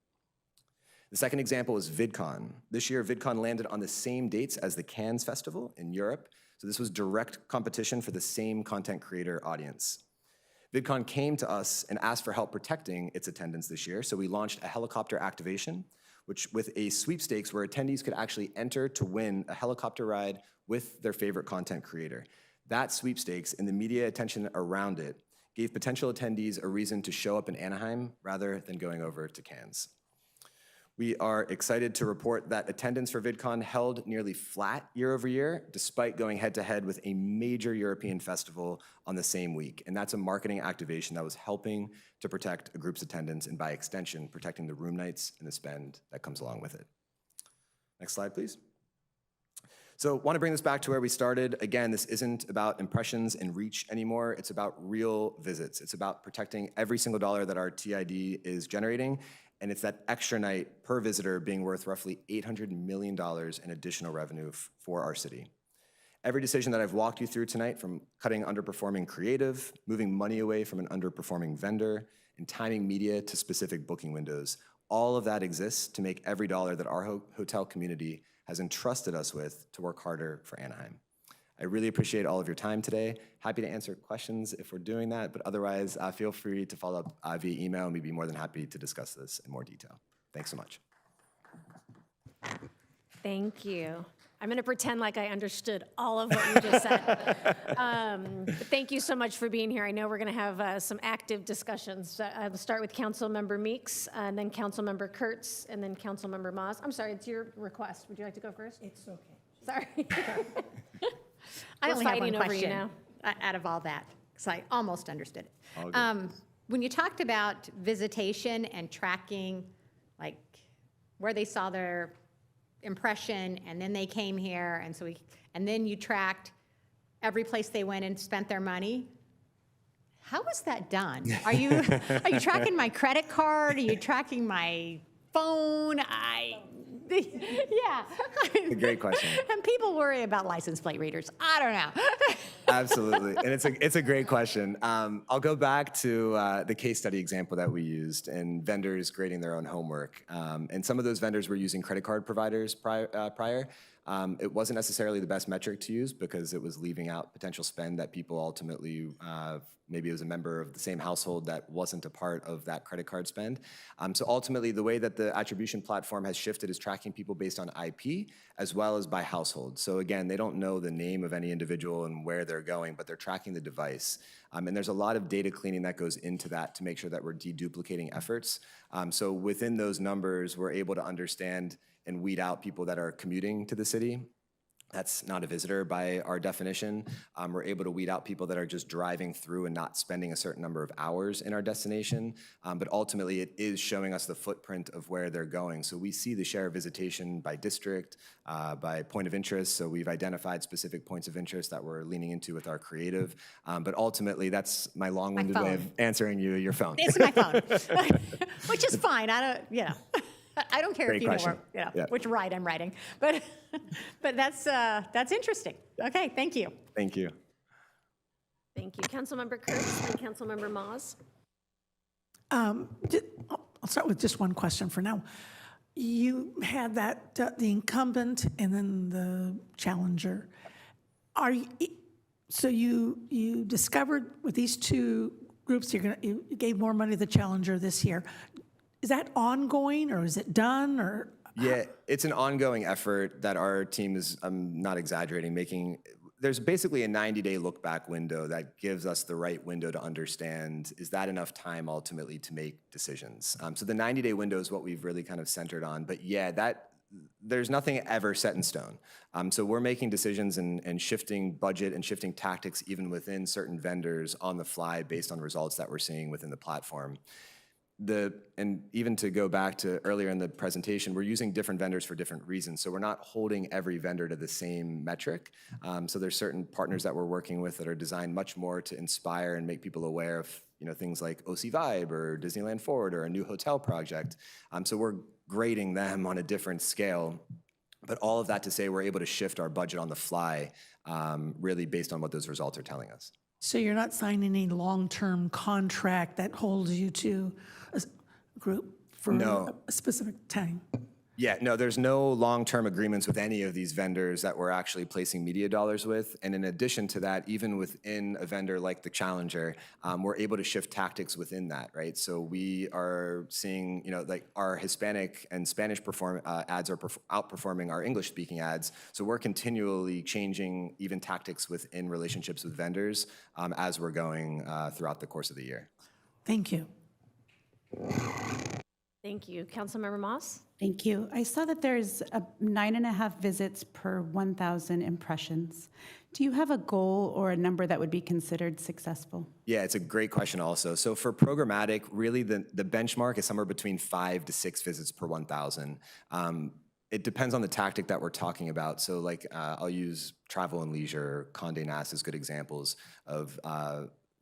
The second example is VidCon. This year, VidCon landed on the same dates as the Cannes Festival in Europe. So this was direct competition for the same content creator audience. VidCon came to us and asked for help protecting its attendance this year, so we launched a helicopter activation, which with a sweepstakes where attendees could actually enter to win a helicopter ride with their favorite content creator. That sweepstakes and the media attention around it gave potential attendees a reason to show up in Anaheim rather than going over to Cannes. We are excited to report that attendance for VidCon held nearly flat year over year, despite going head-to-head with a major European festival on the same week. And that's a marketing activation that was helping to protect a group's attendance and by extension, protecting the room nights and the spend that comes along with it. Next slide, please. So want to bring this back to where we started. Again, this isn't about impressions and reach anymore. It's about real visits. It's about protecting every single dollar that our TID is generating. And it's that extra night per visitor being worth roughly $800 million in additional revenue for our city. Every decision that I've walked you through tonight, from cutting underperforming creative, moving money away from an underperforming vendor, and timing media to specific booking windows, all of that exists to make every dollar that our hotel community has entrusted us with to work harder for Anaheim. I really appreciate all of your time today. Happy to answer questions if we're doing that, but otherwise feel free to follow up via email, and we'd be more than happy to discuss this in more detail. Thanks so much. Thank you. I'm going to pretend like I understood all of what you just said. Thank you so much for being here. I know we're going to have some active discussions. I'll start with Councilmember Meeks, and then Councilmember Kurtz, and then Councilmember Moss. I'm sorry, it's your request. Would you like to go first? It's okay. Sorry. I We're only have fighting one over you question now. out of all that, because I almost understood it. All good. When you talked about visitation and tracking, like where they saw their impression, and then they came here, and then you tracked every place they went and spent their money. How was that done? Are you tracking my credit card? Are you tracking my phone? Yeah. A great question. And people worry about license plate readers. I don't know. Absolutely, and it's a great question. I'll go back to the case study example that we used and vendors grading their own homework. And some of those vendors were using credit card providers prior. It wasn't necessarily the best metric to use because it was leaving out potential spend that people ultimately, maybe it was a member of the same household that wasn't a part of that credit card spend. So ultimately, the way that the attribution platform has shifted is tracking people based on IP as well as by household. So again, they don't know the name of any individual and where they're going, but they're tracking the device. And there's a lot of data cleaning that goes into that to make sure that we're deduplicating efforts. So within those numbers, we're able to understand and weed out people that are commuting to the city. That's not a visitor by our definition. We're able to weed out people that are just driving through and not spending a certain number of hours in our destination. But ultimately, it is showing us the footprint of where they're going. So we see the share of visitation by district, by point of interest. So we've identified specific points of interest that we're leaning into with our creative. But ultimately, that's my long-winded way of answering you, your phone. It's my phone, which is fine. I don't care Great if you question. know Yeah. which ride I'm riding, but that's interesting. Okay, thank you. Thank you. Thank you. Councilmember Kurtz and Councilmember Moss. I'll start with just one question for now. You had that, the incumbent and then the challenger. So you discovered with these two groups, you gave more money to the challenger this year. Is that ongoing, or is it done, or? Yeah, it's an ongoing effort that our team is, I'm not exaggerating, making. There's basically a 90-day look-back window that gives us the right window to understand, is that enough time ultimately to make decisions? So the 90-day window is what we've really kind of centered on. But yeah, there's nothing ever set in stone. So we're making decisions and shifting budget and shifting tactics even within certain vendors on the fly based on results that we're seeing within the platform. And even to go back to earlier in the presentation, we're using different vendors for different reasons. So we're not holding every vendor to the same metric. So there's certain partners that we're working with that are designed much more to inspire and make people aware of things like OC Vibe or Disneyland Forward or a new hotel project. So we're grading them on a different scale. But all of that to say we're able to shift our budget on the fly really based on what those results are telling us. So you're not signing any long-term contract that holds you to a group for No. a specific time? Yeah, no, there's no long-term agreements with any of these vendors that we're actually placing media dollars with. And in addition to that, even within a vendor like the Challenger, we're able to shift tactics within that, right? So we are seeing, like our Hispanic and Spanish ads are outperforming our English-speaking ads. So we're continually changing even tactics within relationships with vendors as we're going throughout the course of the year. Thank you. Thank you. Councilmember Moss? Thank you. I saw that there's 9.5 visits per 1,000 impressions. Do you have a goal or a number that would be considered successful? Yeah, it's a great question also. So for programmatic, really the benchmark is somewhere between 5 to 6 visits per 1,000. It depends on the tactic that we're talking about. So like I'll use travel and leisure, Condé Nast as good examples of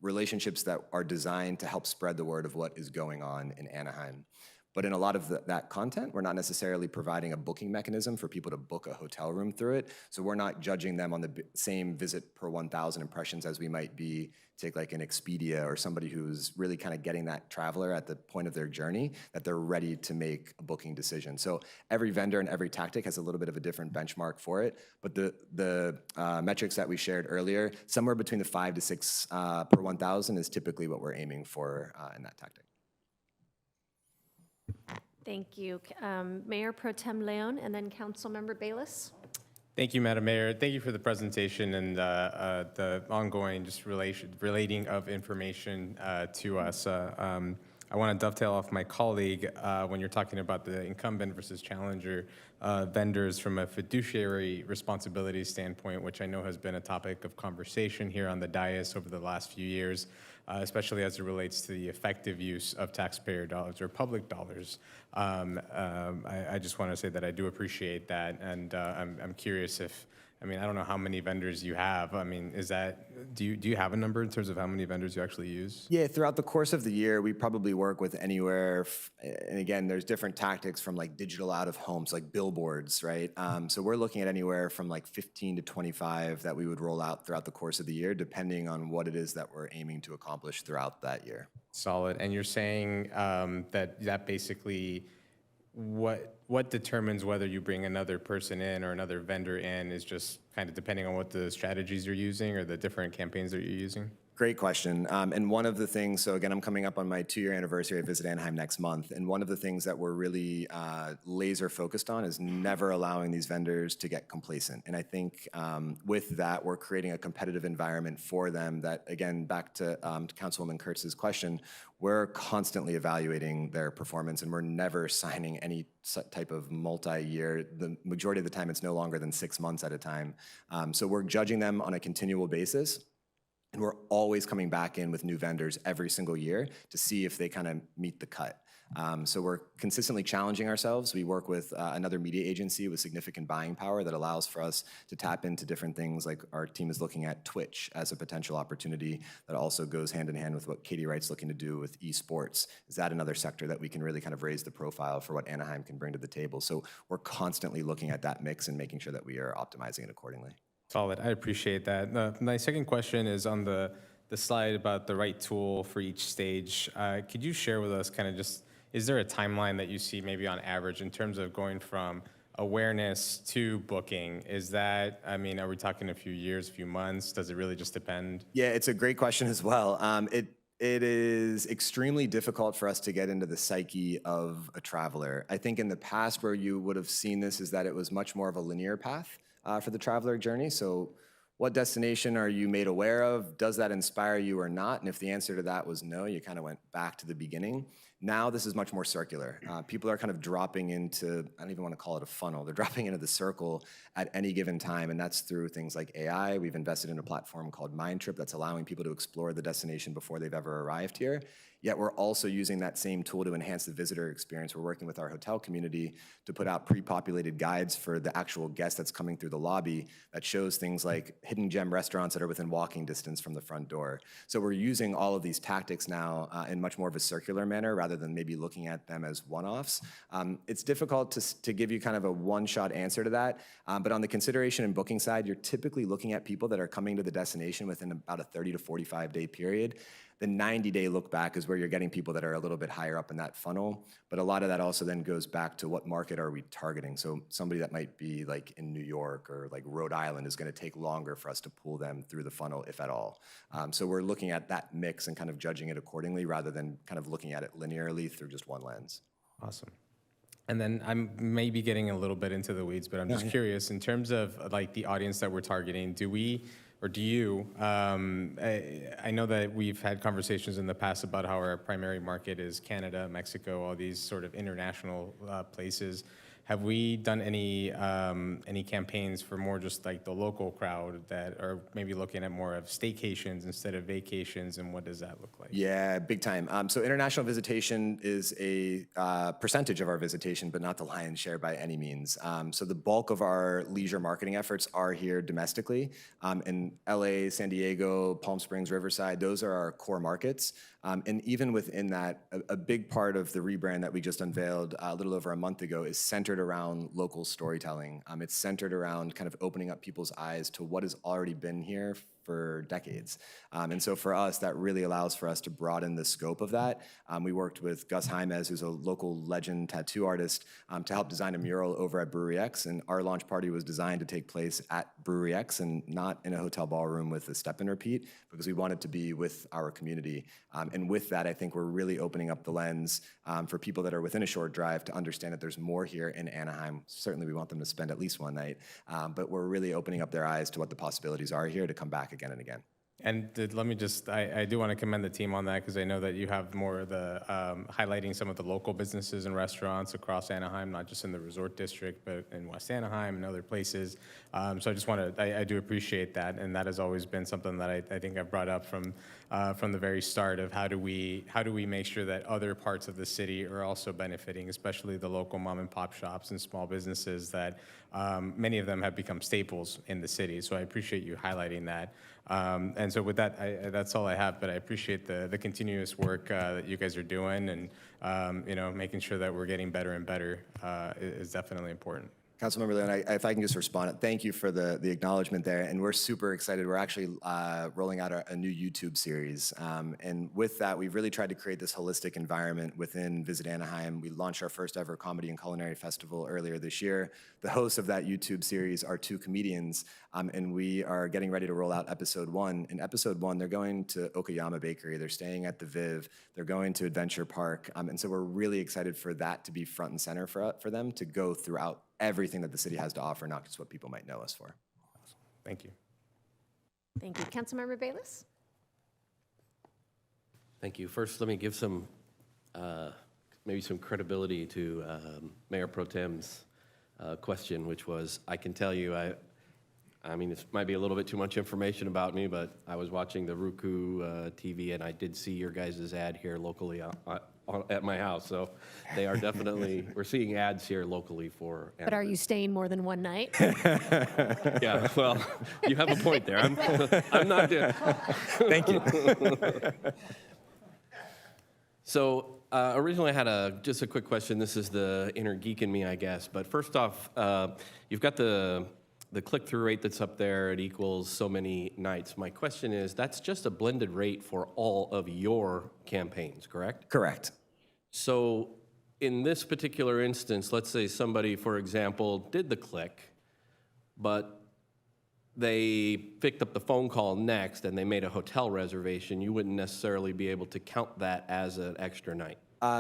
relationships that are designed to help spread the word of what is going on in Anaheim. But in a lot of that content, we're not necessarily providing a booking mechanism for people to book a hotel room through it. So we're not judging them on the same visit per 1,000 impressions as we might be, take like an Expedia or somebody who's really kind of getting that traveler at the point of their journey, that they're ready to make a booking decision. So every vendor and every tactic has a little bit of a different benchmark for it. But the metrics that we shared earlier, somewhere between the 5 to 6 per 1,000 is typically what we're aiming for in that tactic. Thank you. Mayor Pro Tem Leon and then Councilmember Bayless. Thank you, Madam Mayor. Thank you for the presentation and the ongoing just relating of information to us. I want to dovetail off my colleague when you're talking about the incumbent versus challenger vendors from a fiduciary responsibility standpoint, which I know has been a topic of conversation here on the dais over the last few years, especially as it relates to the effective use of taxpayer dollars or public dollars. I just want to say that I do appreciate that, and I'm curious if, I don't know how many vendors you have. Do you have a number in terms of how many vendors you actually use? Yeah, throughout the course of the year, we probably work with anywhere, and again, there's different tactics from like digital out of homes, like billboards, right? So we're looking at anywhere from like 15 to 25 that we would roll out throughout the course of the year, depending on what it is that we're aiming to accomplish throughout that year. Solid. And you're saying that basically what determines whether you bring another person in or another vendor in is just kind of depending on what the strategies you're using or the different campaigns that you're using? Great question. And one of the things, so again, I'm coming up on my 2-year anniversary at Visit Anaheim next month. And one of the things that we're really laser focused on is never allowing these vendors to get complacent. And I think with that, we're creating a competitive environment for them that, again, back to Councilwoman Kurtz's question, we're constantly evaluating their performance and we're never signing any type of multi-year. The majority of the time, it's no longer than 6 months at a time. So we're judging them on a continual basis. And we're always coming back in with new vendors every single year to see if they kind of meet the cut. So we're consistently challenging ourselves. We work with another media agency with significant buying power that allows for us to tap into different things, like our team is looking at Twitch as a potential opportunity that also goes hand in hand with what Katie Wright's looking to do with esports. Is that another sector that we can really kind of raise the profile for what Anaheim can bring to the table? So we're constantly looking at that mix and making sure that we are optimizing it accordingly. Solid. I appreciate that. My second question is on the slide about the right tool for each stage. Could you share with us kind of just, is there a timeline that you see maybe on average in terms of going from awareness to booking? Is that, are we talking a few years, a few months? Does it really just depend? Yeah, it's a great question as well. It is extremely difficult for us to get into the psyche of a traveler. I think in the past where you would have seen this is that it was much more of a linear path for the traveler journey. So what destination are you made aware of? Does that inspire you or not? And if the answer to that was no, you kind of went back to the beginning. Now this is much more circular. People are kind of dropping into, I don't even want to call it a funnel, they're dropping into the circle at any given time, and that's through things like AI. We've invested in a platform called Mindtrip that's allowing people to explore the destination before they've ever arrived here. Yet we're also using that same tool to enhance the visitor experience. We're working with our hotel community to put out pre-populated guides for the actual guest that's coming through the lobby that shows things like hidden gem restaurants that are within walking distance from the front door. So we're using all of these tactics now in much more of a circular manner rather than maybe looking at them as one-offs. It's difficult to give you kind of a one-shot answer to that, but on the consideration and booking side, you're typically looking at people that are coming to the destination within about a 30 to 45 day period. The 90-day look back is where you're getting people that are a little bit higher up in that funnel. But a lot of that also then goes back to what market are we targeting. So somebody that might be like in New York or like Rhode Island is going to take longer for us to pull them through the funnel, if at all. So we're looking at that mix and kind of judging it accordingly rather than kind of looking at it linearly through just one lens. Awesome. And then I'm maybe getting a little bit into the weeds, but I'm just curious, in terms of like the audience that we're targeting, do you, I know that we've had conversations in the past about how our primary market is Canada, Mexico, all these sort of international places. Have we done any campaigns for more just like the local crowd that are maybe looking at more of staycations instead of vacations, and what does that look like? Yeah, big time. So international visitation is a percentage of our visitation, but not the lion's share by any means. So the bulk of our leisure marketing efforts are here domestically. In LA, San Diego, Palm Springs, Riverside, those are our core markets. And even within that, a big part of the rebrand that we just unveiled a little over a month ago is centered around local storytelling. It's centered around kind of opening up people's eyes to what has already been here for decades. And so for us, that really allows for us to broaden the scope of that. We worked with Gus Jaimez, who's a local legend tattoo artist, to help design a mural over at Brewery X. And our launch party was designed to take place at Brewery X and not in a hotel ballroom with a step and repeat, because we wanted to be with our community. And with that, I think we're really opening up the lens for people that are within a short drive to understand that there's more here in Anaheim. Certainly, we want them to spend at least one night, but we're really opening up their eyes to what the possibilities are here to come back again and again. And let me just, I do want to commend the team on that, because I know that you have more of the highlighting some of the local businesses and restaurants across Anaheim, not just in the resort district, but in West Anaheim and other places. So I just want to, I do appreciate that, and that has always been something that I think I've brought up from the very start of how do we make sure that other parts of the city are also benefiting, especially the local mom and pop shops and small businesses that many of them have become staples in the city. So I appreciate you highlighting that. And so with that, that's all I have, but I appreciate the continuous work that you guys are doing, and making sure that we're getting better and better is definitely important. Councilmember Leon, if I can just respond, thank you for the acknowledgement there, and we're super excited. We're actually rolling out a new YouTube series, and with that, we've really tried to create this holistic environment within Visit Anaheim. We launched our first ever comedy and culinary festival earlier this year. The hosts of that YouTube series are two comedians, and we are getting ready to roll out episode 1. In episode 1, they're going to Okayama Bakery, they're staying at the Viv, they're going to Adventure Park, and so we're really excited for that to be front and center for them to go throughout everything that the city has to offer, not just what people might know us for. Thank you. Thank you. Councilmember Bayless? Thank you. First, let me give some, maybe some credibility to Mayor Pro Tem's question, which was, I can tell you, I mean, this might be a little bit too much information about me, but I was watching the Roku TV, and I did see your guys' ad here locally at my house. So they are definitely, we're seeing ads here locally for. But are you staying more than one night? Yeah, well, you have a point there. I'm not doing. Thank you. So originally I had just a quick question. This is the inner geek in me, I guess. But first off, you've got the click-through rate that's up there. It equals so many nights. My question is, that's just a blended rate for all of your campaigns, correct? Correct. So in this particular instance, let's say somebody, for example, did the click, but they picked up the phone call next and they made a hotel reservation, you wouldn't necessarily be able to count that as an extra night.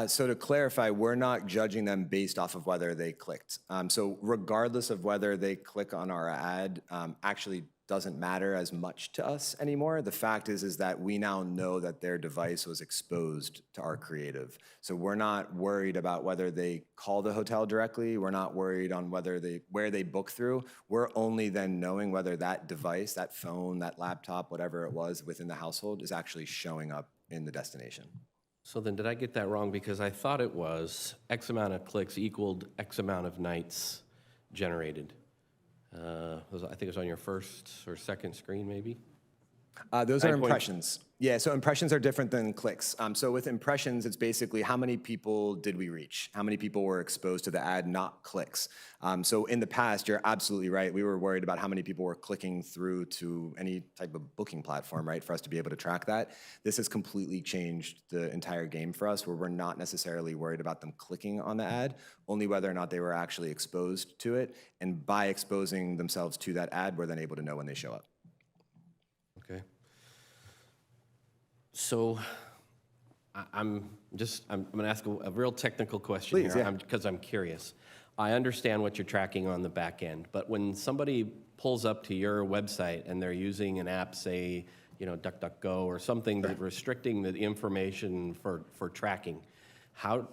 So to clarify, we're not judging them based off of whether they clicked. So regardless of whether they click on our ad, actually doesn't matter as much to us anymore. The fact is that we now know that their device was exposed to our creative. So we're not worried about whether they call the hotel directly. We're not worried on where they book through. We're only then knowing whether that device, that phone, that laptop, whatever it was within the household is actually showing up in the destination. So then did I get that wrong? Because I thought it was X amount of clicks equaled X amount of nights generated. I think it was on your first or second screen, maybe? Those are 9 point- impressions. Yeah, so impressions are different than clicks. So with impressions, it's basically how many people did we reach? How many people were exposed to the ad, not clicks. So in the past, you're absolutely right. We were worried about how many people were clicking through to any type of booking platform, right, for us to be able to track that. This has completely changed the entire game for us, where we're not necessarily worried about them clicking on the ad, only whether or not they were actually exposed to it. And by exposing themselves to that ad, we're then able to know when they show up. Okay. So I'm going to ask a real technical question Please, here, yeah. because I'm curious. I understand what you're tracking on the back end, but when somebody pulls up to your website and they're using an app, say, DuckDuckGo or something that's restricting the information for tracking, how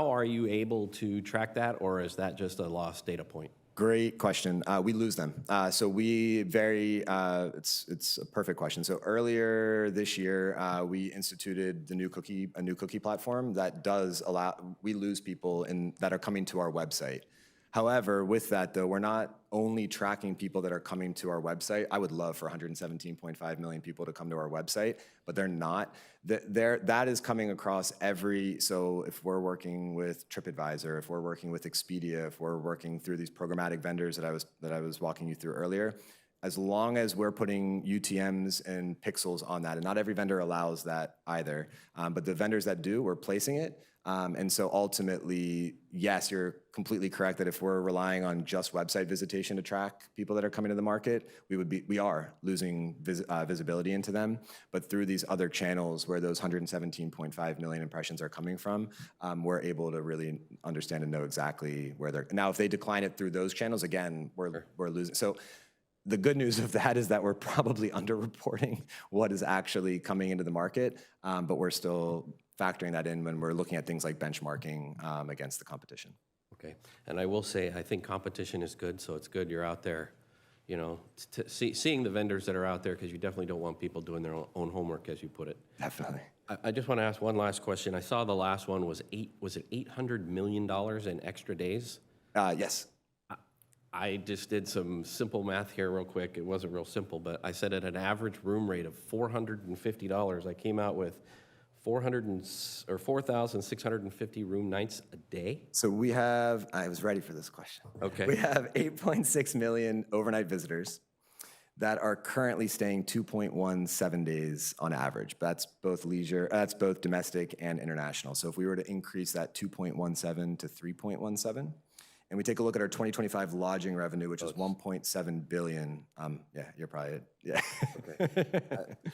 are you able to track that, or is that just a lost data point? Great question. We lose them. So we it's a perfect question. So earlier this year, we instituted a new cookie platform that does allow, we lose people that are coming to our website. However, with that though, we're not only tracking people that are coming to our website. I would love for 117.5 million people to come to our website, but they're not. That is coming across so if we're working with TripAdvisor, if we're working with Expedia, if we're working through these programmatic vendors that I was walking you through earlier, as long as we're putting UTMs and pixels on that, and not every vendor allows that either, but the vendors that do, we're placing it. And so ultimately, yes, you're completely correct that if we're relying on just website visitation to track people that are coming to the market, we are losing visibility into them. But through these other channels where those 117.5 million impressions are coming from, we're able to really understand and know exactly where they're. Now, if they decline it through those channels, again, we're losing. So the good news of that is that we're probably underreporting what is actually coming into the market, but we're still factoring that in when we're looking at things like benchmarking against the competition. Okay, and I will say, I think competition is good, so it's good you're out there, seeing the vendors that are out there, because you definitely don't want people doing their own homework, as you put it. Definitely. I just want to ask one last question. I saw the last one was it $800 million in extra days? Yes. I just did some simple math here real quick. It wasn't real simple, but I said at an average room rate of $450, I came out with 4,650 room nights a day. So I was ready for this question. Okay. We have 8.6 million overnight visitors that are currently staying 2.17 days on average. That's both domestic and international. So if we were to increase that 2.17 to 3.17, and we take a look at our 2025 lodging revenue, which is 1.7 billion. Yeah, you're probably, yeah. Okay.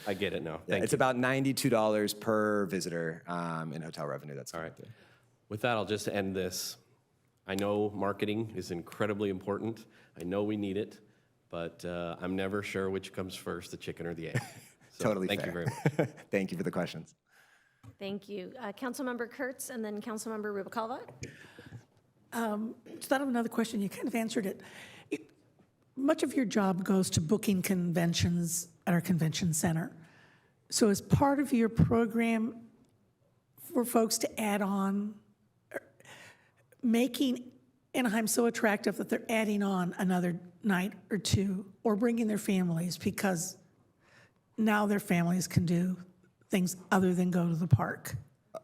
I get it now. Thank It's you. about $92 per visitor in hotel revenue. That's all right. With that, I'll just end this. I know marketing is incredibly important. I know we need it, but I'm never sure which comes first, the chicken or the egg. So Totally thank fair. you very much. Thank you for the questions. Thank you. Councilmember Kurtz and then Councilmember Rubalcaba. It's not another question, you kind of answered it. Much of your job goes to booking conventions at our convention center. So as part of your program for folks to add on, making Anaheim so attractive that they're adding on another night or two, or bringing their families, because now their families can do things other than go to the park.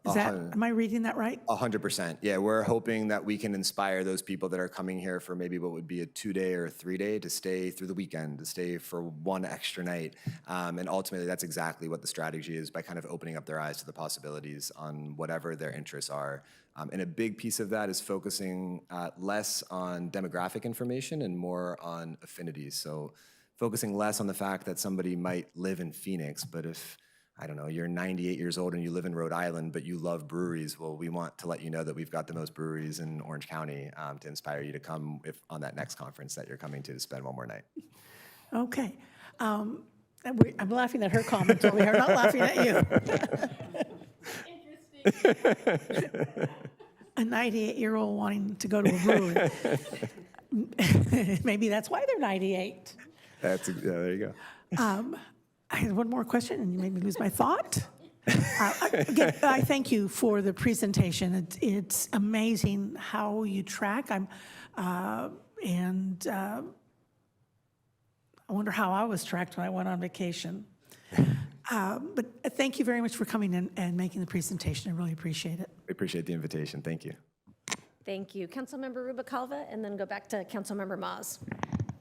Am I reading that right? 100%. Yeah, we're hoping that we can inspire those people that are coming here for maybe what would be a 2-day or a 3-day to stay through the weekend, to stay for one extra night. And ultimately, that's exactly what the strategy is, by kind of opening up their eyes to the possibilities on whatever their interests are. And a big piece of that is focusing less on demographic information and more on affinities. So focusing less on the fact that somebody might live in Phoenix, but if I don't know, you're 98 years old and you live in Rhode Island, but you love breweries, well, we want to let you know that we've got the most breweries in Orange County to inspire you to come on that next conference that you're coming to spend one more night. Okay. I'm laughing at her comment over here, not laughing at you. A 98-year-old wanting to go to a brewery. Maybe that's why they're 98. There you go. I had one more question, and you made me lose my thought. Again, I thank you for the presentation. It's amazing how you track. I wonder how I was tracked when I went on vacation. But thank you very much for coming in and making the presentation. I really appreciate it. We appreciate the invitation. Thank you. Thank you. Councilmember Rubicalva, and then go back to Councilmember Maz.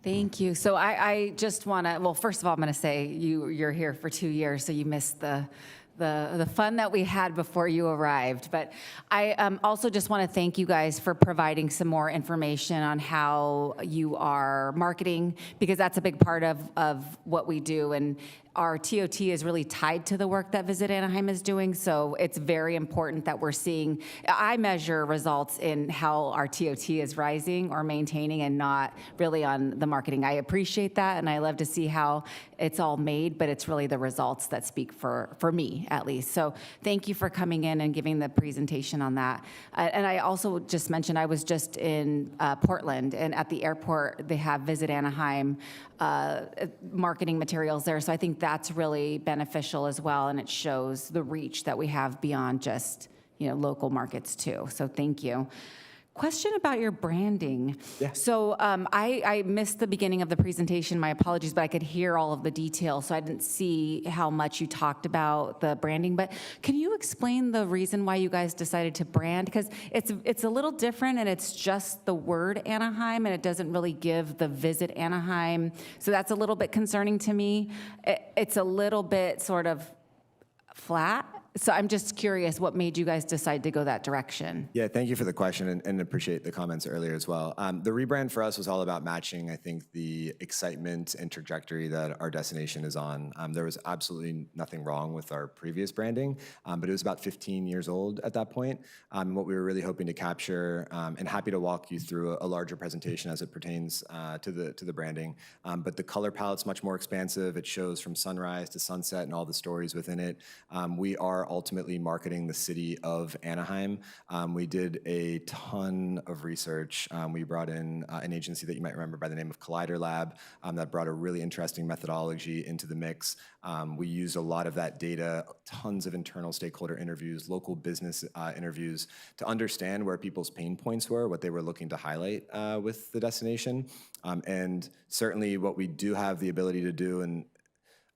Thank you. So I just want to, well, first of all, I'm going to say you're here for 2 years, so you missed the fun that we had before you arrived. But I also just want to thank you guys for providing some more information on how you are marketing, because that's a big part of what we do. And our TOT is really tied to the work that Visit Anaheim is doing, so it's very important that we're seeing, I measure results in how our TOT is rising or maintaining and not really on the marketing. I appreciate that, and I love to see how it's all made, but it's really the results that speak for me, at least. So thank you for coming in and giving the presentation on that. And I also just mentioned, I was just in Portland, and at the airport, they have Visit Anaheim marketing materials there. So I think that's really beneficial as well, and it shows the reach that we have beyond just, local markets too. So thank you. Question about your branding. Yeah. So I missed the beginning of the presentation, my apologies, but I could hear all of the details, so I didn't see how much you talked about the branding. But can you explain the reason why you guys decided to brand? Because it's a little different, and it's just the word Anaheim, and it doesn't really give the Visit Anaheim. So that's a little bit concerning to me. It's a little bit sort of flat. So I'm just curious, what made you guys decide to go that direction? Yeah, thank you for the question, and appreciate the comments earlier as well. The rebrand for us was all about matching, I think, the excitement and trajectory that our destination is on. There was absolutely nothing wrong with our previous branding, but it was about 15 years old at that point. What we were really hoping to capture, and happy to walk you through a larger presentation as it pertains to the branding. But the color palette's much more expansive. It shows from sunrise to sunset and all the stories within it. We are ultimately marketing the city of Anaheim. We did a ton of research. We brought in an agency that you might remember by the name of Collider Lab that brought a really interesting methodology into the mix. We used a lot of that data, tons of internal stakeholder interviews, local business interviews to understand where people's pain points were, what they were looking to highlight with the destination. And certainly what we do have the ability to do, and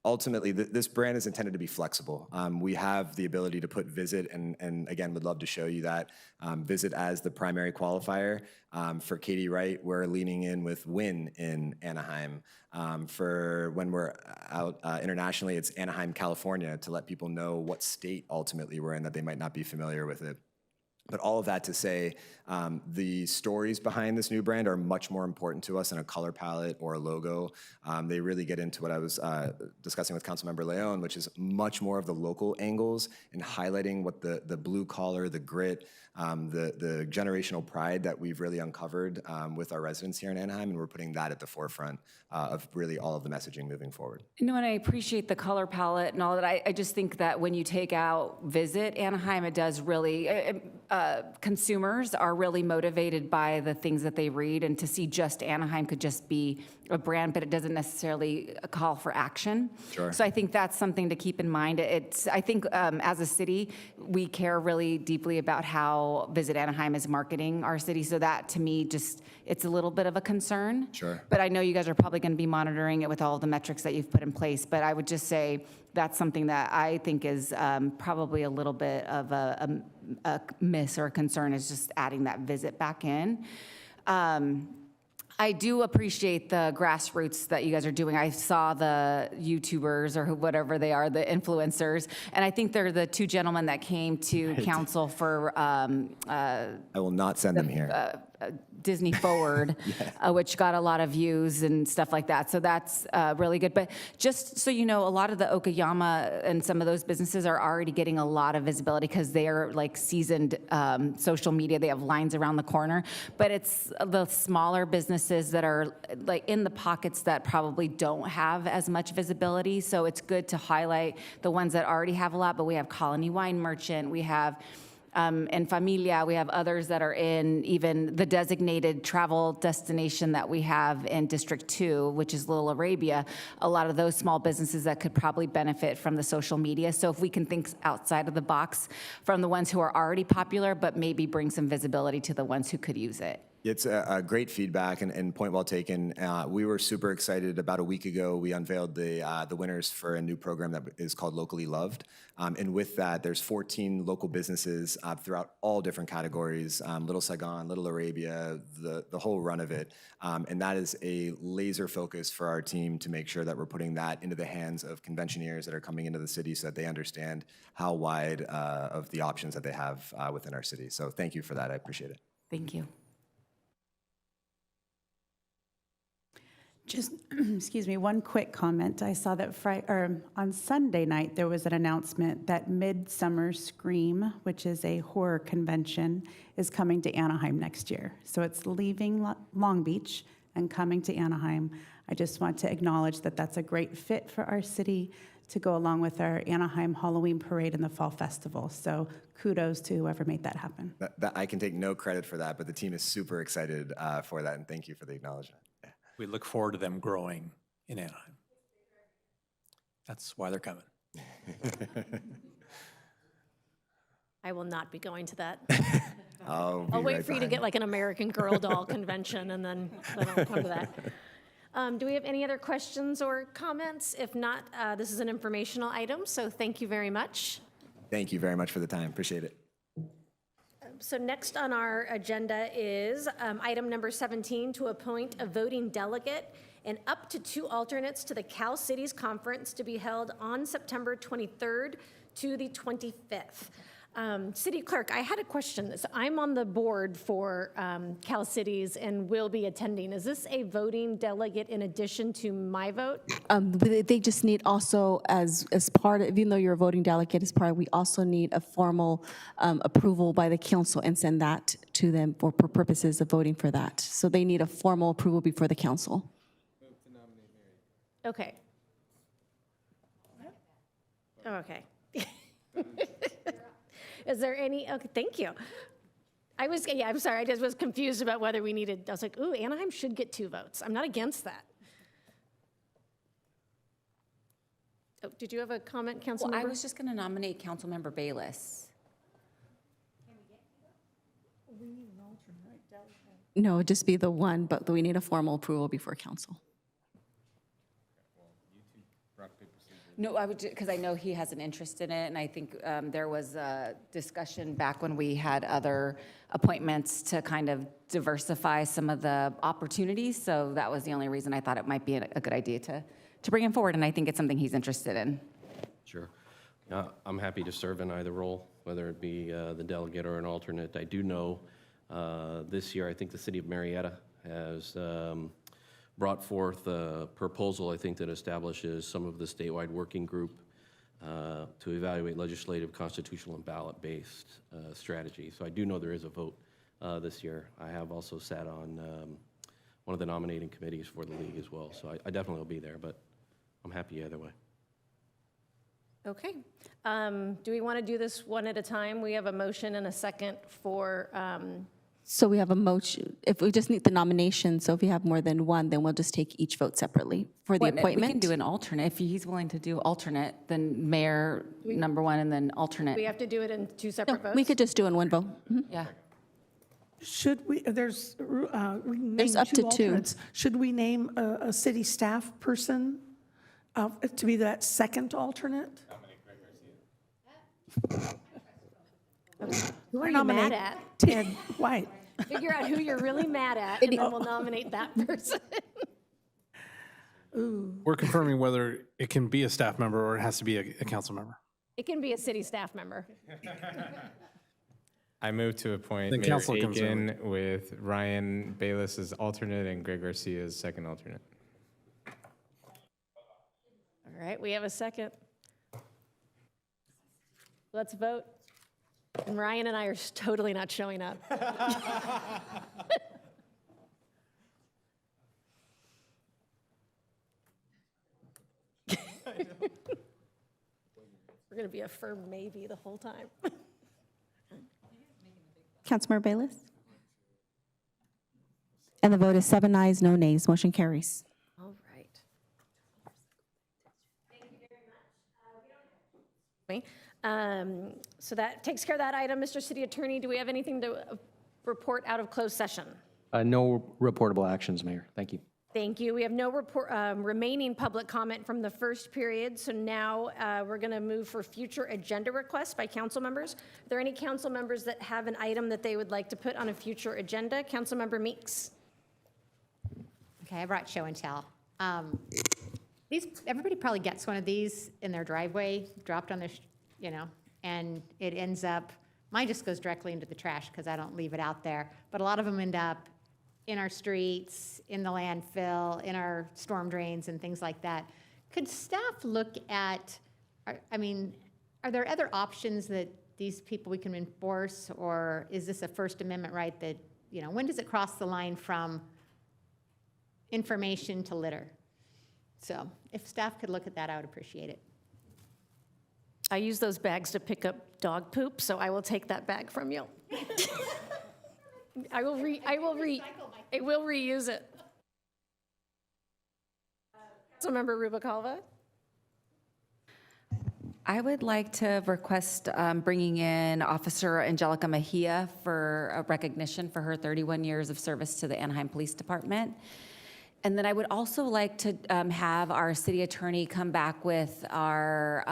ultimately, this brand is intended to be flexible. We have the ability to put Visit, and again, would love to show you that, Visit as the primary qualifier. For Katie Wright, we're leaning in with Win in Anaheim. For when we're out internationally, it's Anaheim, California, to let people know what state ultimately we're in, that they might not be familiar with it. But all of that to say, the stories behind this new brand are much more important to us than a color palette or a logo. They really get into what I was discussing with Councilmember Leon, which is much more of the local angles and highlighting what the blue collar, the grit, the generational pride that we've really uncovered with our residents here in Anaheim, and we're putting that at the forefront of really all of the messaging moving forward. And I appreciate the color palette and all that. I just think that when you take out Visit Anaheim, it does really, consumers are really motivated by the things that they read, and to see just Anaheim could just be a brand, but it doesn't necessarily call for action. Sure. So I think that's something to keep in mind. I think as a city, we care really deeply about how Visit Anaheim is marketing our city. So that, to me, it's a little bit of a concern. Sure. But I know you guys are probably going to be monitoring it with all of the metrics that you've put in place. But I would just say that's something that I think is probably a little bit of a miss or a concern, is just adding that Visit back in. I do appreciate the grassroots that you guys are doing. I saw the YouTubers or whatever they are, the influencers, and I think they're the two gentlemen that came to council for I will not send them here. Disney Forward, which got a lot of views and stuff like that. So that's really good. But just so you know, a lot of the Okayama and some of those businesses are already getting a lot of visibility because they are like seasoned social media. They have lines around the corner. But it's the smaller businesses that are like in the pockets that probably don't have as much visibility. So it's good to highlight the ones that already have a lot. But we have Colony Wine Merchant. We have En Familia, we have others that are in even the designated travel destination that we have in District 2, which is Little Arabia, a lot of those small businesses that could probably benefit from the social media. So if we can think outside of the box from the ones who are already popular, but maybe bring some visibility to the ones who could use it. It's a great feedback and point well taken. We were super excited. About a week ago, we unveiled the winners for a new program that is called Locally Loved. And with that, there's 14 local businesses throughout all different categories, Little Saigon, Little Arabia, the whole run of it. And that is a laser focus for our team to make sure that we're putting that into the hands of conventioneers that are coming into the city so that they understand how wide of the options that they have within our city. So thank you for that. I appreciate it. Thank you. Just, excuse me, one quick comment. I saw that on Sunday night, there was an announcement that Midsummer Scream, which is a horror convention, is coming to Anaheim next year. So it's leaving Long Beach and coming to Anaheim. I just want to acknowledge that that's a great fit for our city to go along with our Anaheim Halloween Parade and the Fall Festival. So kudos to whoever made that happen. I can take no credit for that, but the team is super excited for that, and thank you for the acknowledgement. We look forward to them growing in Anaheim. That's why they're coming. I will not be going to that. I'll I'll wait for you to get like an American Girl doll convention, and then I'll come to that. Do we have any other questions or comments? If not, this is an informational item, so thank you very much. Thank you very much for the time. Appreciate it. So next on our agenda is item number 17, to appoint a voting delegate and up to 2 alternates to the Cal Cities Conference to be held on September 23rd to the 25th. City Clerk, I had a question. So I'm on the board for Cal Cities and will be attending. Is this a voting delegate in addition to my vote? They just need also, as part of, even though you're a voting delegate as part, we also need a formal approval by the council and send that to them for purposes of voting for that. So they need a formal approval before the council. Okay. Oh, okay. Is there any, okay, thank you. I'm sorry, I just was confused about whether we needed, I was like, ooh, Anaheim should get 2 votes. I'm not against that. Oh, did you have a comment, Councilmember? Well, I was just going to nominate Councilmember Bayless. No, it'd just be the one, but we need a formal approval before council. No, I would, because I know he has an interest in it, and I think there was a discussion back when we had other appointments to kind of diversify some of the opportunities, so that was the only reason I thought it might be a good idea to bring him forward, and I think it's something he's interested in. Sure. I'm happy to serve in either role, whether it be the delegate or an alternate. I do know this year, I think the city of Marietta has brought forth a proposal, I think, that establishes some of the statewide working group to evaluate legislative, constitutional, and ballot-based strategy. So I do know there is a vote this year. I have also sat on one of the nominating committees for the league as well. So I definitely will be there, but I'm happy either way. Okay. Do we want to do this one at a time? We have a motion and a second for, So we have a motion, if we just need the nomination, so if you have more than one, then we'll just take each vote separately for the appointment. We can do an alternate. If he's willing to do alternate, then mayor number 1 and then alternate. we have to do it in 2 separate votes? We could just do in one vote. Mhm. Yeah. Should we, we can There's name up to 2. alternates. Should we name a city staff person to be that second alternate? Who are you mad at? Ted White. Figure out who you're really mad at, and then we'll nominate that person. We're confirming whether it can be a staff member or it has to be a council member. It can be a city staff member. I move to appoint Then Mayor council comes Aiken with Ryan Bayless as alternate and Greg Garcia as second alternate. All right, we have a second. Let's vote. And Ryan and I are totally not showing up. We're going to be a firm maybe the whole time. Councilmember Bayless? And the vote is 7 ayes, no nays. Motion carries. All right. Thank you very much. So that takes care of that item. Mr. City Attorney, do we have anything to report out of closed session? No reportable actions, Mayor. Thank you. Thank you. We have no remaining public comment from the first period, so now we're going to move for future agenda requests by council members. Are there any council members that have an item that they would like to put on a future agenda? Councilmember Meeks. Okay, I brought show and tell. Everybody probably gets one of these in their driveway, dropped on their, and it ends up, mine just goes directly into the trash because I don't leave it out there. But a lot of them end up in our streets, in the landfill, in our storm drains and things like that. Could staff look at, are there other options that these people we can enforce, or is this a First Amendment right that, when does it cross the line from information to litter? So if staff could look at that, I would appreciate it. I use those bags to pick up dog poop, so I will take that bag from you. I will reuse it. Councilmember Rubicalva. I would like to request bringing in Officer Angelica Mejia for a recognition for her 31 years of service to the Anaheim Police Department. And then I would also like to have our city attorney come back with our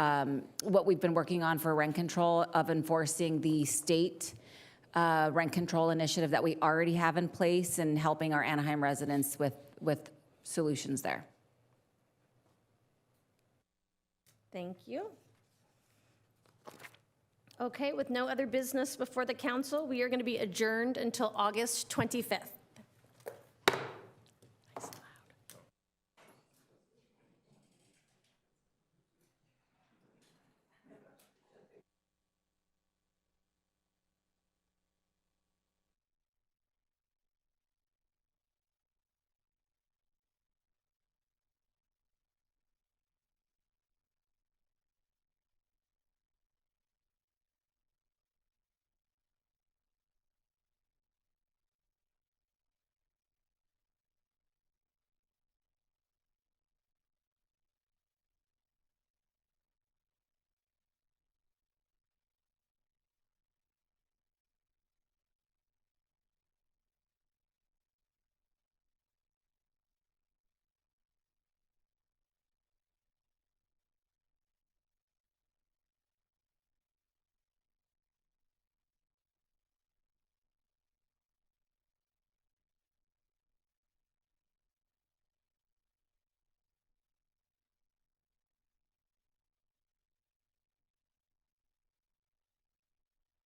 what we've been working on for rent control of enforcing the state rent control initiative that we already have in place and helping our Anaheim residents with solutions there. Thank you. Okay, with no other business before the council, we are going to be adjourned until August 25th.